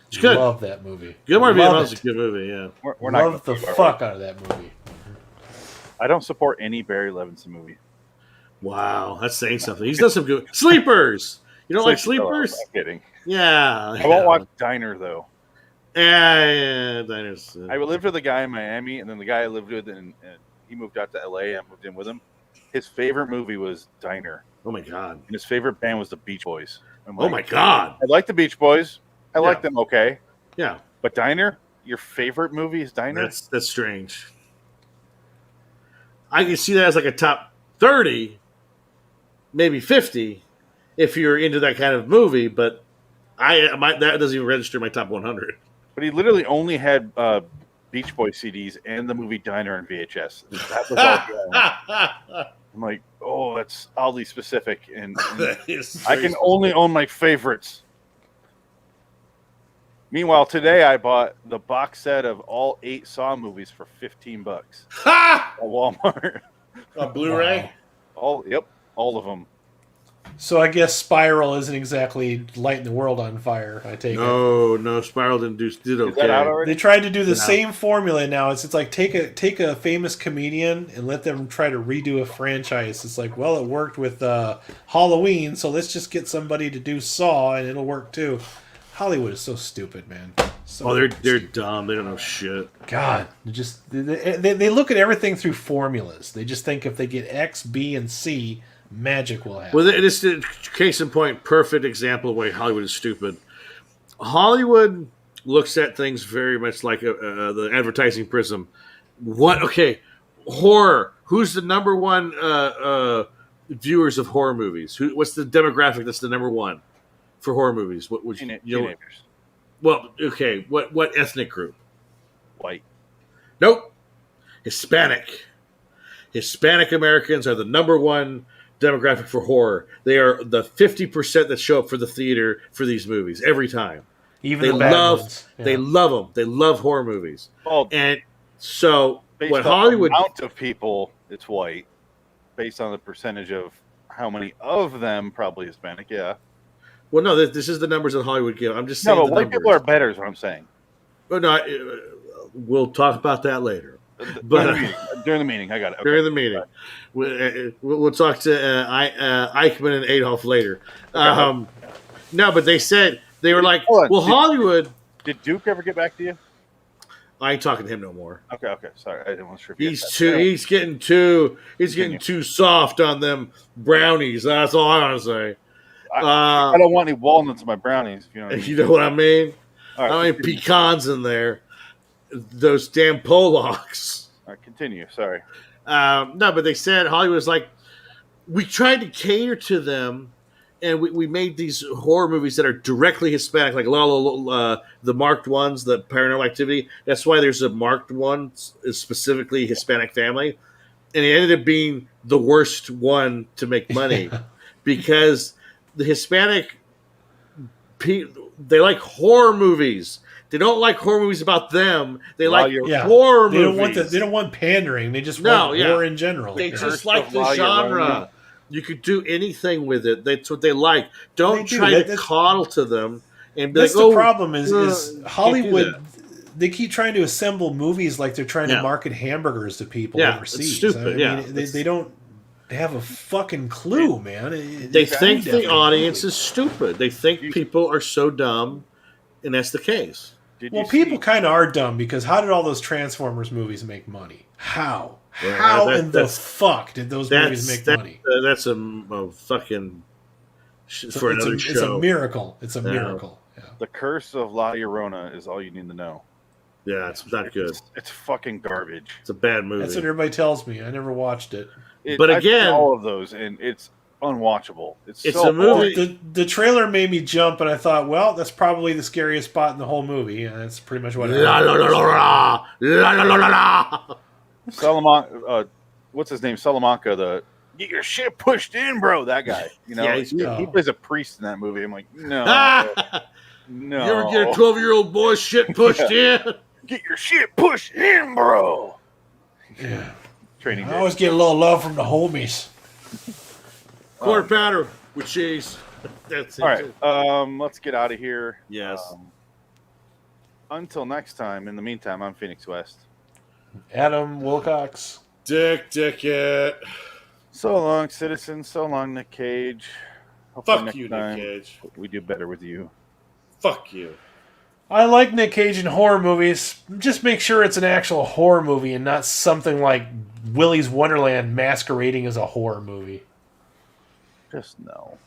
It's good. Love that movie. Good Morning Vietnam is a good movie, yeah. We're not love the fuck out of that movie. I don't support any Barry Levinson movie. Wow, that's saying something. He's done some good Sleepers. You don't like Sleepers? I'm kidding. Yeah. I won't watch Diner though. Yeah, Diners. I lived with a guy in Miami, and then the guy I lived with, and he moved out to LA. I moved in with him. His favorite movie was Diner. Oh my god. And his favorite band was the Beach Boys. Oh my god. I like the Beach Boys. I like them okay. Yeah. But Diner? Your favorite movie is Diner? That's strange. I can see that as like a top 30, maybe 50, if you're into that kind of movie, but that doesn't even register in my top 100. But he literally only had Beach Boy CDs and the movie Diner on VHS. That was all. I'm like, oh, that's oddly specific, and I can only own my favorites. Meanwhile, today I bought the box set of all 8 Saw movies for $15 at Walmart. On Blu-ray? Wow. All of them. So I guess Spiral isn't exactly lighting the world on fire. I take it. No, Spiral did okay. Is that out already? They tried to do the same formula now. It's like take a famous comedian and let them try to redo a franchise. It's like, well, it worked with Halloween, so let's just get somebody to do Saw and it'll work too. Hollywood is so stupid, man. They're dumb. They don't know shit. God, they look at everything through formulas. They just think if they get X, B, and C, magic will happen. Well, it's a case in point, perfect example of why Hollywood is stupid. Hollywood looks at things very much like the advertising prism. Horror. Who's the number one viewers of horror movies? What's the demographic that's the number one for horror movies? What would teenagers? Well, okay. What ethnic group? White. Nope. Hispanic. Hispanic Americans are the number one demographic for horror. They are the 50% that show up for the theater for these movies every time. Even they the bad ones. Yeah. They love them. They love horror movies. Well, and so based what on Hollywood the amount of people, it's white. Based on the percentage of how many of them, probably Hispanic. Yeah. Well, no, this is the numbers that Hollywood give. I'm just saying. No, but white people are better, is what I'm saying. Well, no, we'll talk about that later. During the meeting, I got it. Okay. During the meeting, we'll talk to Eichmann and Adolf later. Okay. No, but they said they were like, "Well, Hollywood." Did Duke ever get back to you? I ain't talking to him no more. Okay. Sorry, I didn't want to sure. He's getting too soft on them brownies. That's all I want to say. I don't want any walnuts in my brownies. If you know what I mean. You know what I mean? All right, I mean pecans in there. Those damn Polacks. All right, continue. Sorry. No, but they said Hollywood was like, we tried to cater to them and we made these horror movies that are directly Hispanic, like the marked ones, the Paranormal Activity. That's why there's a marked one, is specifically Hispanic family, and it ended up being the worst one to make money because the Hispanic they like horror movies. They don't like horror movies about them. They like horror movies. They don't want pandering. They just want horror in general. They just like the genre. You could do anything with it. That's what they like. Don't try to coddle to them and be that's like, the problem is Hollywood. They keep trying to assemble movies like they're trying to market hamburgers to people overseas. It's stupid. I mean, they don't have a fucking clue, man. They think the audience is stupid. They think people are so dumb, and that's the case. People kind of are dumb because how did all those Transformers movies make money? How? How in the fuck did those movies make money? That's a fucking for another show. It's a miracle. It's a miracle. Yeah. The Curse of La Llorona is all you need to know. Yeah, it's not good. It's fucking garbage. It's a bad movie. That's what everybody tells me. I never watched it. But again, all of those, and it's unwatchable. It's so a movie. The trailer made me jump, and I thought, well, that's probably the scariest spot in the whole movie, and that's pretty much what. La la la la la la la la. Salamanca, what's his name? Salamanca, the get your shit pushed in, bro. That guy, you know, he plays a priest in that movie. I'm like, no, no. You ever get a 12-year-old boy shit pushed in? Get your shit pushed in, bro. Yeah. Training. I always get a little love from the homies. Quarter pounder with cheese. That's it. All right, let's get out of here. Yes. Until next time. In the meantime, I'm Phoenix West. Adam Wilcox. Dick it. So long, citizen. So long, Nick Cage. Hopefully fuck you, Nick Cage. We do better with you. Fuck you. I like Nick Cage in horror movies. Just make sure it's an actual horror movie and not something like Willy's Wonderland masquerading as a horror movie. Just no.